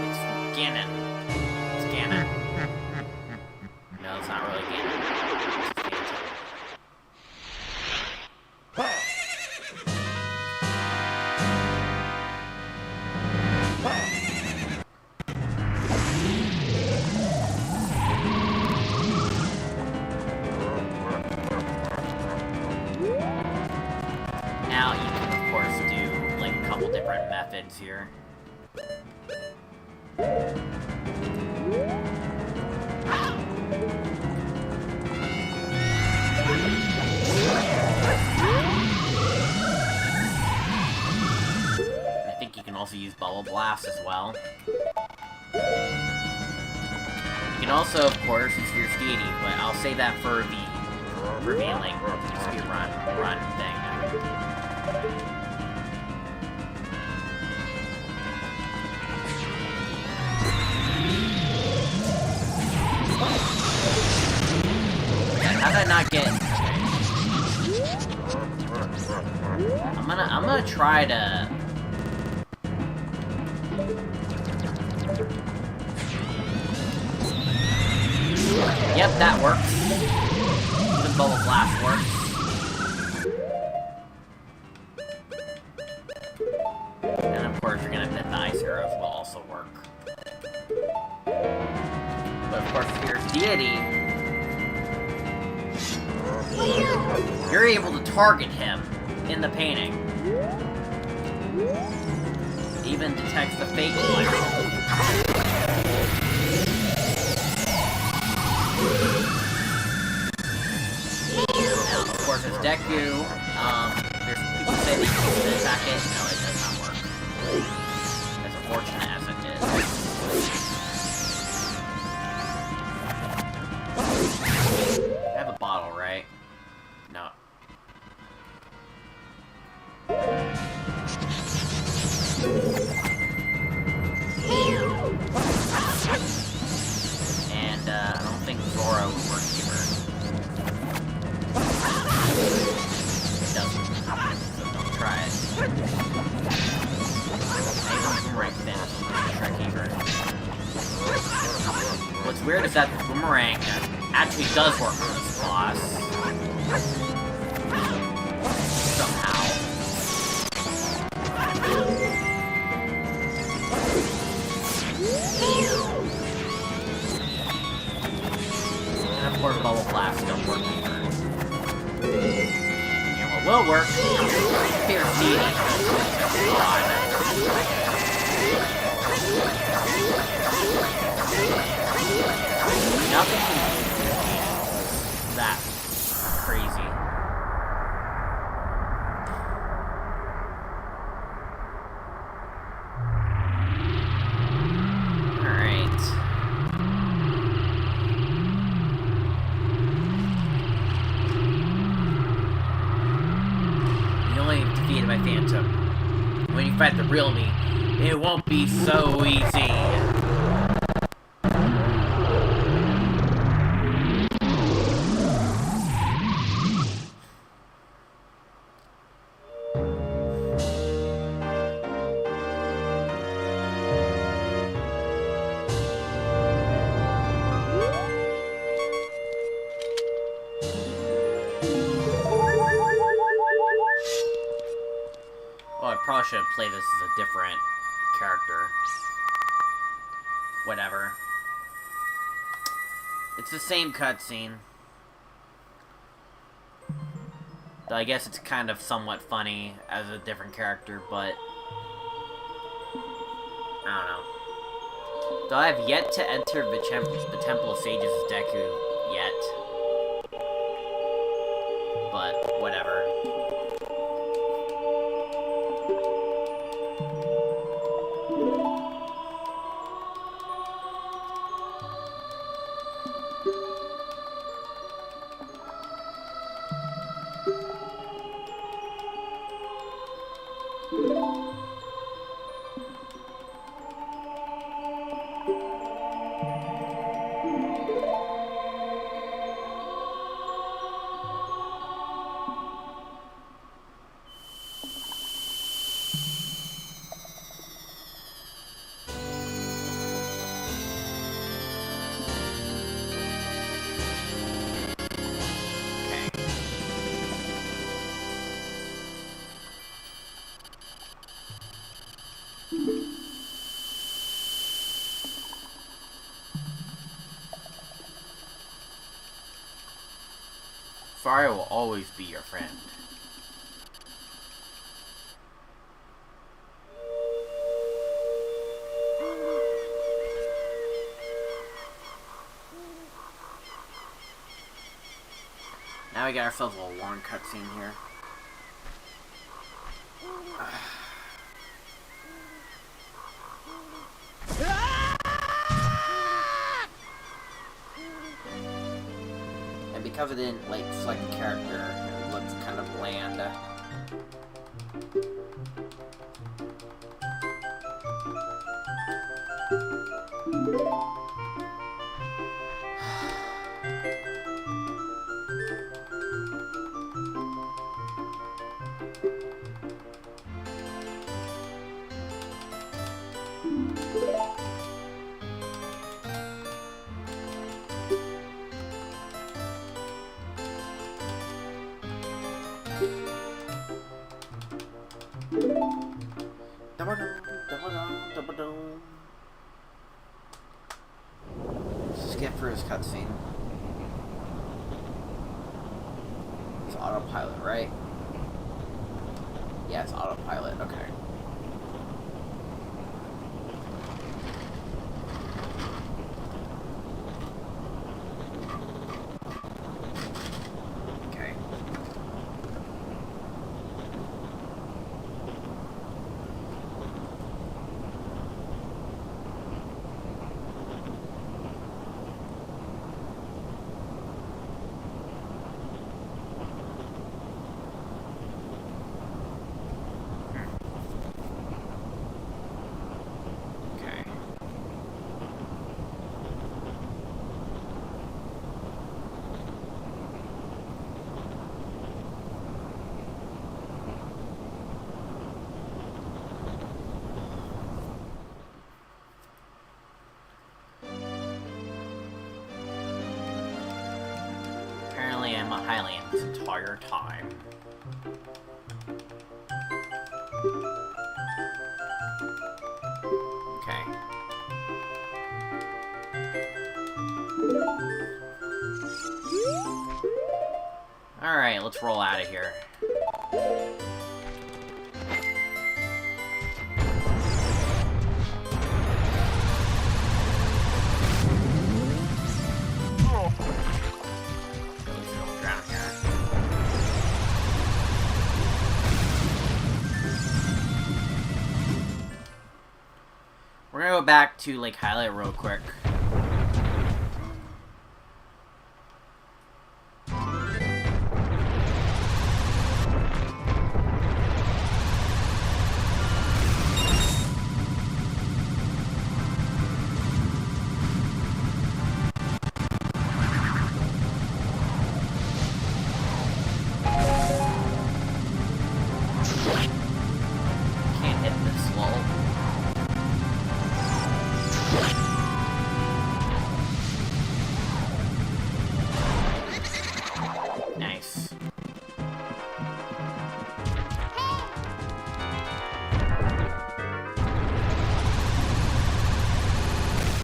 Speaker 1: It's Ganon. It's Ganon. No, it's not really Ganon. Now you can, of course, do like a couple different methods here. I think you can also use Bubble Blast as well. You can also, of course, use your deity, but I'll say that for the revealing speedrun thing. How did I not get? Okay. I'm gonna try to. Yep, that works. The Bubble Blast works. And of course, you're gonna hit the Ice Arrows will also work. But of course, here's Deity. You're able to target him in the painting. It even detects the fake player. Now, of course, it's Deku. There's people say that you can attack it. No, it does not work. As unfortunate as it is. I have a bottle, right? No. And, I don't think Zora would work either. It doesn't. So don't try it. Maybe Boomerang Finish. Shrek either. What's weird is that the Boomerang actually does work for this boss. Somehow. And of course, Bubble Blast don't work either. And what will work? Fierce Deity. God. Nothing that crazy. Alright. You're only defeated by Phantom. When you fight the real me, it won't be so easy. Oh, I probably should have played this as a different character. Whatever. It's the same cutscene. Though I guess it's kind of somewhat funny as a different character, but I don't know. Though I have yet to enter the Temple of Sages as Deku yet. But whatever. Fire will always be your friend. Now we got ourselves a little Warren cutscene here. And because it didn't like select a character, it looks kind of bland. Skip for his cutscene. It's autopilot, right? Yeah, it's autopilot. Okay. I'm a Hylian this entire time. Okay. Alright, let's roll out of here. We're gonna go back to Lake Hylian real quick. Can't hit this wall. Nice.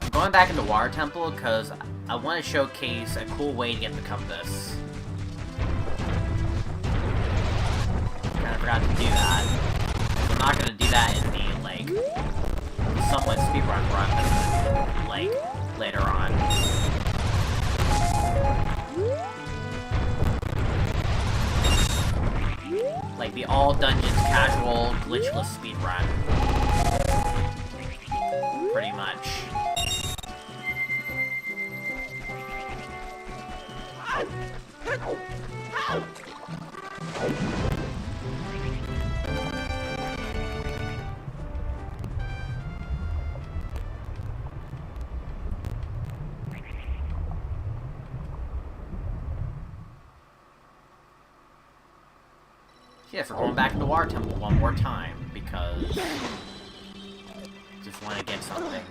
Speaker 1: I'm going back into Water Temple because I want to showcase a cool way to get the compass. forgot to do that. I'm not gonna do that in the, like, somewhat speedrun run, like, later on. Like the all dungeons casual glitchless speedrun. Pretty much. Yes, we're going back to the Water Temple one more time, because... just want to get something.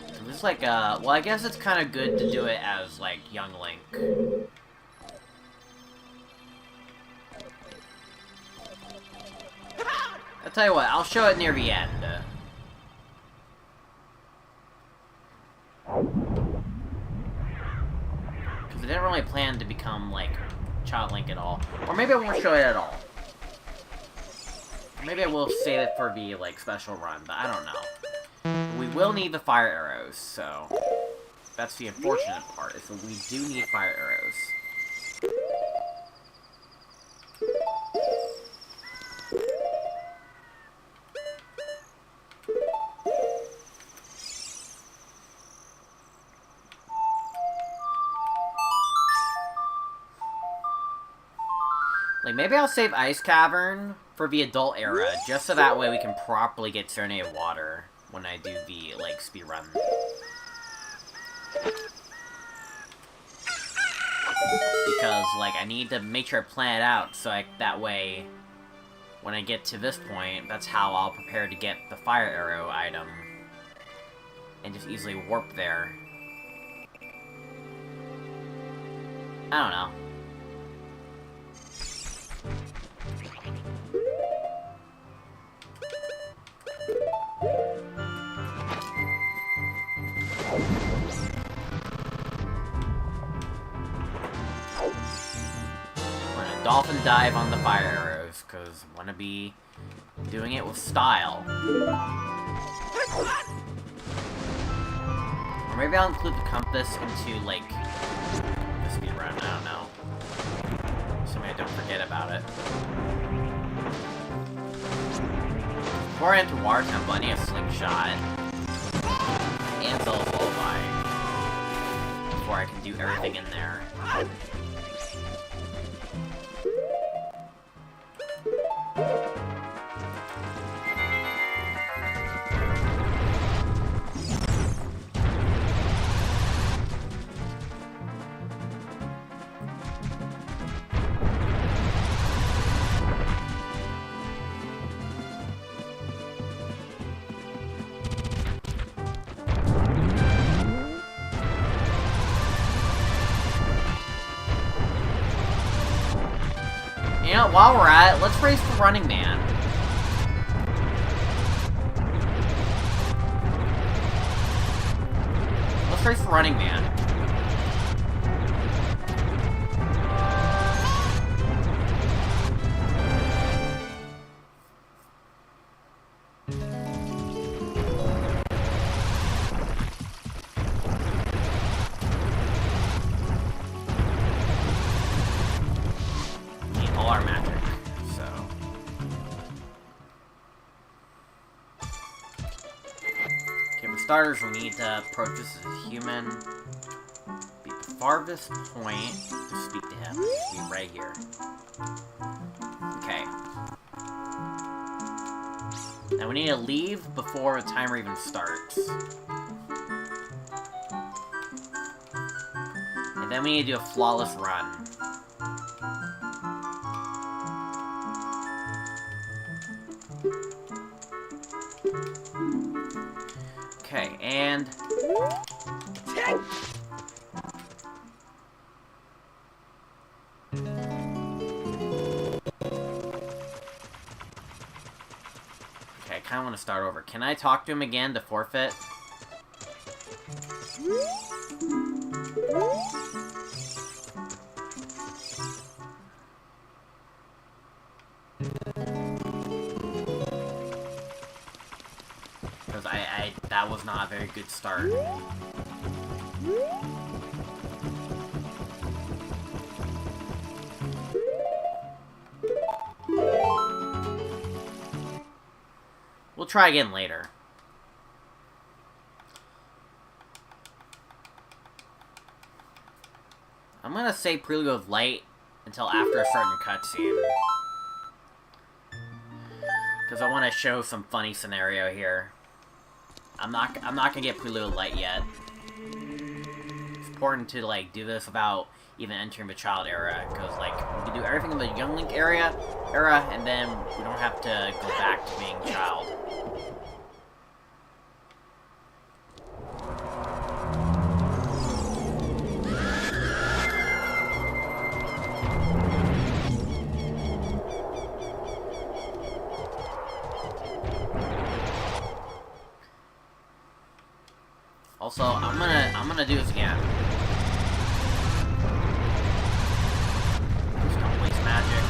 Speaker 1: So this is like, well, I guess it's kind of good to do it as, like, young Link. I'll tell you what, I'll show it near the end. Because I didn't really plan to become, like, Child Link at all. Or maybe I won't show it at all. Maybe I will save it for the, like, special run, but I don't know. We will need the fire arrows, so... that's the unfortunate part, is that we do need fire arrows. Like, maybe I'll save Ice Cavern for the adult era, just so that way we can properly get Serenade Water when I do the, like, speedrun. Because, like, I need to make sure I plan it out, so that way, when I get to this point, that's how I'll prepare to get the fire arrow item. And just easily warp there. I don't know. Dolphin dive on the fire arrows, because I want to be doing it with style. Or maybe I'll include the compass into, like, the speedrun, I don't know. So maybe I don't forget about it. Before I enter Water Temple, I need a slingshot. And Zelda's Lullaby. Before I can do everything in there. You know, while we're at it, let's race for Running Man. Let's race for Running Man. Starters, we need to approach this as a human. Be at the farthest point to speak to him. Be right here. Okay. Now we need to leave before the timer even starts. And then we need to do a flawless run. Okay, and... okay, I kind of want to start over. Can I talk to him again to forfeit? that was not a very good start. We'll try again later. I'm gonna say Prelude of Light until after a certain cutscene. Because I want to show some funny scenario here. I'm not gonna get Prelude of Light yet. It's important to, like, do this without even entering the child era, because, like, we can do everything in the Young Link era, and then we don't have to go back to being child. Also, I'm gonna do this again. Just don't waste magic.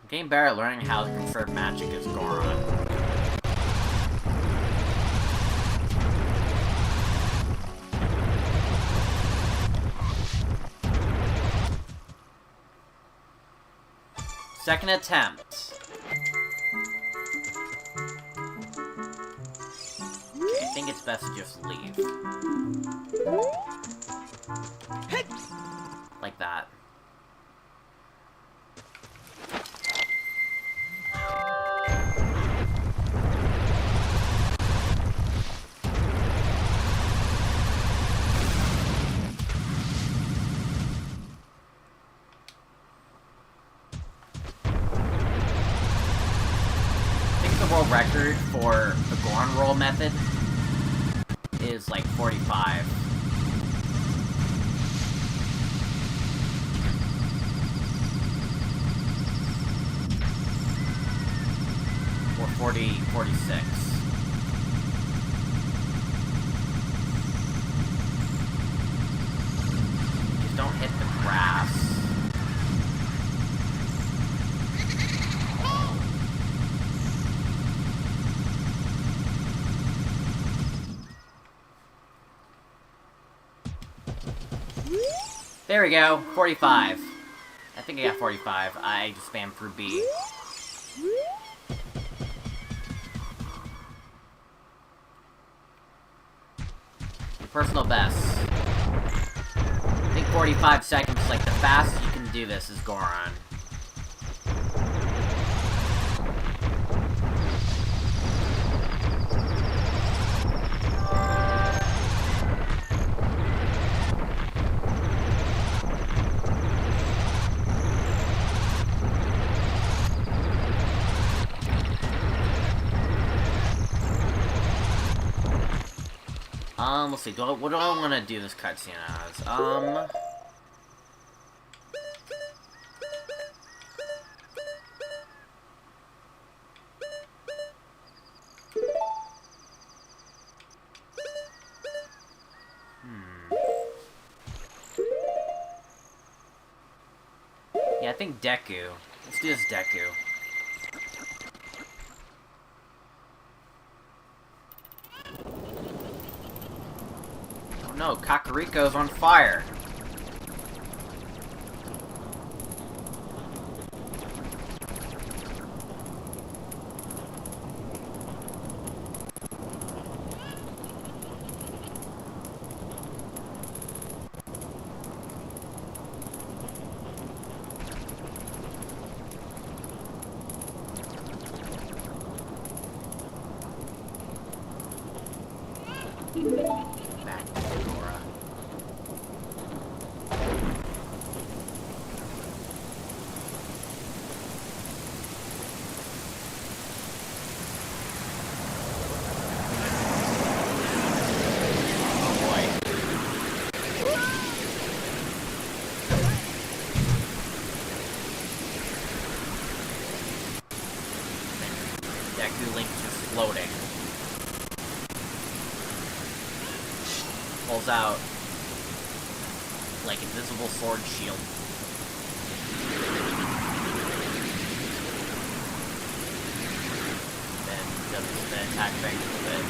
Speaker 1: Getting better at learning how to conserve magic is Goron. Second attempt. I think it's best to just leave. Like that. World record for the Goron roll method is like 45. Or 46. Just don't hit the grass. There we go, 45. I think I got 45. I just spammed through B. Your personal best. I think 45 seconds, like, the fastest you can do this is Goron. Let's see, what do I want to do this cutscene as? Yeah, I think Deku. Let's do this Deku. No, Kakariko's on fire. Back to Dora. floating. Pulls out, like, invisible sword shield. Then does the attack thing with it.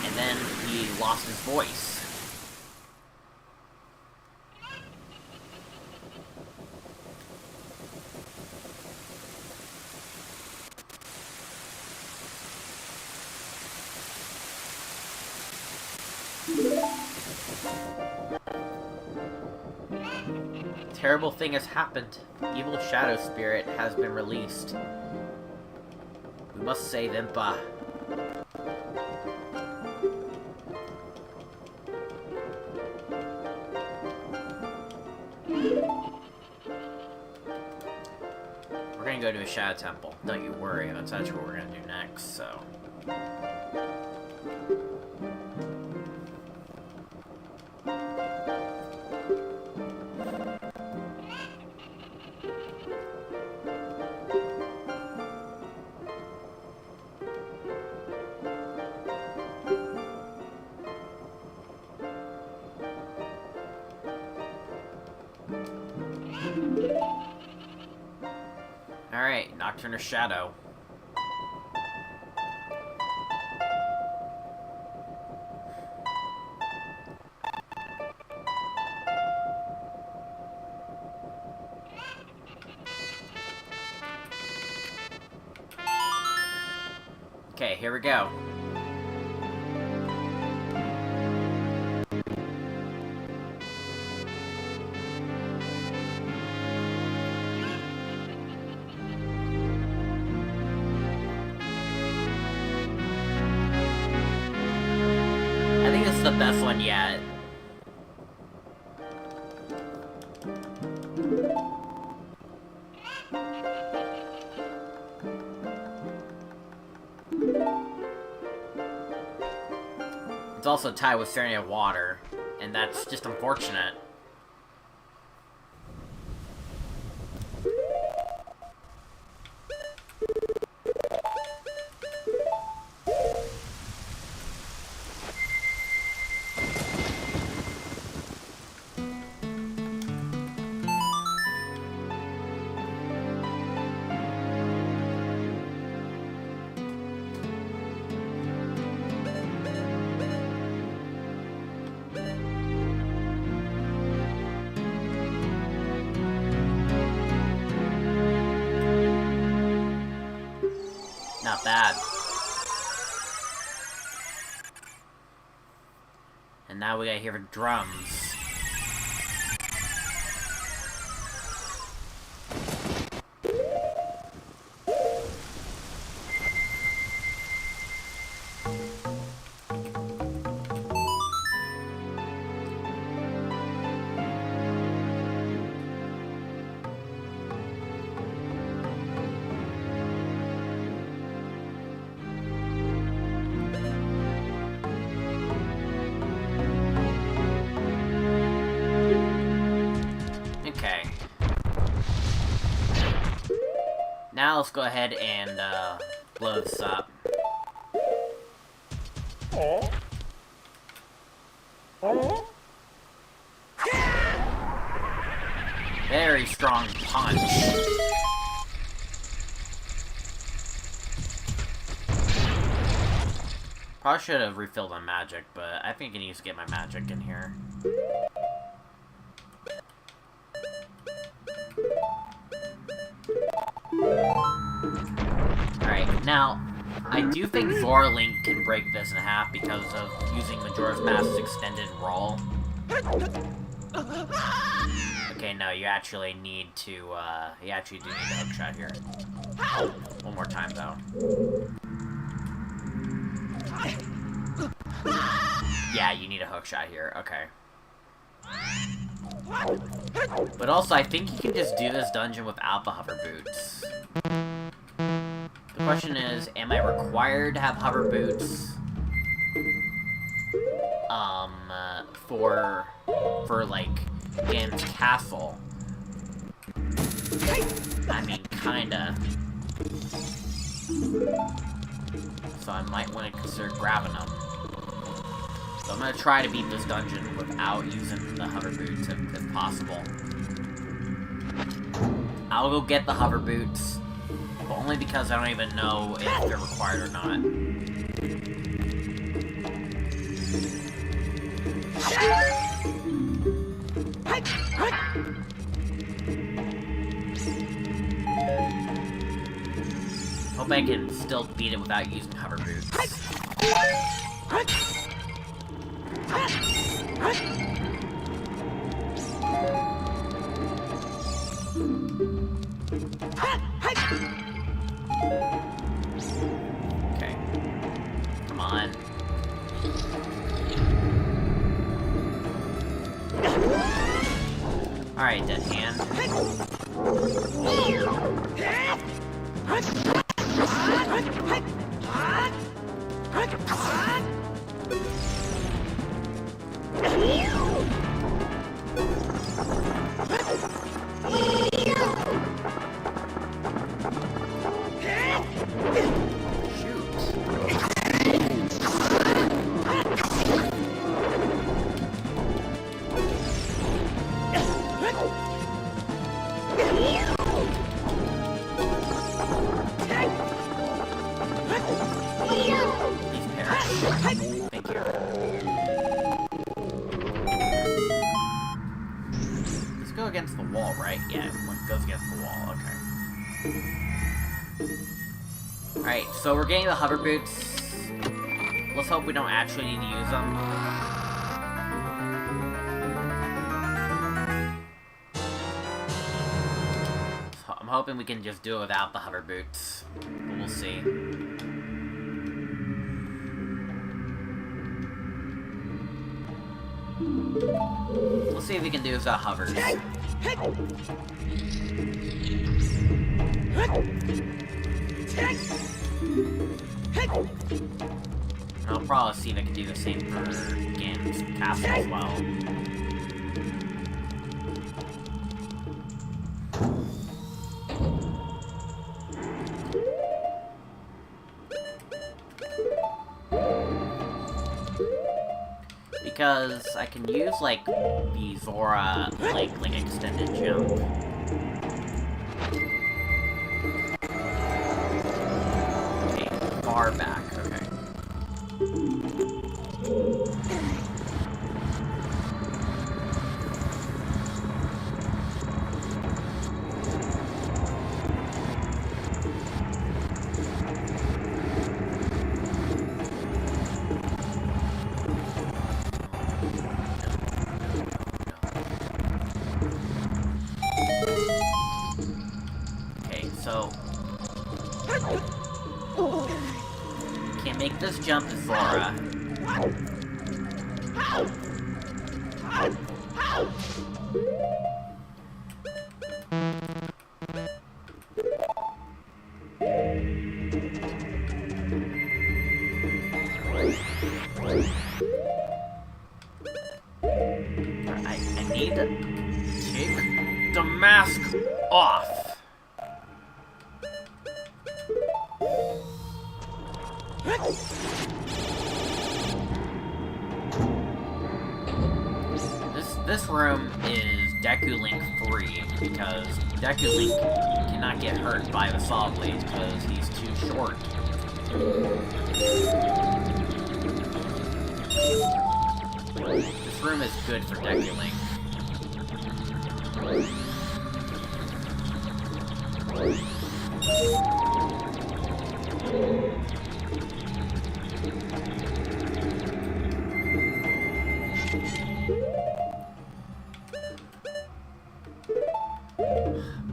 Speaker 1: And then he lost his voice. Terrible thing has happened. Evil shadow spirit has been released. We must save Impa. We're gonna go to a shadow temple. Don't you worry, that's actually what we're gonna do next, so... Alright, Nocturne Shadow. Okay, here we go. I think this is the best one yet. It's also tied with Serenity of Water, and that's just unfortunate. Not bad. And now we gotta hear drums. Now let's go ahead and blow this up. Very strong punch. Probably should have refilled on magic, but I think I need to get my magic in here. Alright, now, I do think Zora Link can break this in half because of using Majora's Mask's extended roll. Okay, no, you actually need to, you actually do need a hook shot here. One more time, though. Yeah, you need a hook shot here, okay. But also, I think you can just do this dungeon without the hover boots. The question is, am I required to have hover boots? For like, Gamon's castle? I mean, kinda. So I might want to consider grabbing them. So I'm gonna try to beat this dungeon without using the hover boots if possible. I'll go get the hover boots, but only because I don't even know if they're required or not. Hope I can still beat it without using hover boots. Okay. Come on. Alright, dead hand. Against the wall, right? Yeah, it goes against the wall, okay. Alright, so we're getting the hover boots. Let's hope we don't actually need to use them. So I'm hoping we can just do it without the hover boots. But we'll see. We'll see if we can do without hovers. I'll probably see if I can do the same for Ganon's castle as well. Because I can use, like, the Zora, like extended jump. Okay, far back, okay. So, can't make this jump as Zora. I need to take the mask off. This room is Deku Link 3, because Deku Link cannot get hurt by the Saw Blades because he's too short. This room is good for Deku Link.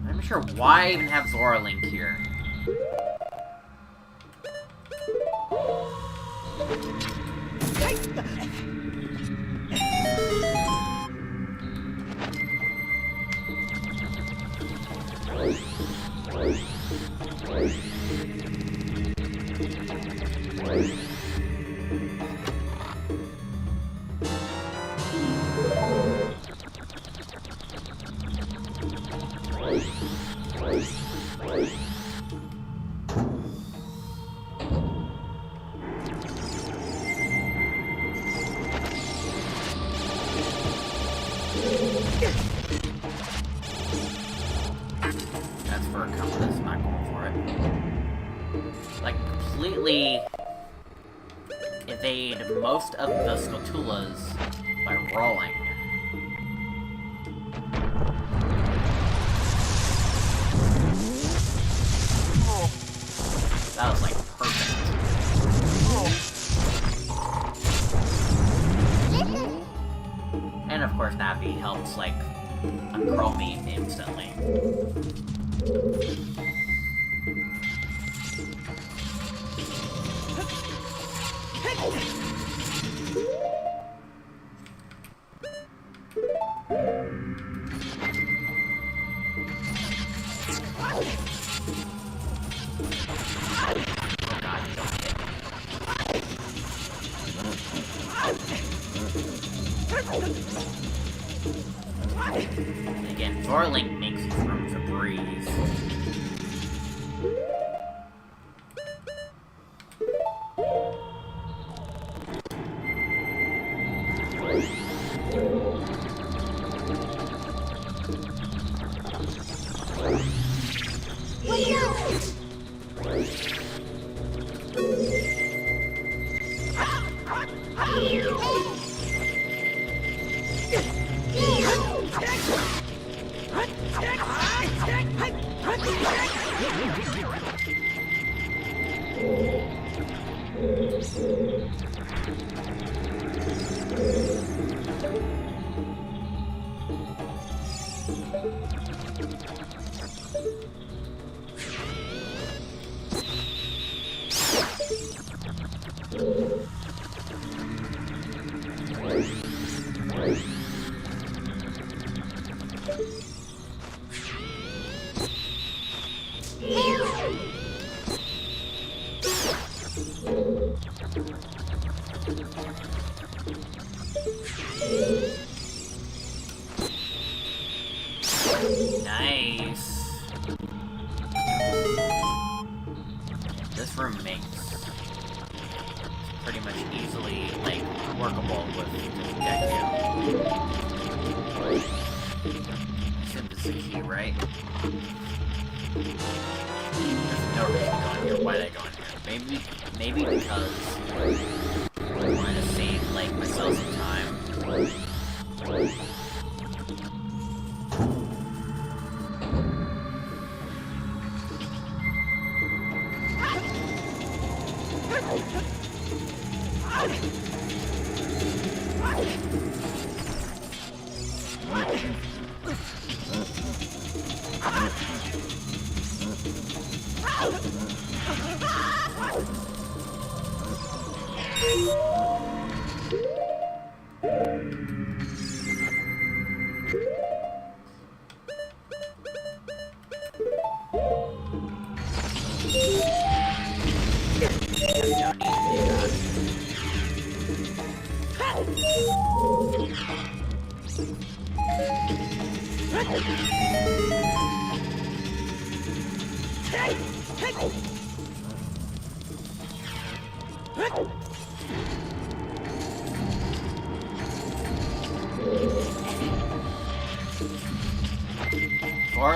Speaker 1: I'm not sure why I even have Zora Link here. evade most of the Skulltulas by rolling. That was, like, perfect. And of course, Nappy helps, like, uncurl me instantly. And again, Zorlink makes room to breathe. Nice. This room makes pretty much easily, like, workable with this deck here. Assume this is the key, right? There's no reason to go in here. Why did I go in here? Maybe because I want to save, like, myself some time.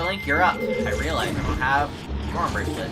Speaker 1: Link, you're up. I realize I don't have Storm Bracelet.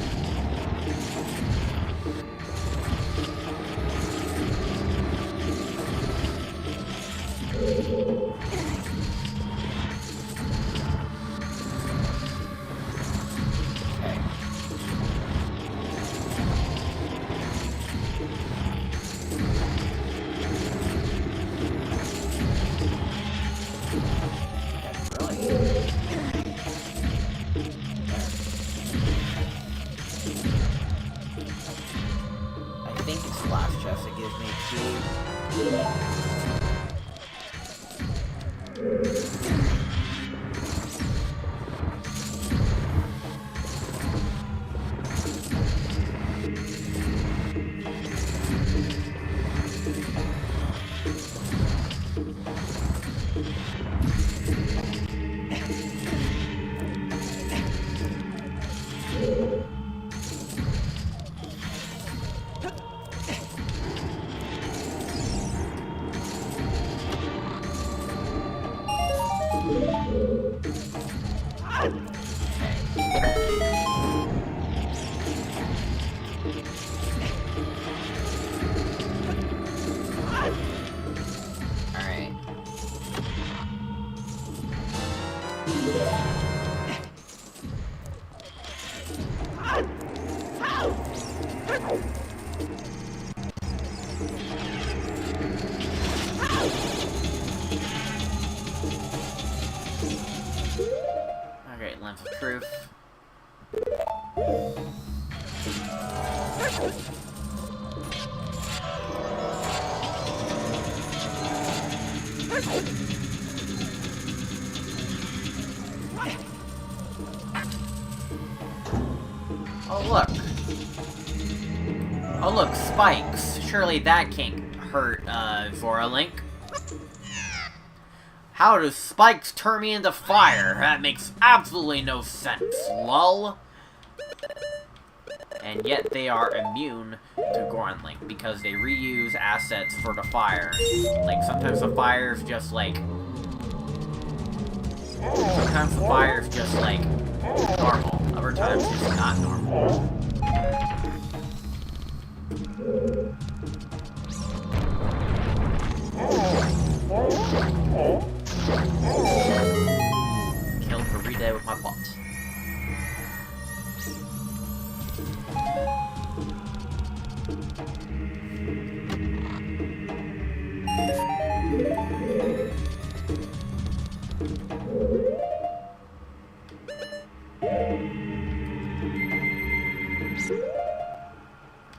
Speaker 1: Oh, look. Oh, look, spikes. Surely that can't hurt, Zora Link. How does spikes turn me into fire? That makes absolutely no sense, lol. And yet they are immune to Goron Link because they reuse assets for the fire. Like, sometimes the fire's just like... Sometimes the fire's just like normal. Other times it's not normal. Killed Burrito with my pot.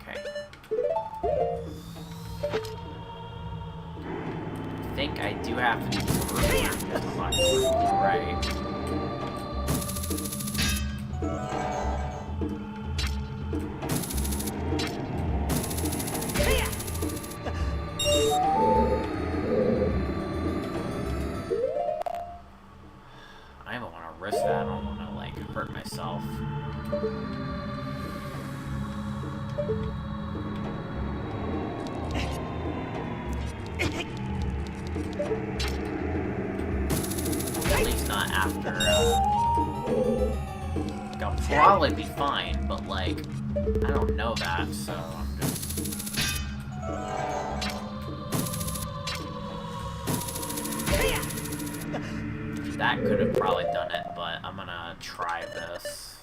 Speaker 1: Okay. I think I do have to do right. I don't want to risk that. I don't want to, like, hurt myself. At least not after, I'll probably be fine, but, like, I don't know that, so I'm just... That could have probably done it, but I'm gonna try this.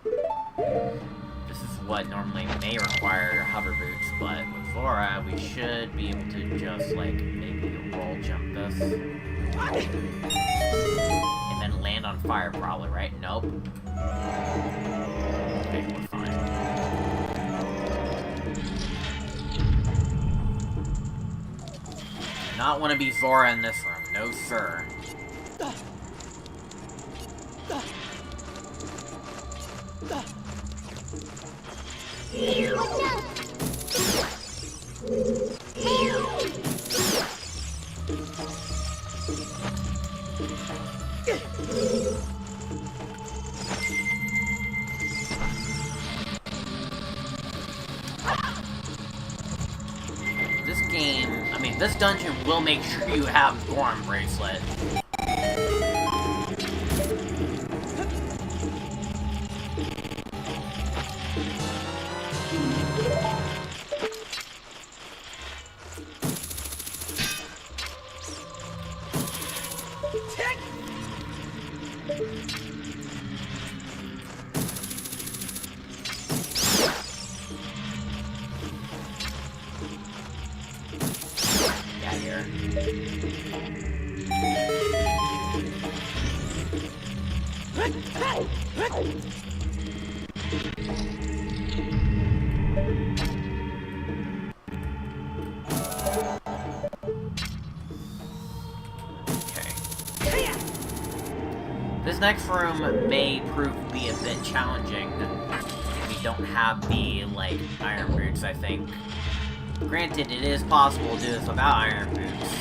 Speaker 1: This is what normally may require hover boots, but with Zora, we should be able to just, like, maybe roll jump this. And then land on fire, probably, right? Nope. Okay, we're fine. Do not want to be Zora in this room. No, sir. This game, I mean, this dungeon will make sure you have Goron Bracelet. This next room may prove to be a bit challenging. We don't have the, like, iron boots, I think. Granted, it is possible to do this without iron boots,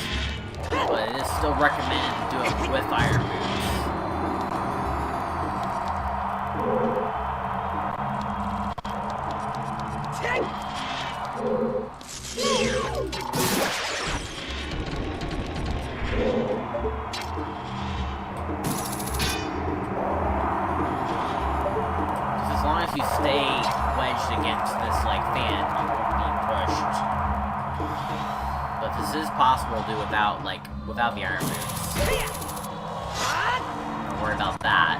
Speaker 1: but it is still recommended to do it with iron boots. As long as you stay wedged against this, like, fan, you won't be pushed. But this is possible to do without, like, without the iron boots. Don't worry about that.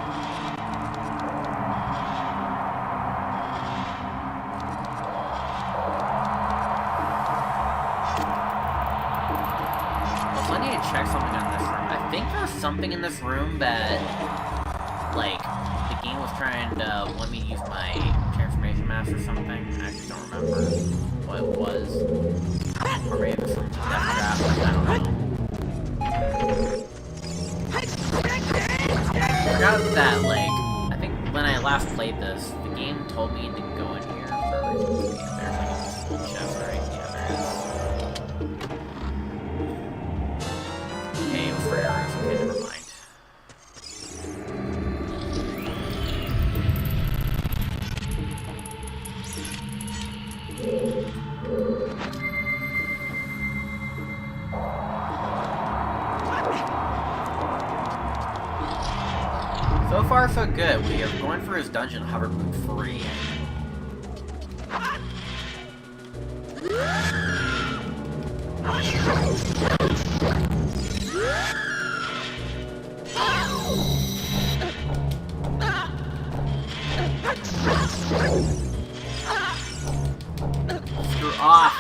Speaker 1: Also, I need to check something in this room. I think there's something in this room that, like, the game was trying to let me use my transformation mask or something. I just don't remember what it was. Or maybe it was some death trap, I don't know. played this, the game told me to go in here first. There's like a little chest, right? Yeah, there is. Okay, it was for arrows. Okay, never mind. So far, so good. We are going for his dungeon hoverboard free. Screw off!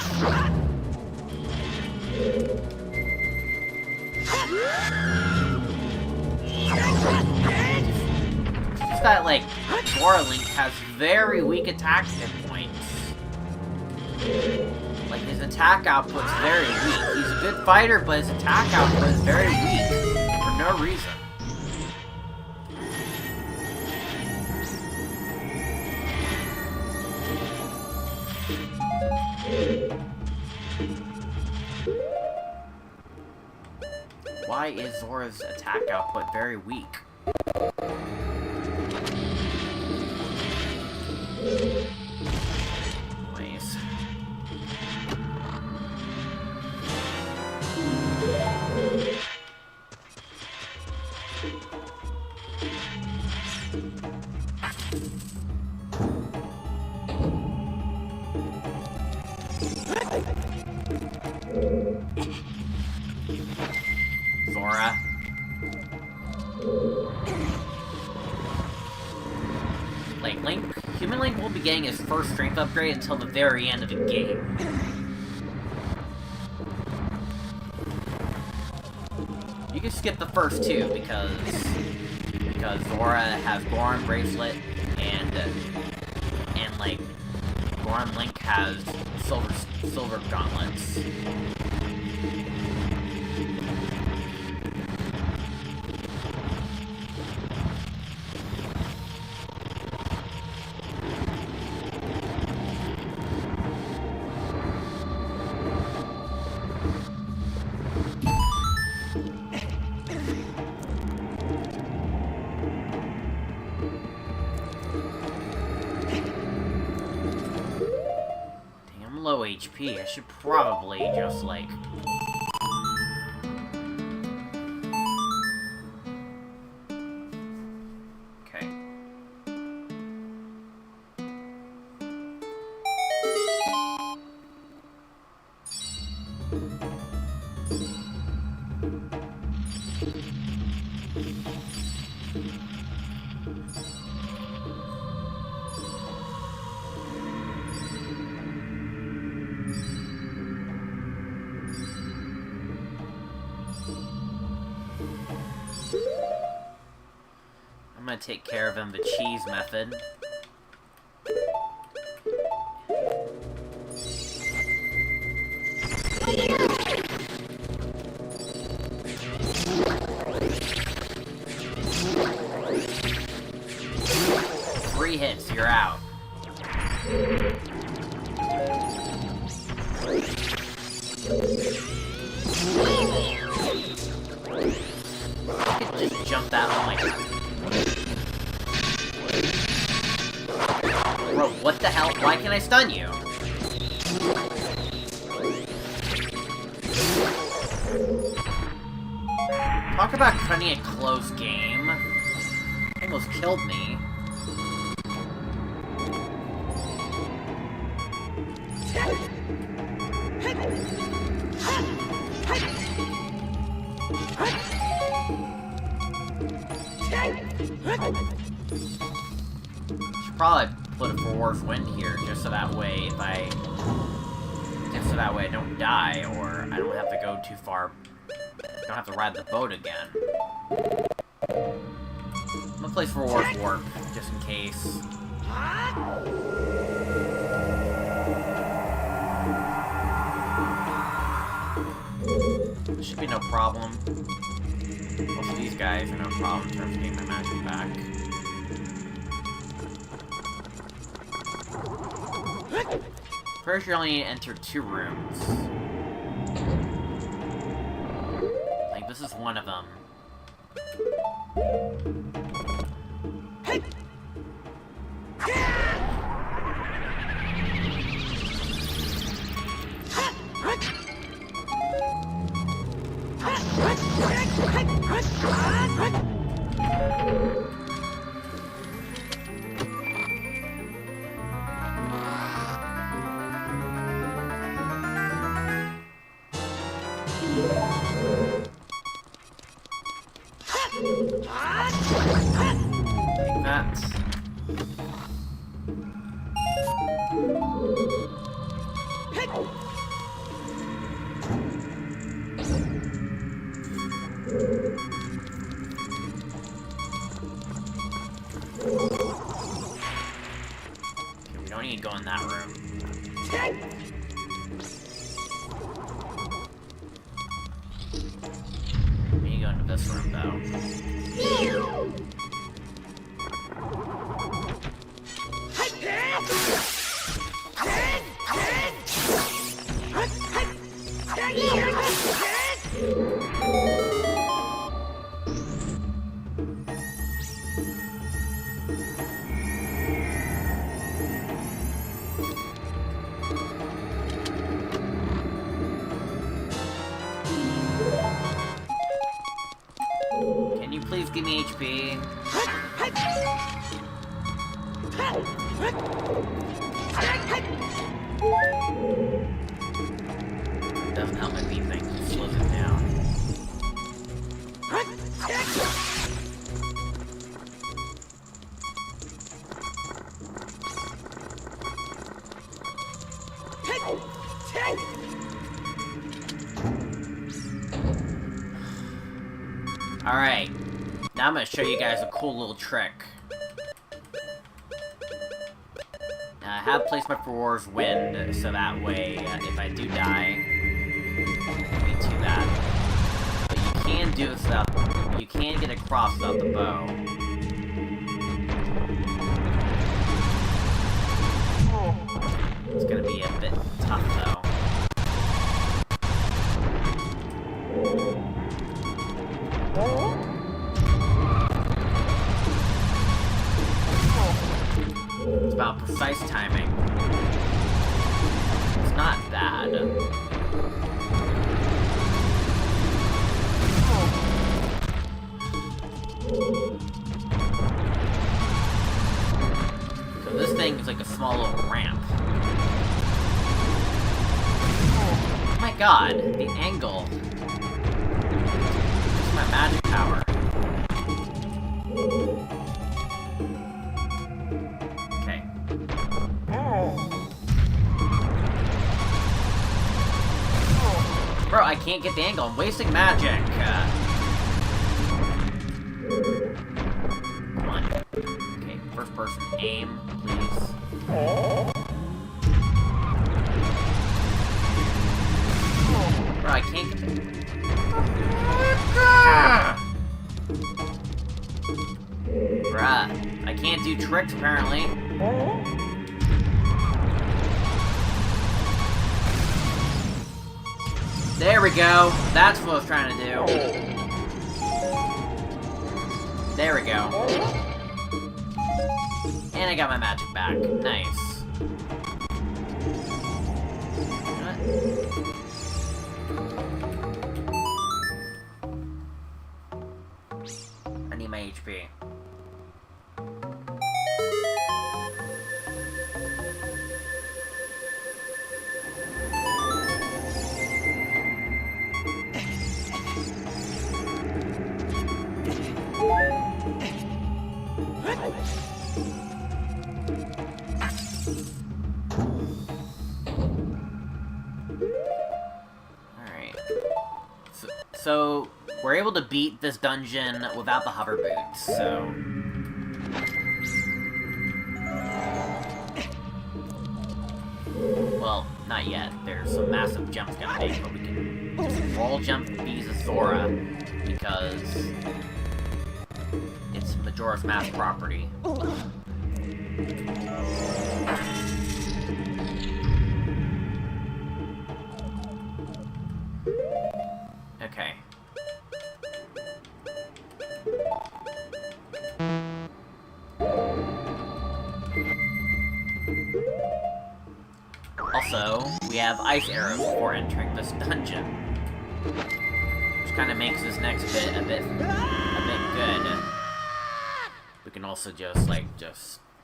Speaker 1: Just that, like, Link has very weak attack hit points. Like, his attack output's very weak. He's a good fighter, but his attack output is very weak. For no reason. Why is Zora's attack output very weak? Anyways. Zora. Like, Human Link won't be getting his first strength upgrade until the very end of the game. You can skip the first two because Zora has Goron Bracelet and like Goron Link has silver gauntlets. Low HP. I should probably just, like... Okay. I'm gonna take care of him the cheese method. Three hits, you're out. I could just jump that one like that. Bro, what the hell? Why can't I stun you? Talk about cutting a close game. Almost killed me. Should probably put a forward wind here, just so that way I don't die, or I don't have to go too far. I don't have to ride the boat again. I'm gonna place forward warp, just in case. Should be no problem. Most of these guys are no problem in terms of getting my magic back. First, you only need to enter 2 rooms. Like, this is one of them. Take that. Okay, we don't need to go in that room. We need to go into this room, though. Can you please give me HP? Doesn't help my beat thing, it slows it down. Alright, now I'm gonna show you guys a cool little trick. Now, I have placed my Four's Wind, so that way, if I do die, it won't be too bad. But you can do it without, you can get across without the bow. It's gonna be a bit tough, though. It's about precise timing. It's not bad. So this thing is like a small little ramp. Oh my god, the angle. It's my magic power. Okay. Bro, I can't get the angle. I'm wasting magic. Come on. Okay, first person aim, please. Bro, I can't get the... Bruh, I can't do tricks, apparently. There we go. That's what I was trying to do. There we go. And I got my magic back. Nice. I need my HP. Alright. So, we're able to beat this dungeon without the hover boots, so... Well, not yet. There's some massive jumps gonna make, but we can just wall jump these Azora, because it's Majora's Mask property. Okay. Also, we have ice arrows before entering this dungeon, which kind of makes this next bit a bit good. We can also just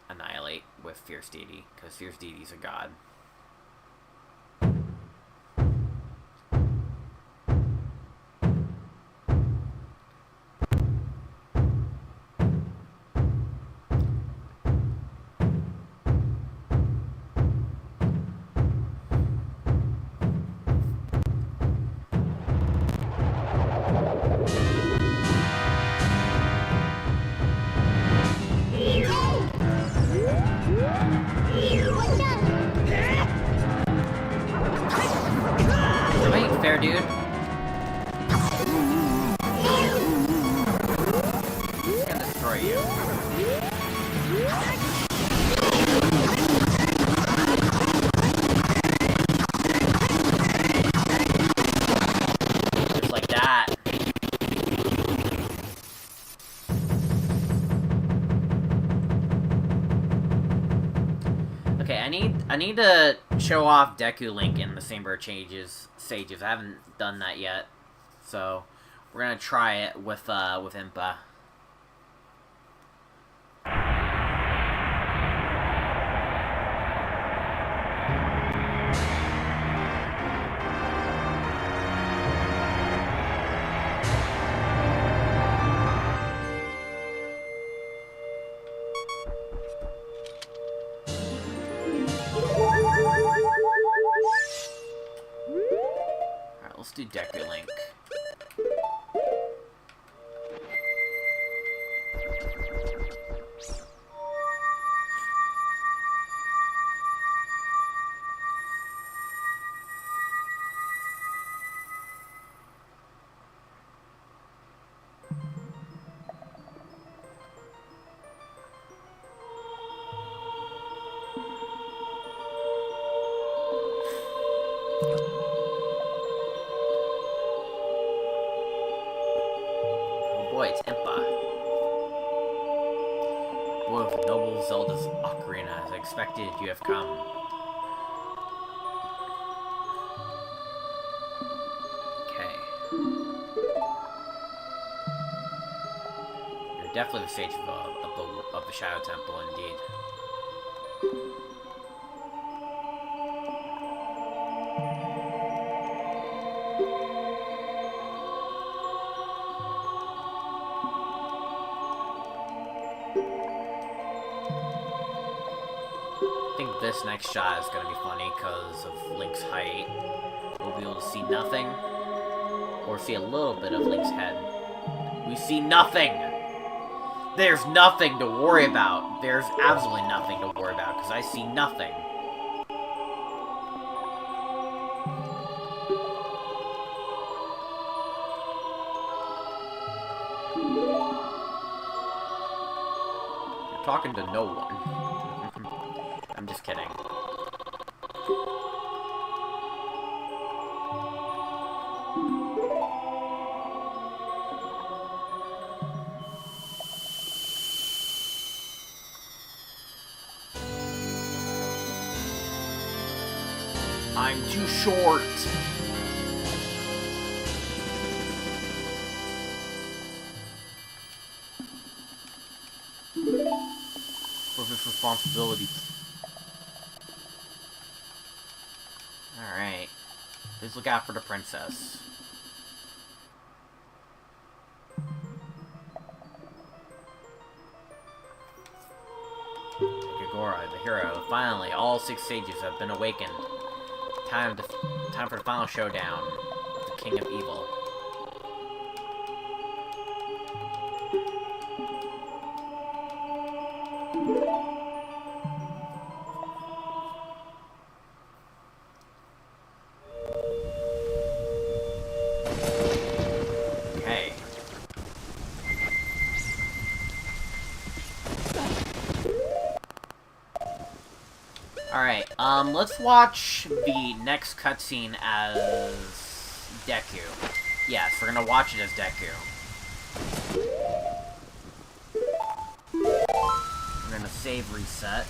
Speaker 1: annihilate with Fierce Deity, because Fierce Deity's a god. Fair, dude. He's gonna destroy you. Just like that. Okay, I need to show off Deku Link in the Chamber Sages. I haven't done that yet, so we're gonna try it with Impa. Let's do Deku Link. Boy, it's Impa. Boy with noble Zelda's Ocarina, as I expected, you have come. Okay. You're definitely the sage of the Shadow Temple, indeed. I think this next shot is gonna be funny because of Link's height. We'll be able to see nothing, or see a little bit of Link's head. We see nothing! There's nothing to worry about. There's absolutely nothing to worry about, because I see nothing. You're talking to no one. I'm just kidding. I'm too short. What's this responsibility? Alright. Please look out for the princess. Kagura, the hero. Finally, all 6 sages have been awakened. Time for the final showdown with the King of Evil. Okay. Alright, let's watch the next cutscene as Deku. Yes, we're gonna watch it as Deku. We're gonna save reset.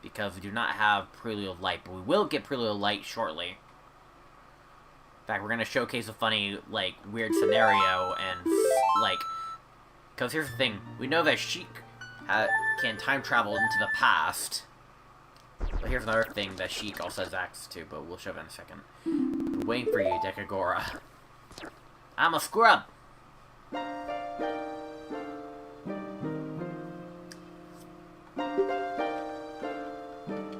Speaker 1: Because we do not have Prelude Light, but we will get Prelude Light shortly. In fact, we're gonna showcase a funny, like, weird scenario, and, like... Because here's the thing, we know that Sheik can time travel into the past. But here's another thing that Sheik also has access to, but we'll show that in a second. I'm waiting for you, Dekagora. I'm a scrub!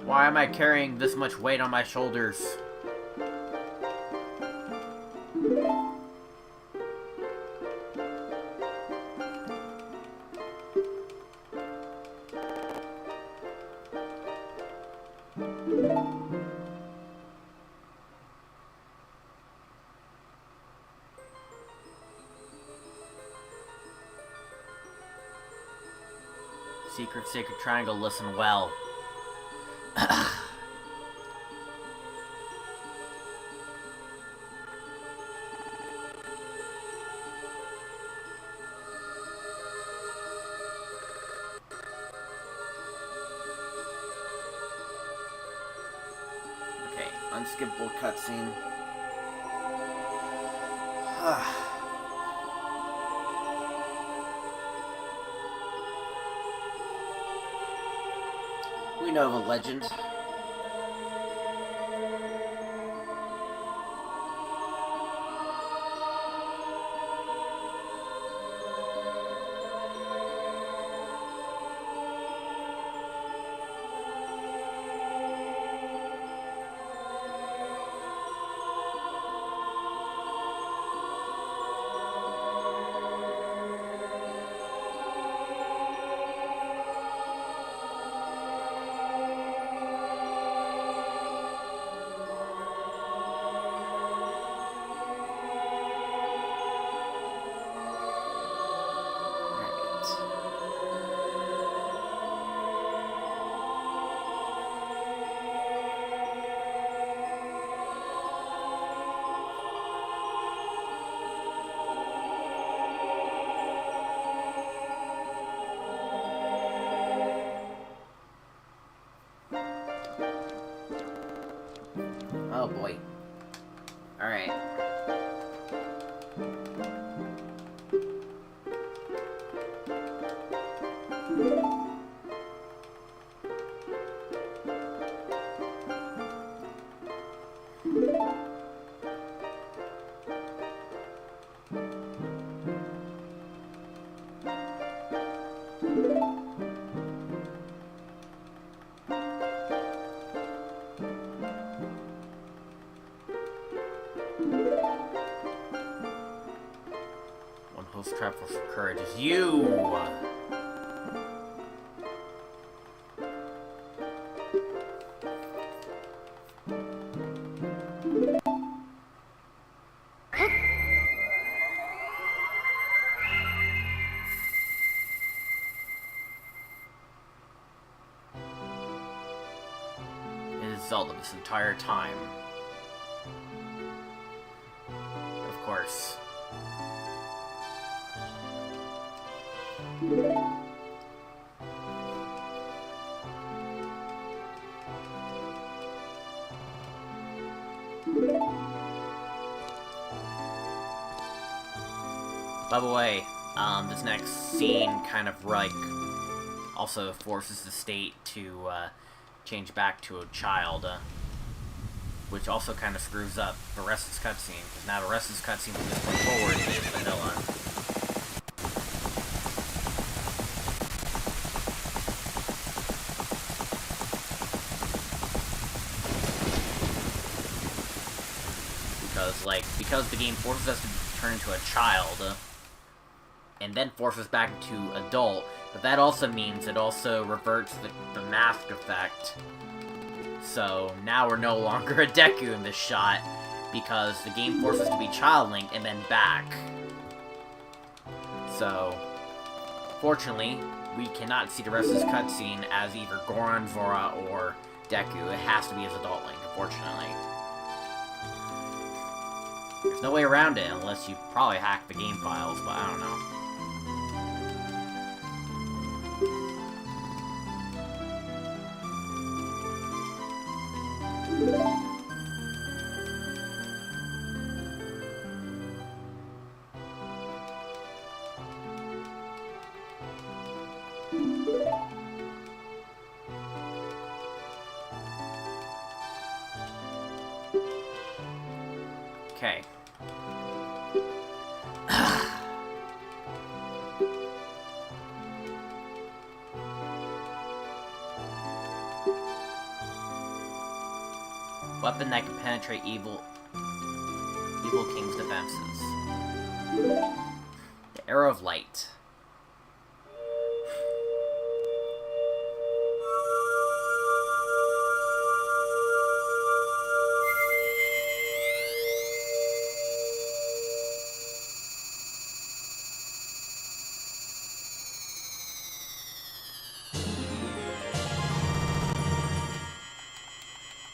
Speaker 1: Why am I carrying this much weight on my shoulders? Secret Sacred Triangle, listen well. Okay, unskippable cutscene. We know the legend. Oh boy. Alright. One host trap for courage is you! It is Zelda this entire time. Of course. By the way, this next scene kind of, like, also forces the state to, change back to a child, which also kind of screws up the rest of this cutscene, because now the rest of this cutscene from this point forward is vanilla. Because the game forces us to turn into a child, and then forces back to adult, but that also means it also reverts the mask effect. So now we're no longer a Deku in this shot, because the game forces us to be Child Link and then back. So, fortunately, we cannot see the rest of this cutscene as either Goron, Zora, or Deku. It has to be as Adult Link, unfortunately. There's no way around it unless you probably hack the game files, but I don't know. Okay. Weapon that can penetrate evil king's defenses. The Arrow of Light.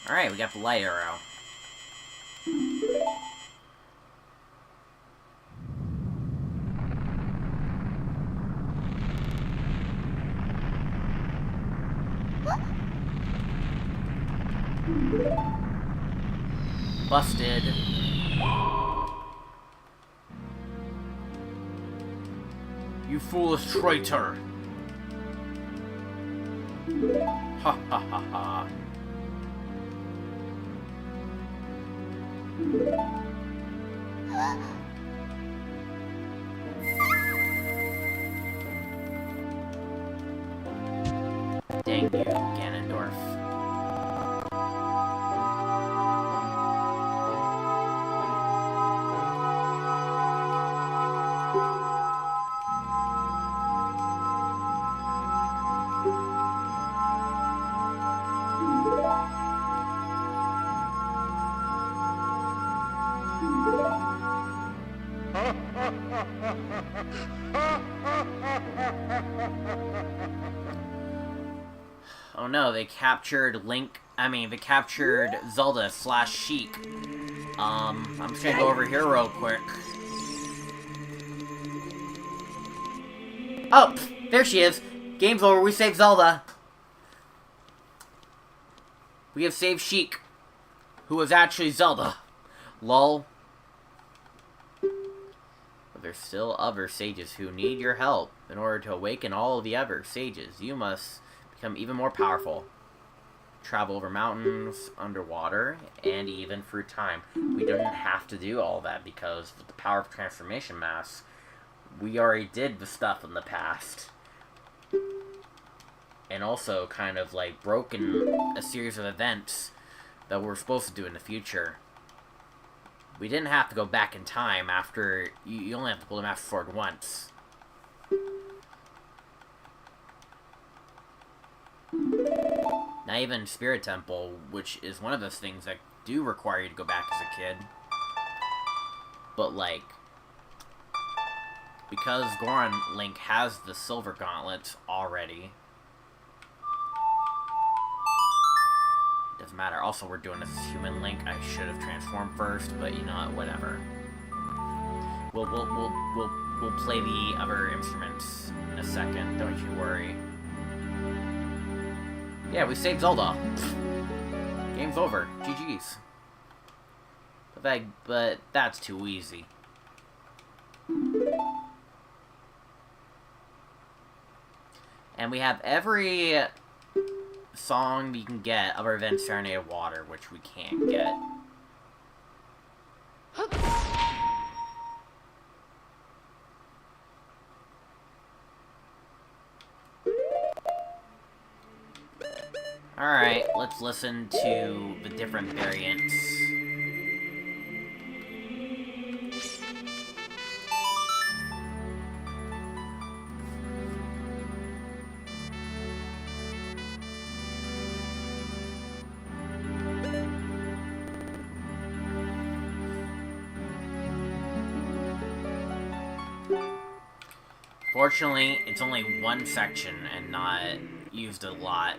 Speaker 1: Alright, we got the light arrow. Busted. You foolish traitor! Ha ha ha ha. Dang you, Ganondorf. Oh no, they captured they captured Zelda / Sheik. I'm just gonna go over here real quick. Oh, there she is. Game's over, we saved Zelda. We have saved Sheik, who was actually Zelda. Lol. But there's still other sages who need your help. In order to awaken all of the other sages, you must become even more powerful. Travel over mountains, underwater, and even through time. We didn't have to do all that because with the power of transformation mass, we already did the stuff in the past. And also kind of like broken a series of events that we're supposed to do in the future. We didn't have to go back in time after... You only have to pull the Master Sword once. Not even Spirit Temple, which is one of those things that do require you to go back as a kid. But, like... because Goron Link has the Silver Gauntlet already... doesn't matter. Also, we're doing this as Human Link. I should have transformed first, but you know what? Whatever. We'll play the other instruments in a second. Don't you worry. Yeah, we saved Zelda. Game's over. GG's. But that's too easy. And we have every song you can get other than Serenade of Water, which we can't get. Alright, let's listen to the different variants. Fortunately, it's only one section and not used a lot.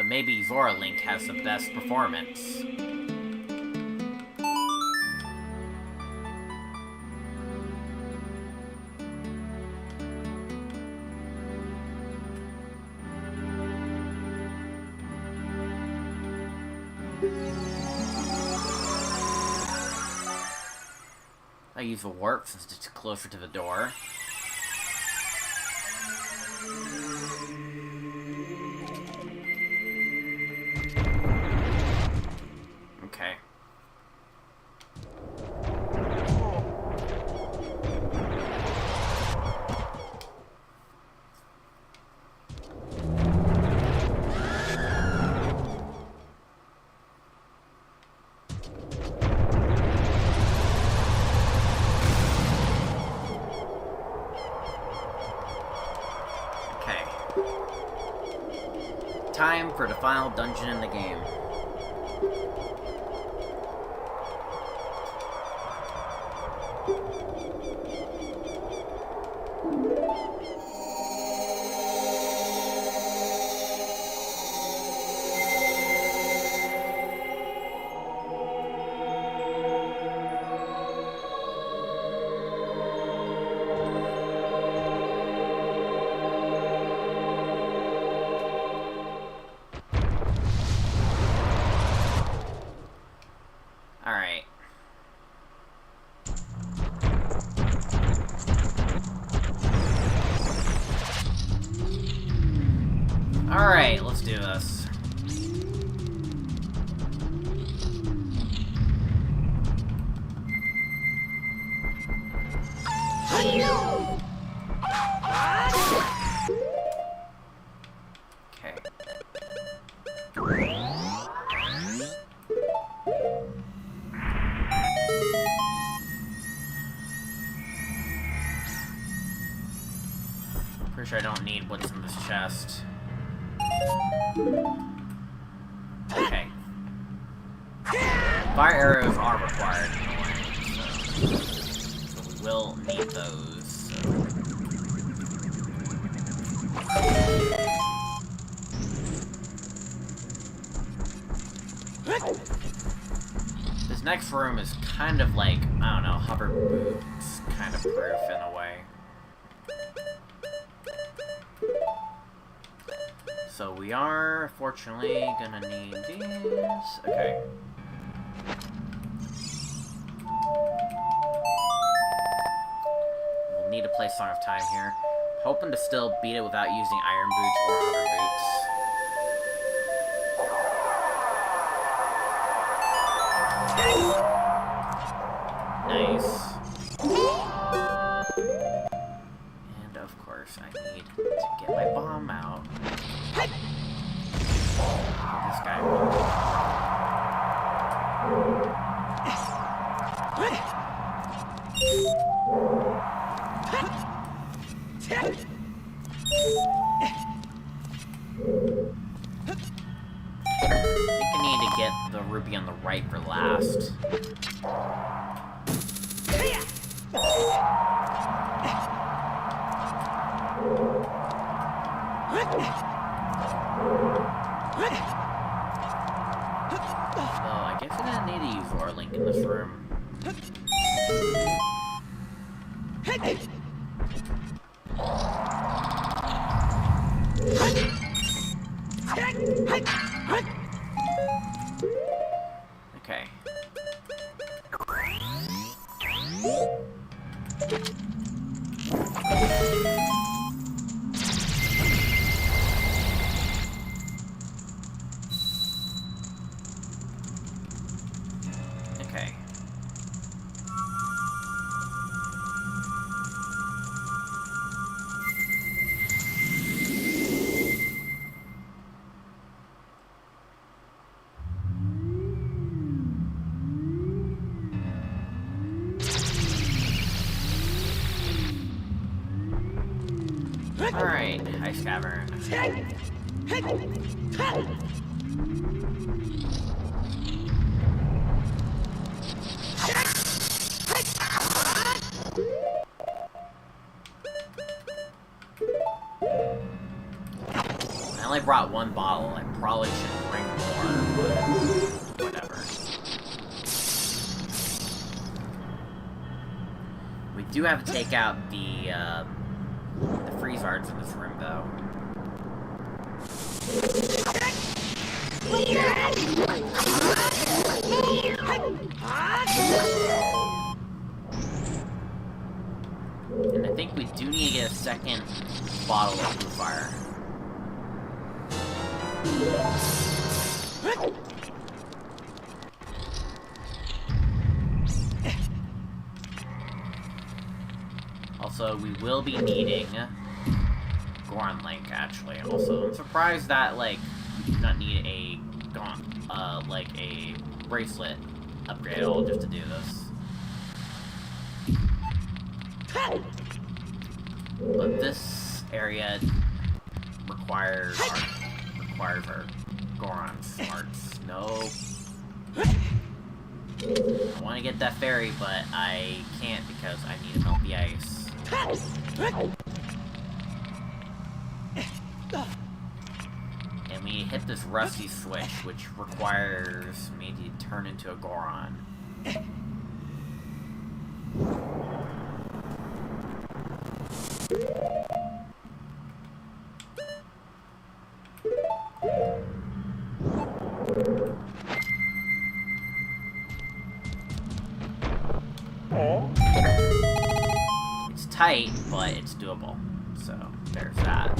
Speaker 1: but maybe Zora Link has the best performance. I use a warp since it's closer to the door. Okay. Time for the final dungeon in the game. Alright. Alright, let's do this. Okay. Pretty sure I don't need what's in this chest. Okay. Fire arrows are required in the way, so we will need those. This next room is kind of like, I don't know, hover boots kind of proof in a way. So we are, fortunately, gonna need these. Okay. We'll need to play Song of Time here. Hoping to still beat it without using iron boots or hover boots. Nice. And of course, I need to get my bomb out. This guy will. I think I need to get the ruby on the right for last. So, I guess I'm gonna need to use Zora Link in this room. Okay. Okay. Alright, Ice Cavern. only brought one bottle. I probably should bring more, but whatever. We do have to take out the freeze arts in this room, though. And I think we do need to get a second bottle of blue fire. Also, we will be needing Goron Link, actually. Also, I'm surprised that, like, we do not need a like a bracelet upgrade at all just to do this. But this area requires our Goron smarts. No. I want to get that fairy, but I can't because I need to melt the ice. And we hit this rusty switch, which requires me to turn into a Goron. It's tight, but it's doable. So, there's that.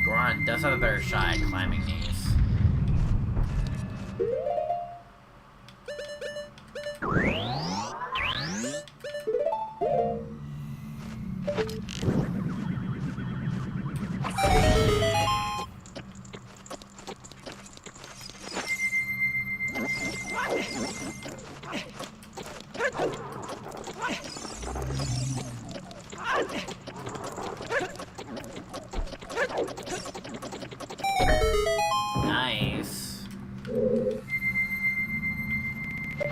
Speaker 1: Goron does have a better shot at climbing these. Nice.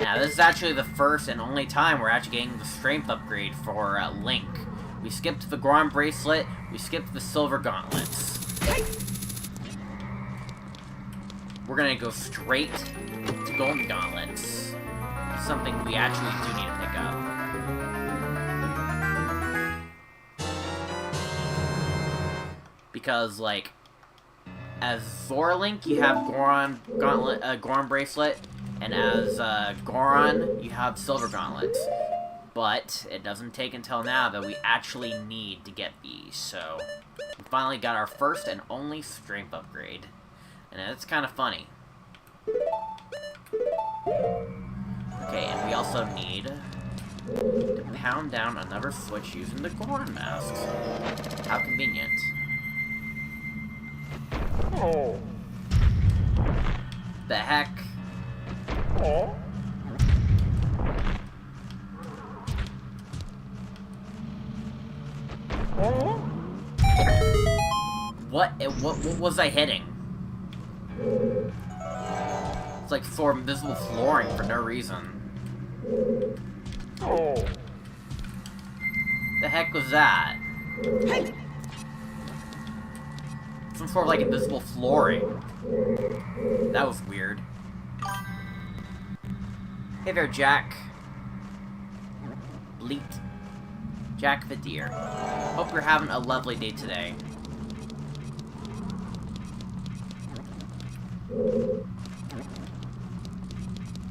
Speaker 1: Now, this is actually the first and only time we're actually getting the strength upgrade for Link. We skipped the Goron Bracelet, we skipped the Silver Gauntlets. We're gonna go straight to Golden Gauntlets. Something we actually do need to pick up. Because, like, as Zora Link, you have Goron Gauntlet, Goron Bracelet, and as Goron, you have Silver Gauntlets. But it doesn't take until now that we actually need to get these, so we finally got our first and only strength upgrade. And it's kind of funny. Okay, and we also need to pound down another switch using the Goron masks. How convenient.
Speaker 2: Oh.
Speaker 1: The heck?
Speaker 2: Oh. Oh.
Speaker 1: What was I hitting? It's like for invisible flooring for no reason.
Speaker 2: Oh.
Speaker 1: The heck was that? Some sort of like invisible flooring. That was weird. Hey there, Jack. Bleat. Jack the deer. Hope you're having a lovely day today.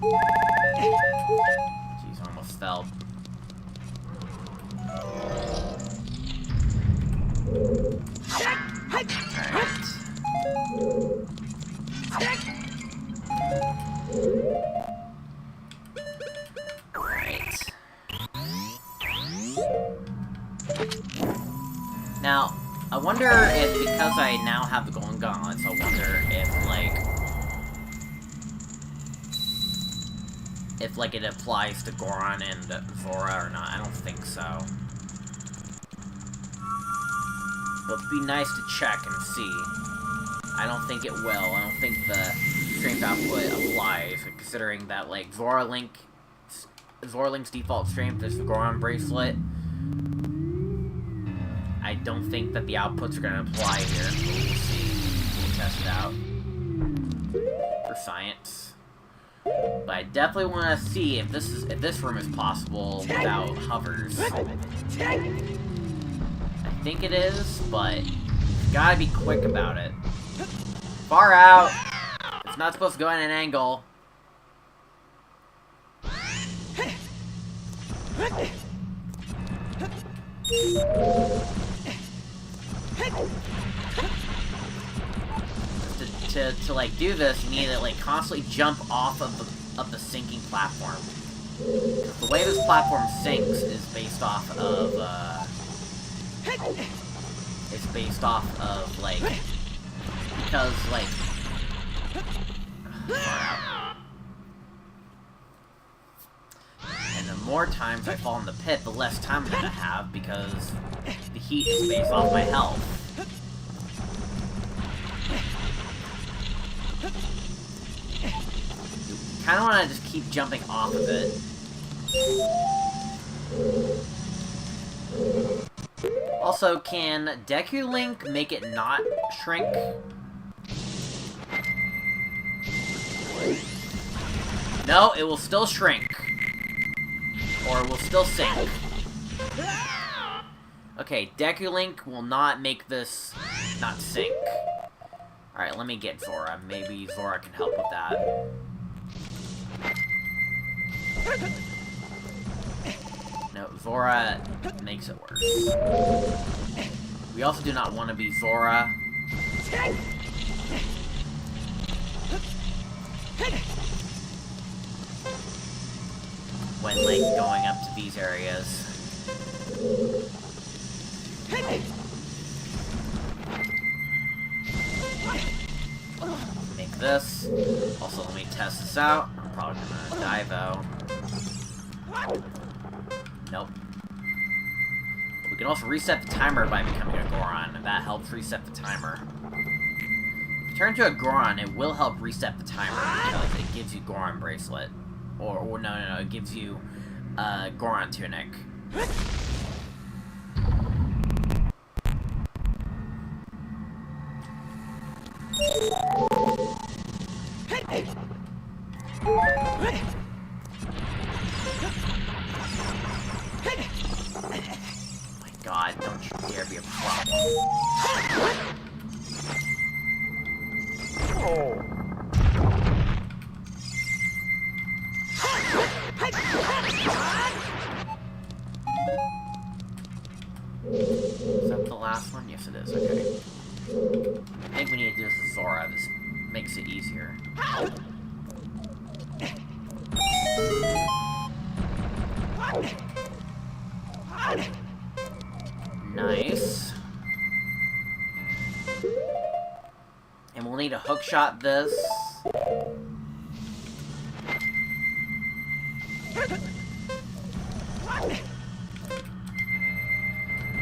Speaker 1: Jeez, I almost fell. Alright. Now, I wonder if, because I now have the golden gauntlets, I wonder if, like, it applies to Goron and Zora or not. I don't think so. But it'd be nice to check and see. I don't think it will. I don't think the strength output applies, considering that, like, Zora Link's default strength is the Goron bracelet. I don't think that the outputs are going to apply here. But we'll see. We'll test it out. For science. But I definitely want to see if this room is possible without hovers. I think it is, but you gotta be quick about it. Far out! It's not supposed to go at an angle. To like do this, you need to like constantly jump off of the sinking platform. The way this platform sinks is based off of like, because like and the more times I fall in the pit, the less time I'm gonna have, because the heat is based off my health. Kind of want to just keep jumping off of it. Also, can Deku Link make it not shrink? No, it will still shrink. Or it will still sink. Okay, Deku Link will not make this not sink. Alright, let me get Zora. Maybe Zora can help with that. No, Zora makes it worse. We also do not want to be Zora. When, like, going up to these areas. Make this. Also, let me test this out. I'm probably gonna die, though. Nope. But we can also reset the timer by becoming a Goron, and that helps reset the timer. If you turn to a Goron, it will help reset the timer, because it gives you Goron bracelet. Or no, it gives you, Goron tunic. My god, don't you dare be a problem. Is that the last one? Yes, it is. Okay. I think we need to do this with Zora. This makes it easier. Nice. And we'll need to hookshot this.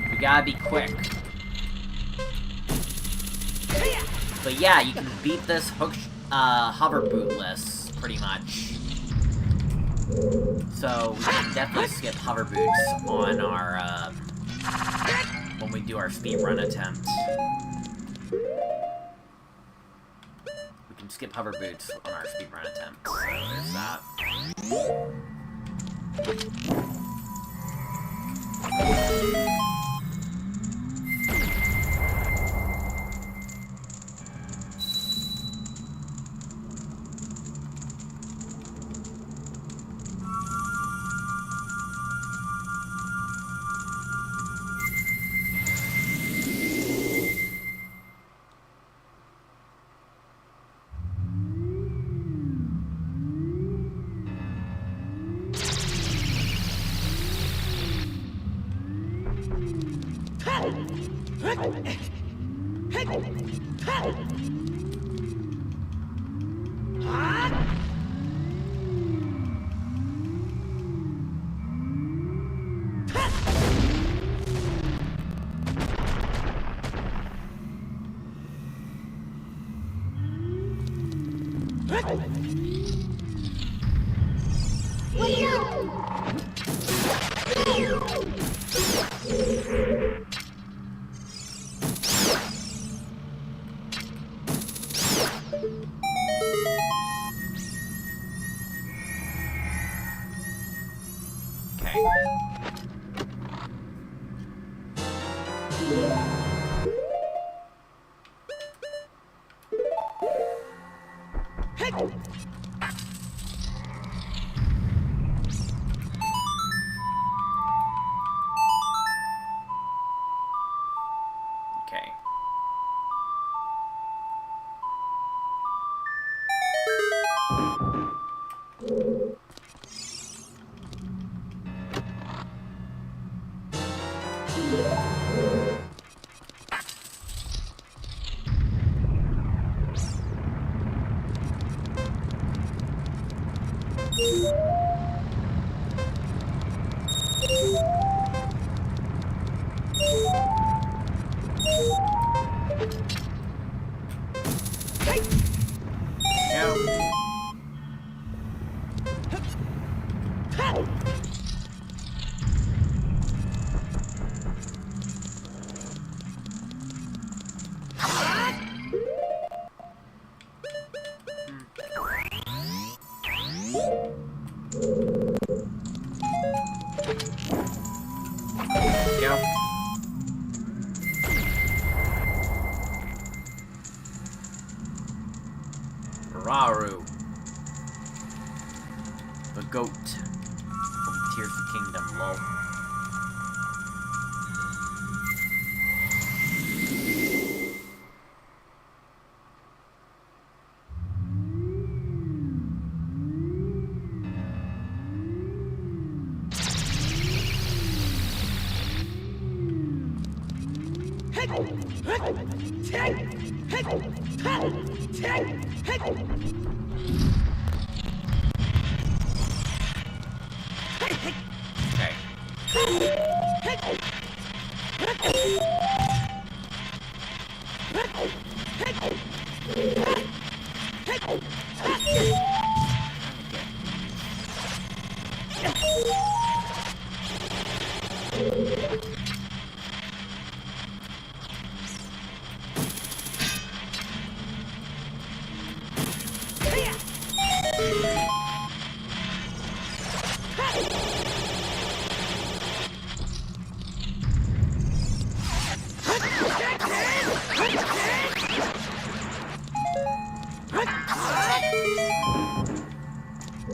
Speaker 1: We gotta be quick. But yeah, you can beat this hover bootless, pretty much. So we can definitely skip hover boots on our, when we do our speedrun attempt. We can skip hover boots on our speedrun attempt. So there's that. Okay. Raru, the goat from Tears of the Kingdom, lol.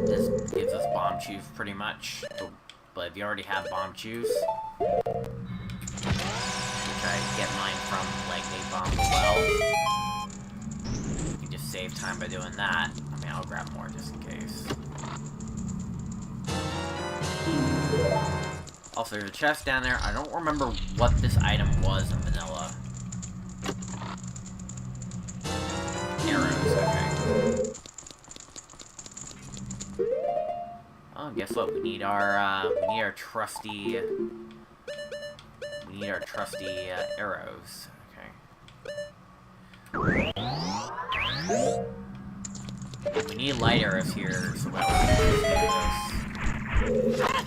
Speaker 1: This gives us bomb chews pretty much, but if you already have bomb chews, try to get mine from like a bomb well. You can just save time by doing that. I mean, I'll grab more just in case. Also, there's a chest down there. I don't remember what this item was in vanilla. Arrows, okay. Oh, guess what? We need our trusty arrows. Okay. We need light arrows here, so that we can do this.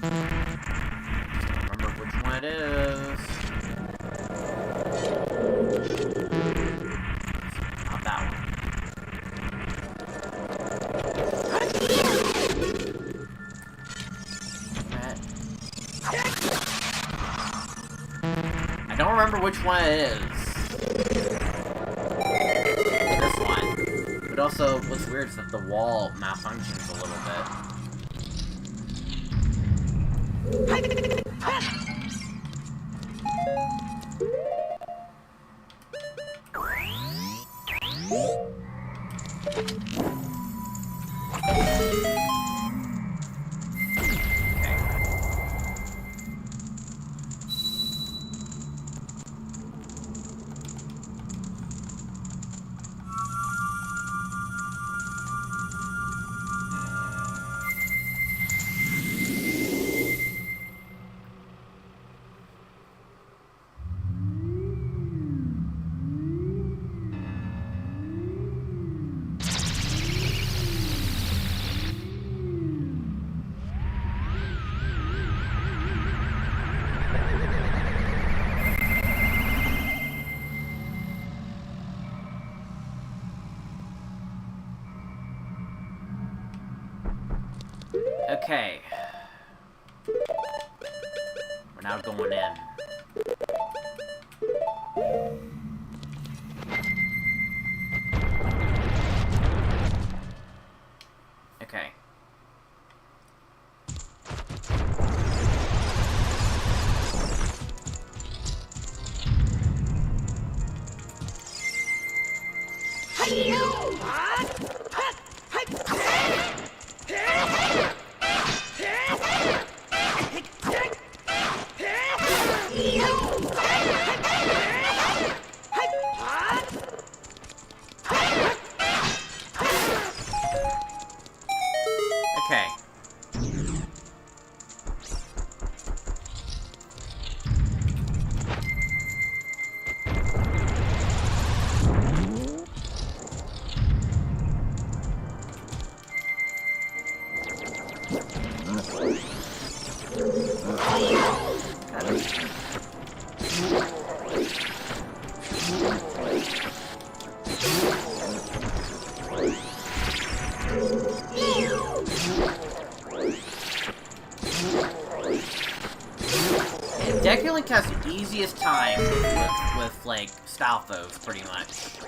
Speaker 1: Don't remember which one it is. Not that one. I don't remember which one it is. This one. But also, what's weird is that the wall malfunctions a little bit. Okay. We're now going in. Okay. Okay. Deku Link has the easiest time with like, style foes, pretty much.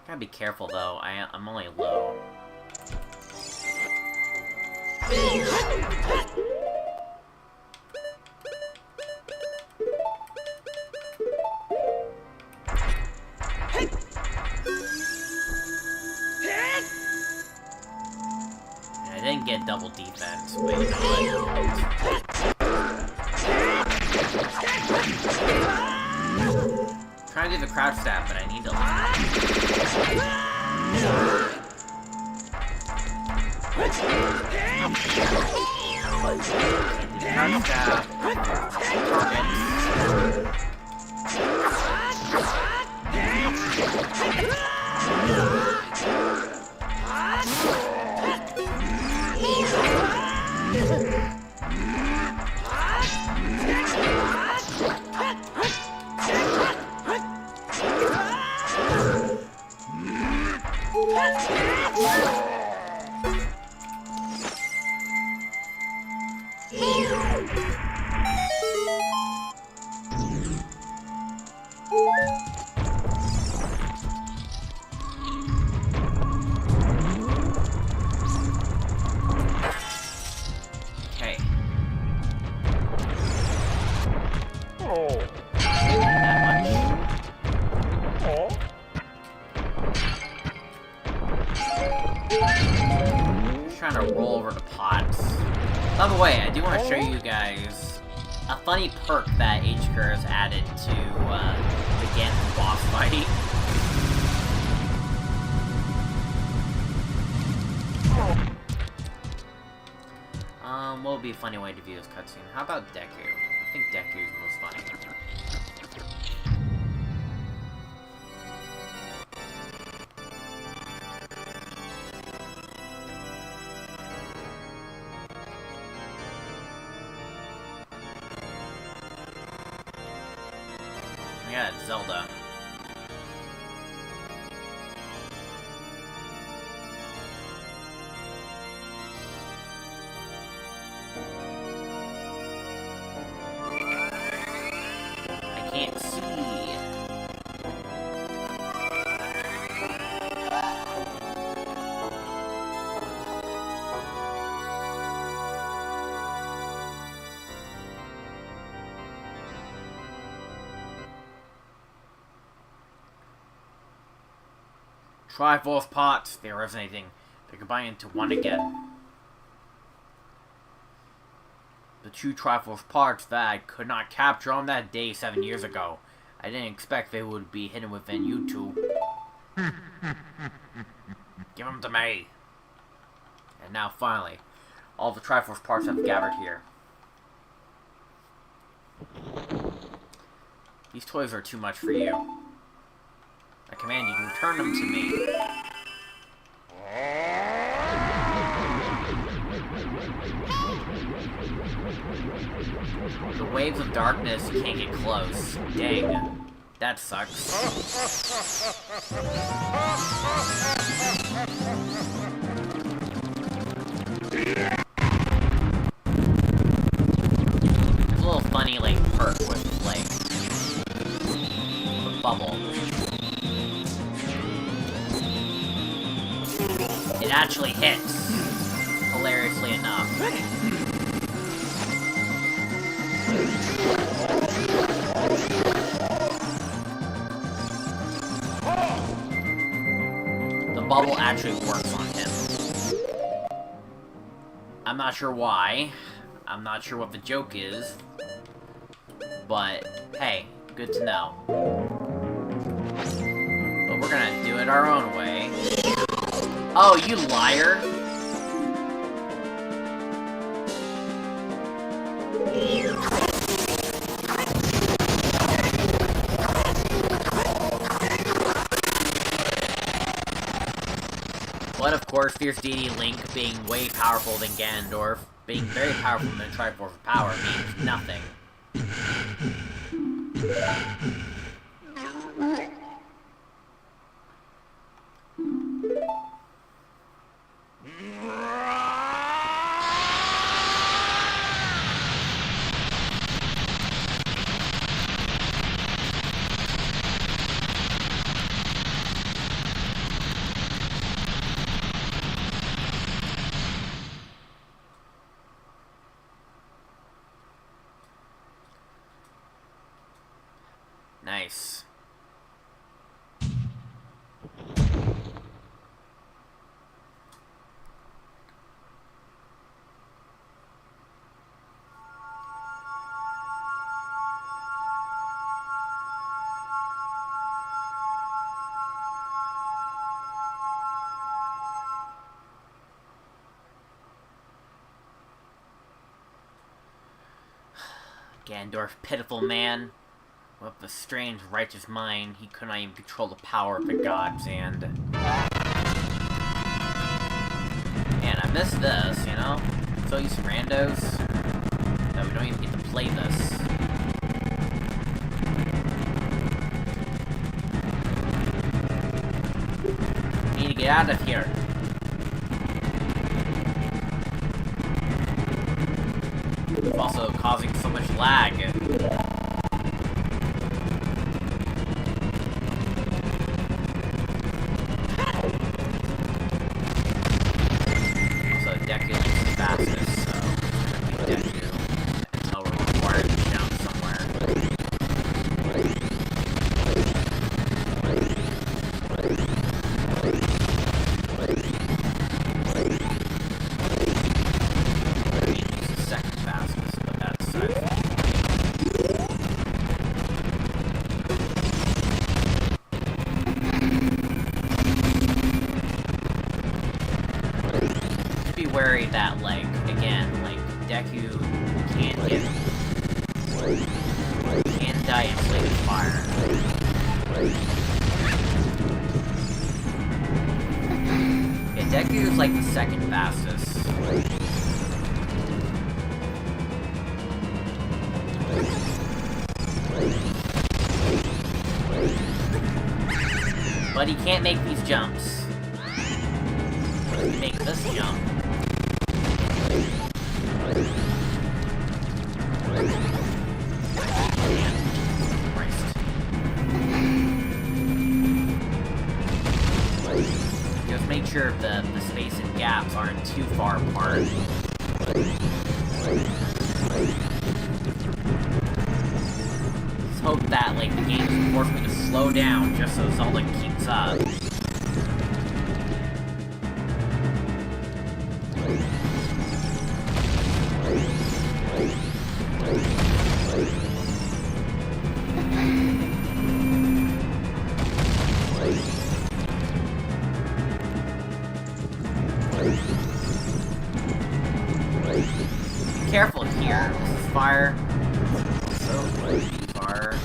Speaker 1: Gotta be careful though, I'm only low. I didn't get double defense, but you know what? Trying to do the crouch stab, but I need to. Crouch stab. Okay.
Speaker 2: Oh.
Speaker 1: That much.
Speaker 2: Oh.
Speaker 1: Just trying to roll over the pots. By the way, I do want to show you guys a funny perk that HKer has added to the Ganon boss fight. What would be a funny way to view this cutscene? How about Deku? I think Deku is most funny. Yeah, it's Zelda. I can't see. Triforce parts, they are resonating. They combine into one again. The two Triforce parts that I could not capture on that day 7 years ago. I didn't expect they would be hidden within you two. Give them to me. And now finally, all the Triforce parts have gathered here. These toys are too much for you. I command you to return them to me. The waves of darkness can't get close. Dang. That sucks. There's a little funny, like, perk with, like, the bubble. It actually hits. Hilariously enough. The bubble actually works on him. I'm not sure why. I'm not sure what the joke is. But, hey, good to know. But we're gonna do it our own way. Oh, you liar! But of course, Fierce Deity Link being way powerful than Ganondorf, being very powerful than Triforce of Power means nothing. Nice. Ganondorf, pitiful man. With a strange, righteous mind, he could not even control the power of the gods, and man, I miss this, you know? So you some randos. No, we don't even get to play this. We need to get out of here. It's also causing so much lag. Wary that, like, again, like, Deku can't die in flaming fire. Yeah, Deku is like the second fastest. But he can't make these jumps. He can make this jump. Just make sure the space and gaps aren't too far apart. Let's hope that, like, the game doesn't force me to slow down just so Zelda keeps up. Careful here, this is fire. So Too far.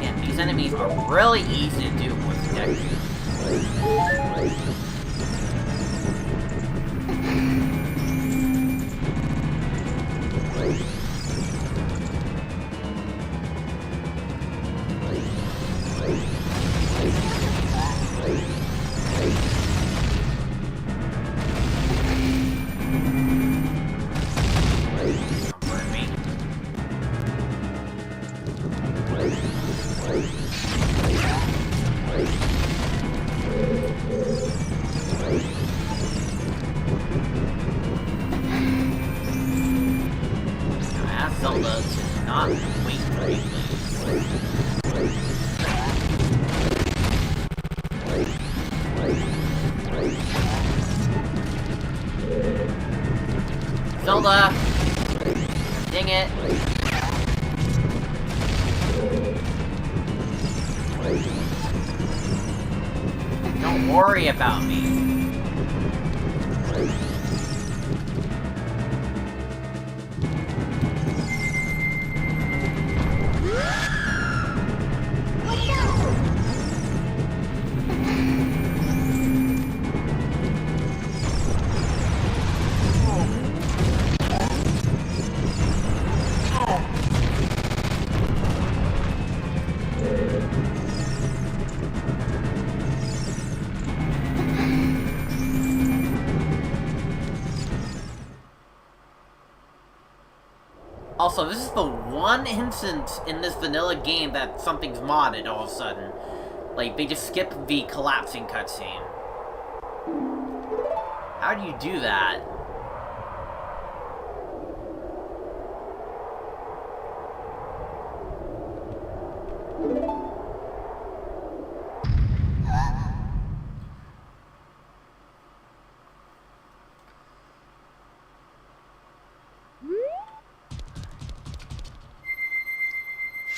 Speaker 1: And these enemies are really easy to do with protection. Zelda to not wait for me, please. Zelda! Dang it! Don't worry about me. Also, this is the one instance in this vanilla game that something's modded all of a sudden. Like, they just skip the collapsing cutscene. How do you do that?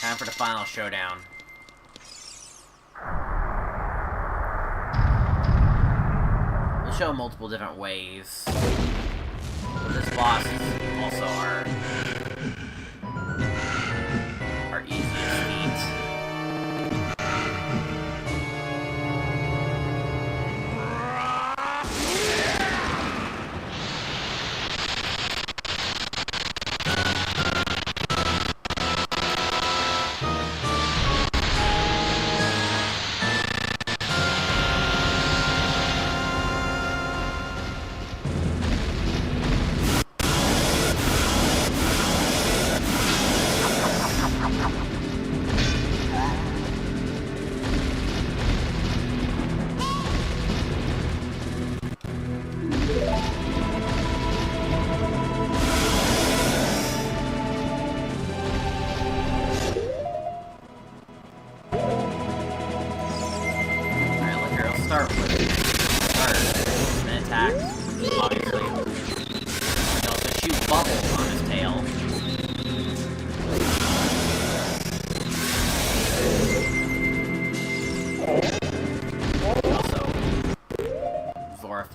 Speaker 1: Time for the final showdown. We'll show multiple different ways. But this boss is also our easiest feat.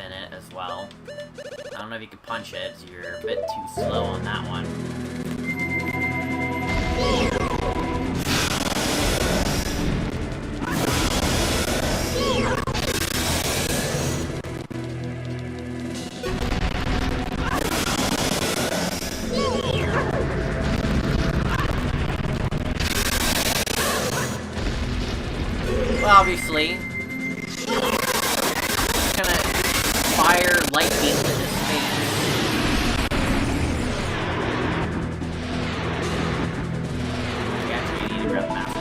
Speaker 1: In it as well. I don't know if you can punch it, so you're a bit too slow on that one. Well, obviously, fire light beams in his face. We actually need to grab the master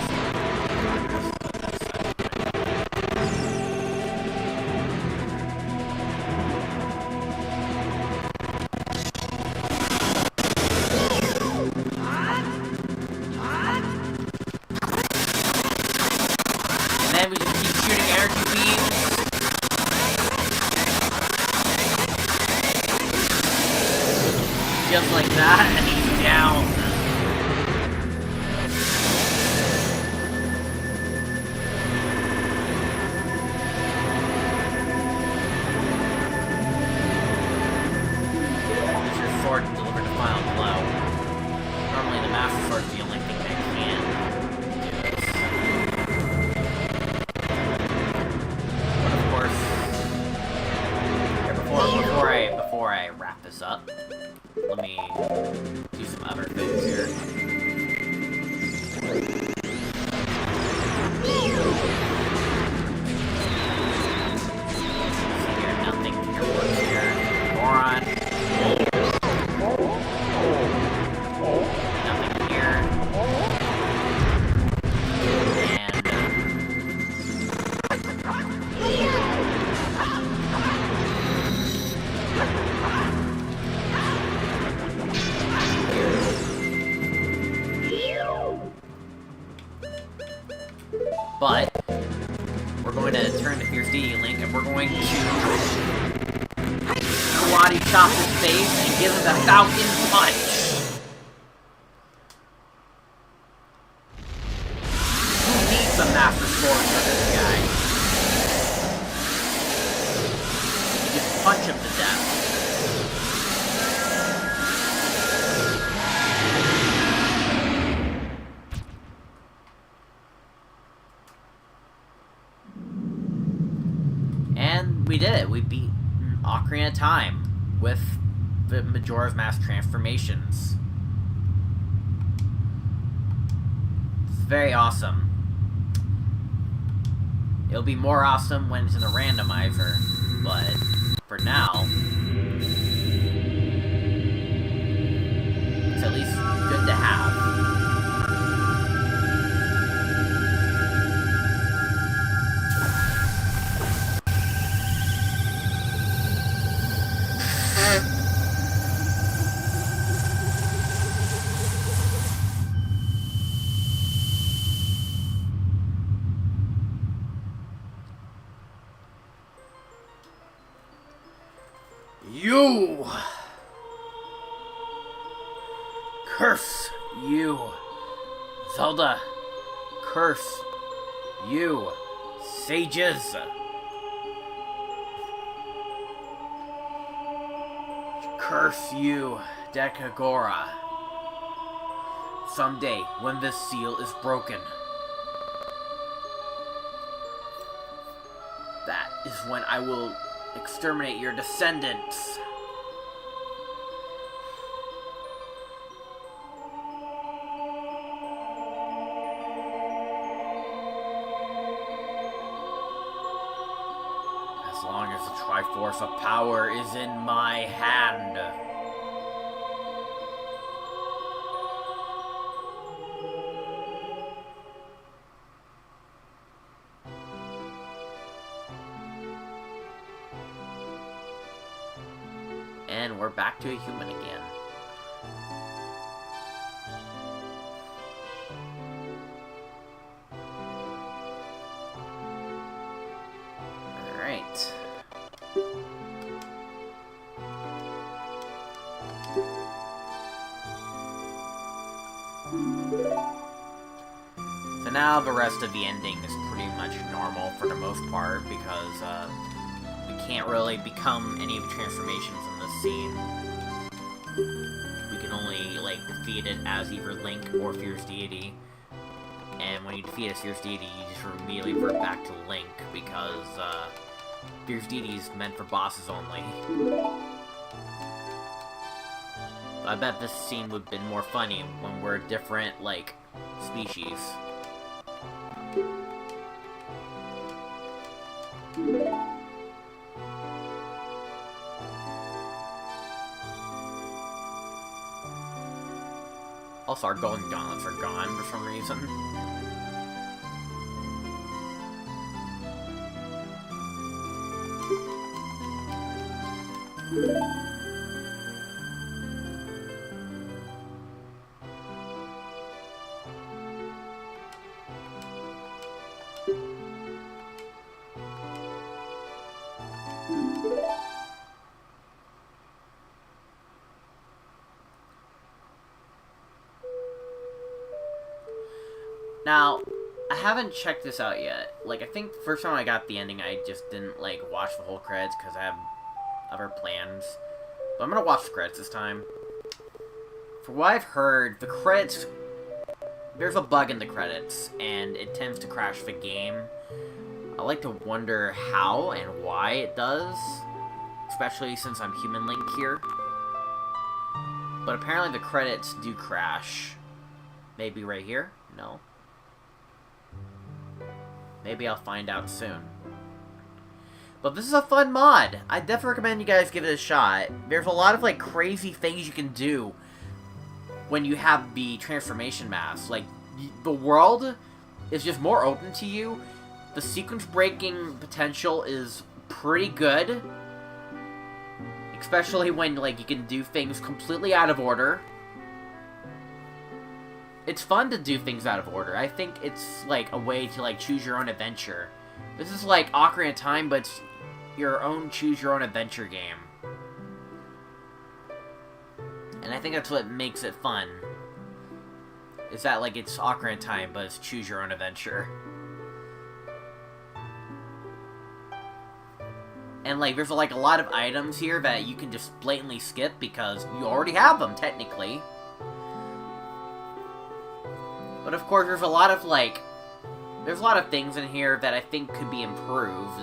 Speaker 1: and then we just keep shooting energy beams. just like that, and he's down. Use your sword to deliver the final blow. Normally the Master Sword is the only thing that can do this. But of course, before I wrap this up, let me do some other things here. See here, nothing here works here. Moron. Nothing here. But we're going to turn to Fierce Deity Link, and we're going to karate chop his face and give him the Falcon Punch. Who needs a Master Sword for this guy? You just punch him to death. And we did it. We beat Ocarina of Time with the Majora's Mask transformations. It's very awesome. It'll be more awesome when it's in a randomizer, but for now, it's at least good to have. You! Curse you! Zelda! Curse you! Sages! Curse you, Dekagora! Someday, when this seal is broken, that is when I will exterminate your descendants. As long as the Triforce of Power is in my hand. And we're back to a human again. Alright. So now the rest of the ending is pretty much normal for the most part, because we can't really become any of the transformations in this scene. We can only, like, defeat it as either Link or Fierce Deity. And when you defeat a Fierce Deity, you just immediately revert back to Link, because Fierce Deity is meant for bosses only. I bet this scene would have been more funny when we're different, like, species. Also, our golden gauntlets are gone for some reason. Now, I haven't checked this out yet. Like, I think the first time I got the ending, I just didn't, like, watch the whole credits because I have other plans. But I'm gonna watch the credits this time. For what I've heard, the credits... There's a bug in the credits, and it tends to crash the game. I like to wonder how and why it does. Especially since I'm Human Link here. But apparently the credits do crash. Maybe right here? No. Maybe I'll find out soon. But this is a fun mod. I definitely recommend you guys give it a shot. There's a lot of, like, crazy things you can do when you have the transformation mask. Like, the world is just more open to you. The sequence breaking potential is pretty good. Especially when, like, you can do things completely out of order. It's fun to do things out of order. I think it's, like, a way to, like, choose your own adventure. This is like Ocarina of Time, but it's your own choose your own adventure game. And I think that's what makes it fun. Is that, like, it's Ocarina of Time, but it's choose your own adventure. And, like, there's, like, a lot of items here that you can just blatantly skip because you already have them, technically. But, of course, there's a lot of, like... There's a lot of things in here that I think could be improved.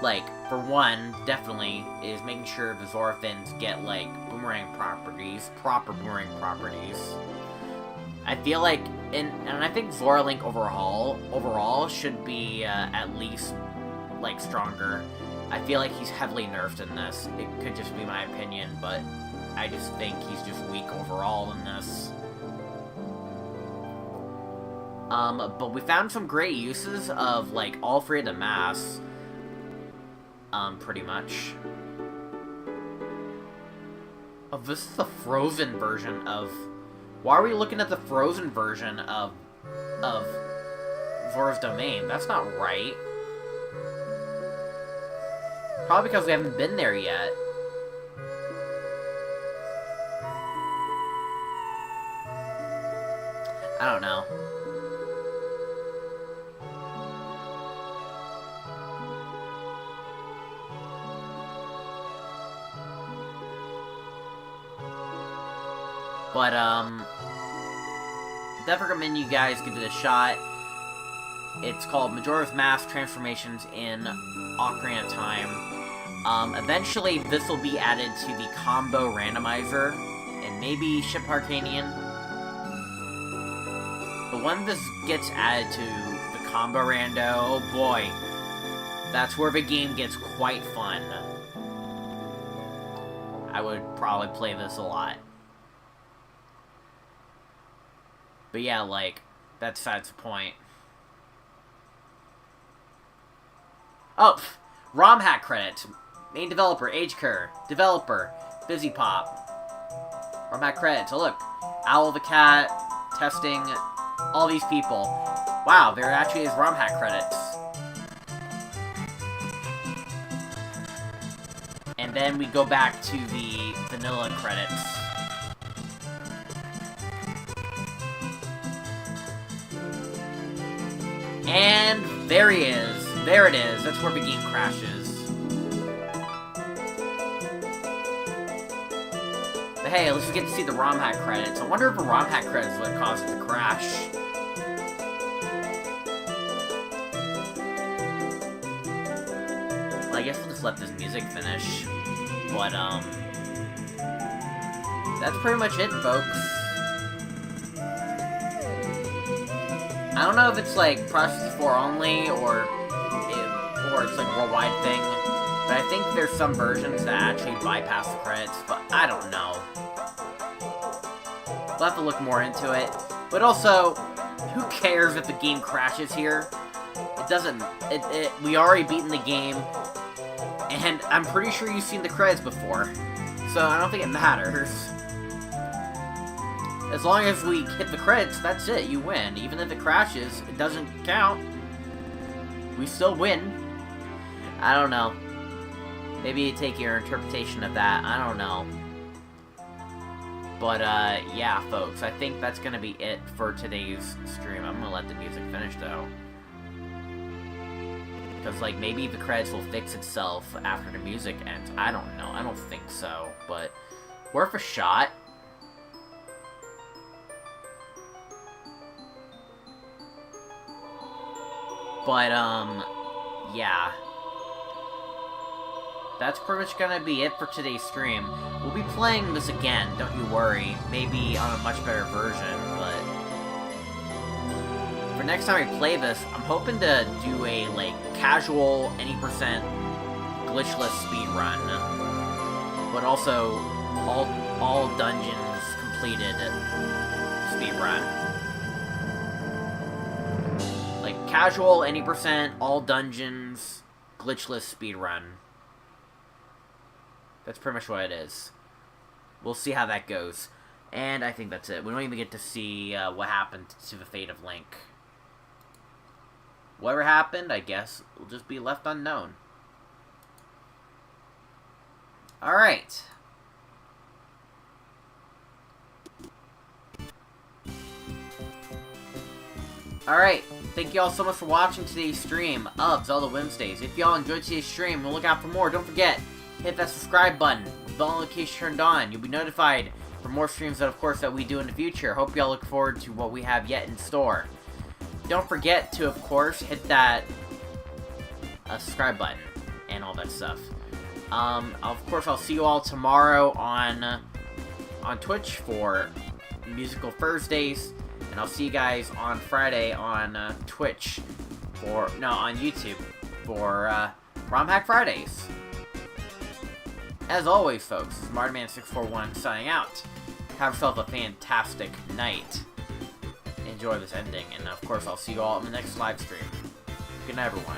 Speaker 1: Like, for one, definitely, is making sure the Zorafins get, like, boomerang properties. Proper boomerang properties. I feel like... And I think Zora Link overall should be, at least... like, stronger. I feel like he's heavily nerfed in this. It could just be my opinion, but I just think he's just weak overall in this. But we found some great uses of, like, all three of the masks. Pretty much. Oh, this is the frozen version of... Why are we looking at the frozen version of Zora's Domain? That's not right. Probably because we haven't been there yet. I don't know. But, definitely recommend you guys give it a shot. It's called Majora's Mask Transformations in Ocarina of Time. Eventually, this will be added to the combo randomizer, and maybe Ship Arcanian. But when this gets added to the combo rando, oh boy, that's where the game gets quite fun. I would probably play this a lot. But yeah, like, that's besides the point. Oh, ROM hack credits. Main developer, AgeCur. Developer, BusyPop. ROM hack credits. Oh look, Owl the Cat, testing, all these people. Wow, there actually is ROM hack credits. And then we go back to the vanilla credits. And there he is. There it is. That's where the game crashes. But hey, let's just get to see the ROM hack credits. I wonder if the ROM hack credits is what caused it to crash. Well, I guess we'll just let this music finish. But, that's pretty much it, folks. I don't know if it's, like, Process 4 only, or it's, like, a worldwide thing, but I think there's some versions that actually bypass the credits, but I don't know. We'll have to look more into it. But also, who cares if the game crashes here? It doesn't... we already beaten the game, and I'm pretty sure you've seen the credits before, so I don't think it matters. As long as we hit the credits, that's it, you win. Even if it crashes, it doesn't count. We still win. I don't know. Maybe you take your interpretation of that, I don't know. But, yeah, folks, I think that's gonna be it for today's stream. I'm gonna let the music finish, though. Because, like, maybe the credits will fix itself after the music ends. I don't know. I don't think so, but worth a shot. But, yeah. That's pretty much gonna be it for today's stream. We'll be playing this again, don't you worry. Maybe on a much better version, but for next time we play this, I'm hoping to do a, like, casual, any percent glitchless speedrun. But also, all dungeons completed speedrun. Like, casual, any percent, all dungeons, glitchless speedrun. That's pretty much what it is. We'll see how that goes. And I think that's it. We don't even get to see what happened to the fate of Link. Whatever happened, I guess, will just be left unknown. Alright. Alright, thank you all so much for watching today's stream of Zelda Wednesdays. If y'all enjoyed today's stream, we'll look out for more. Don't forget, hit that subscribe button with bell notification turned on. You'll be notified for more streams that, of course, that we do in the future. Hope y'all look forward to what we have yet in store. Don't forget to, of course, hit that subscribe button and all that stuff. Of course, I'll see you all tomorrow on Twitch for Musical Thursdays, and I'll see you guys on Friday on Twitch on YouTube for ROM Hack Fridays. As always, folks, this is Mardiman641 signing out. Have yourself a fantastic night. Enjoy this ending, and of course, I'll see you all in the next live stream. Good night, everyone.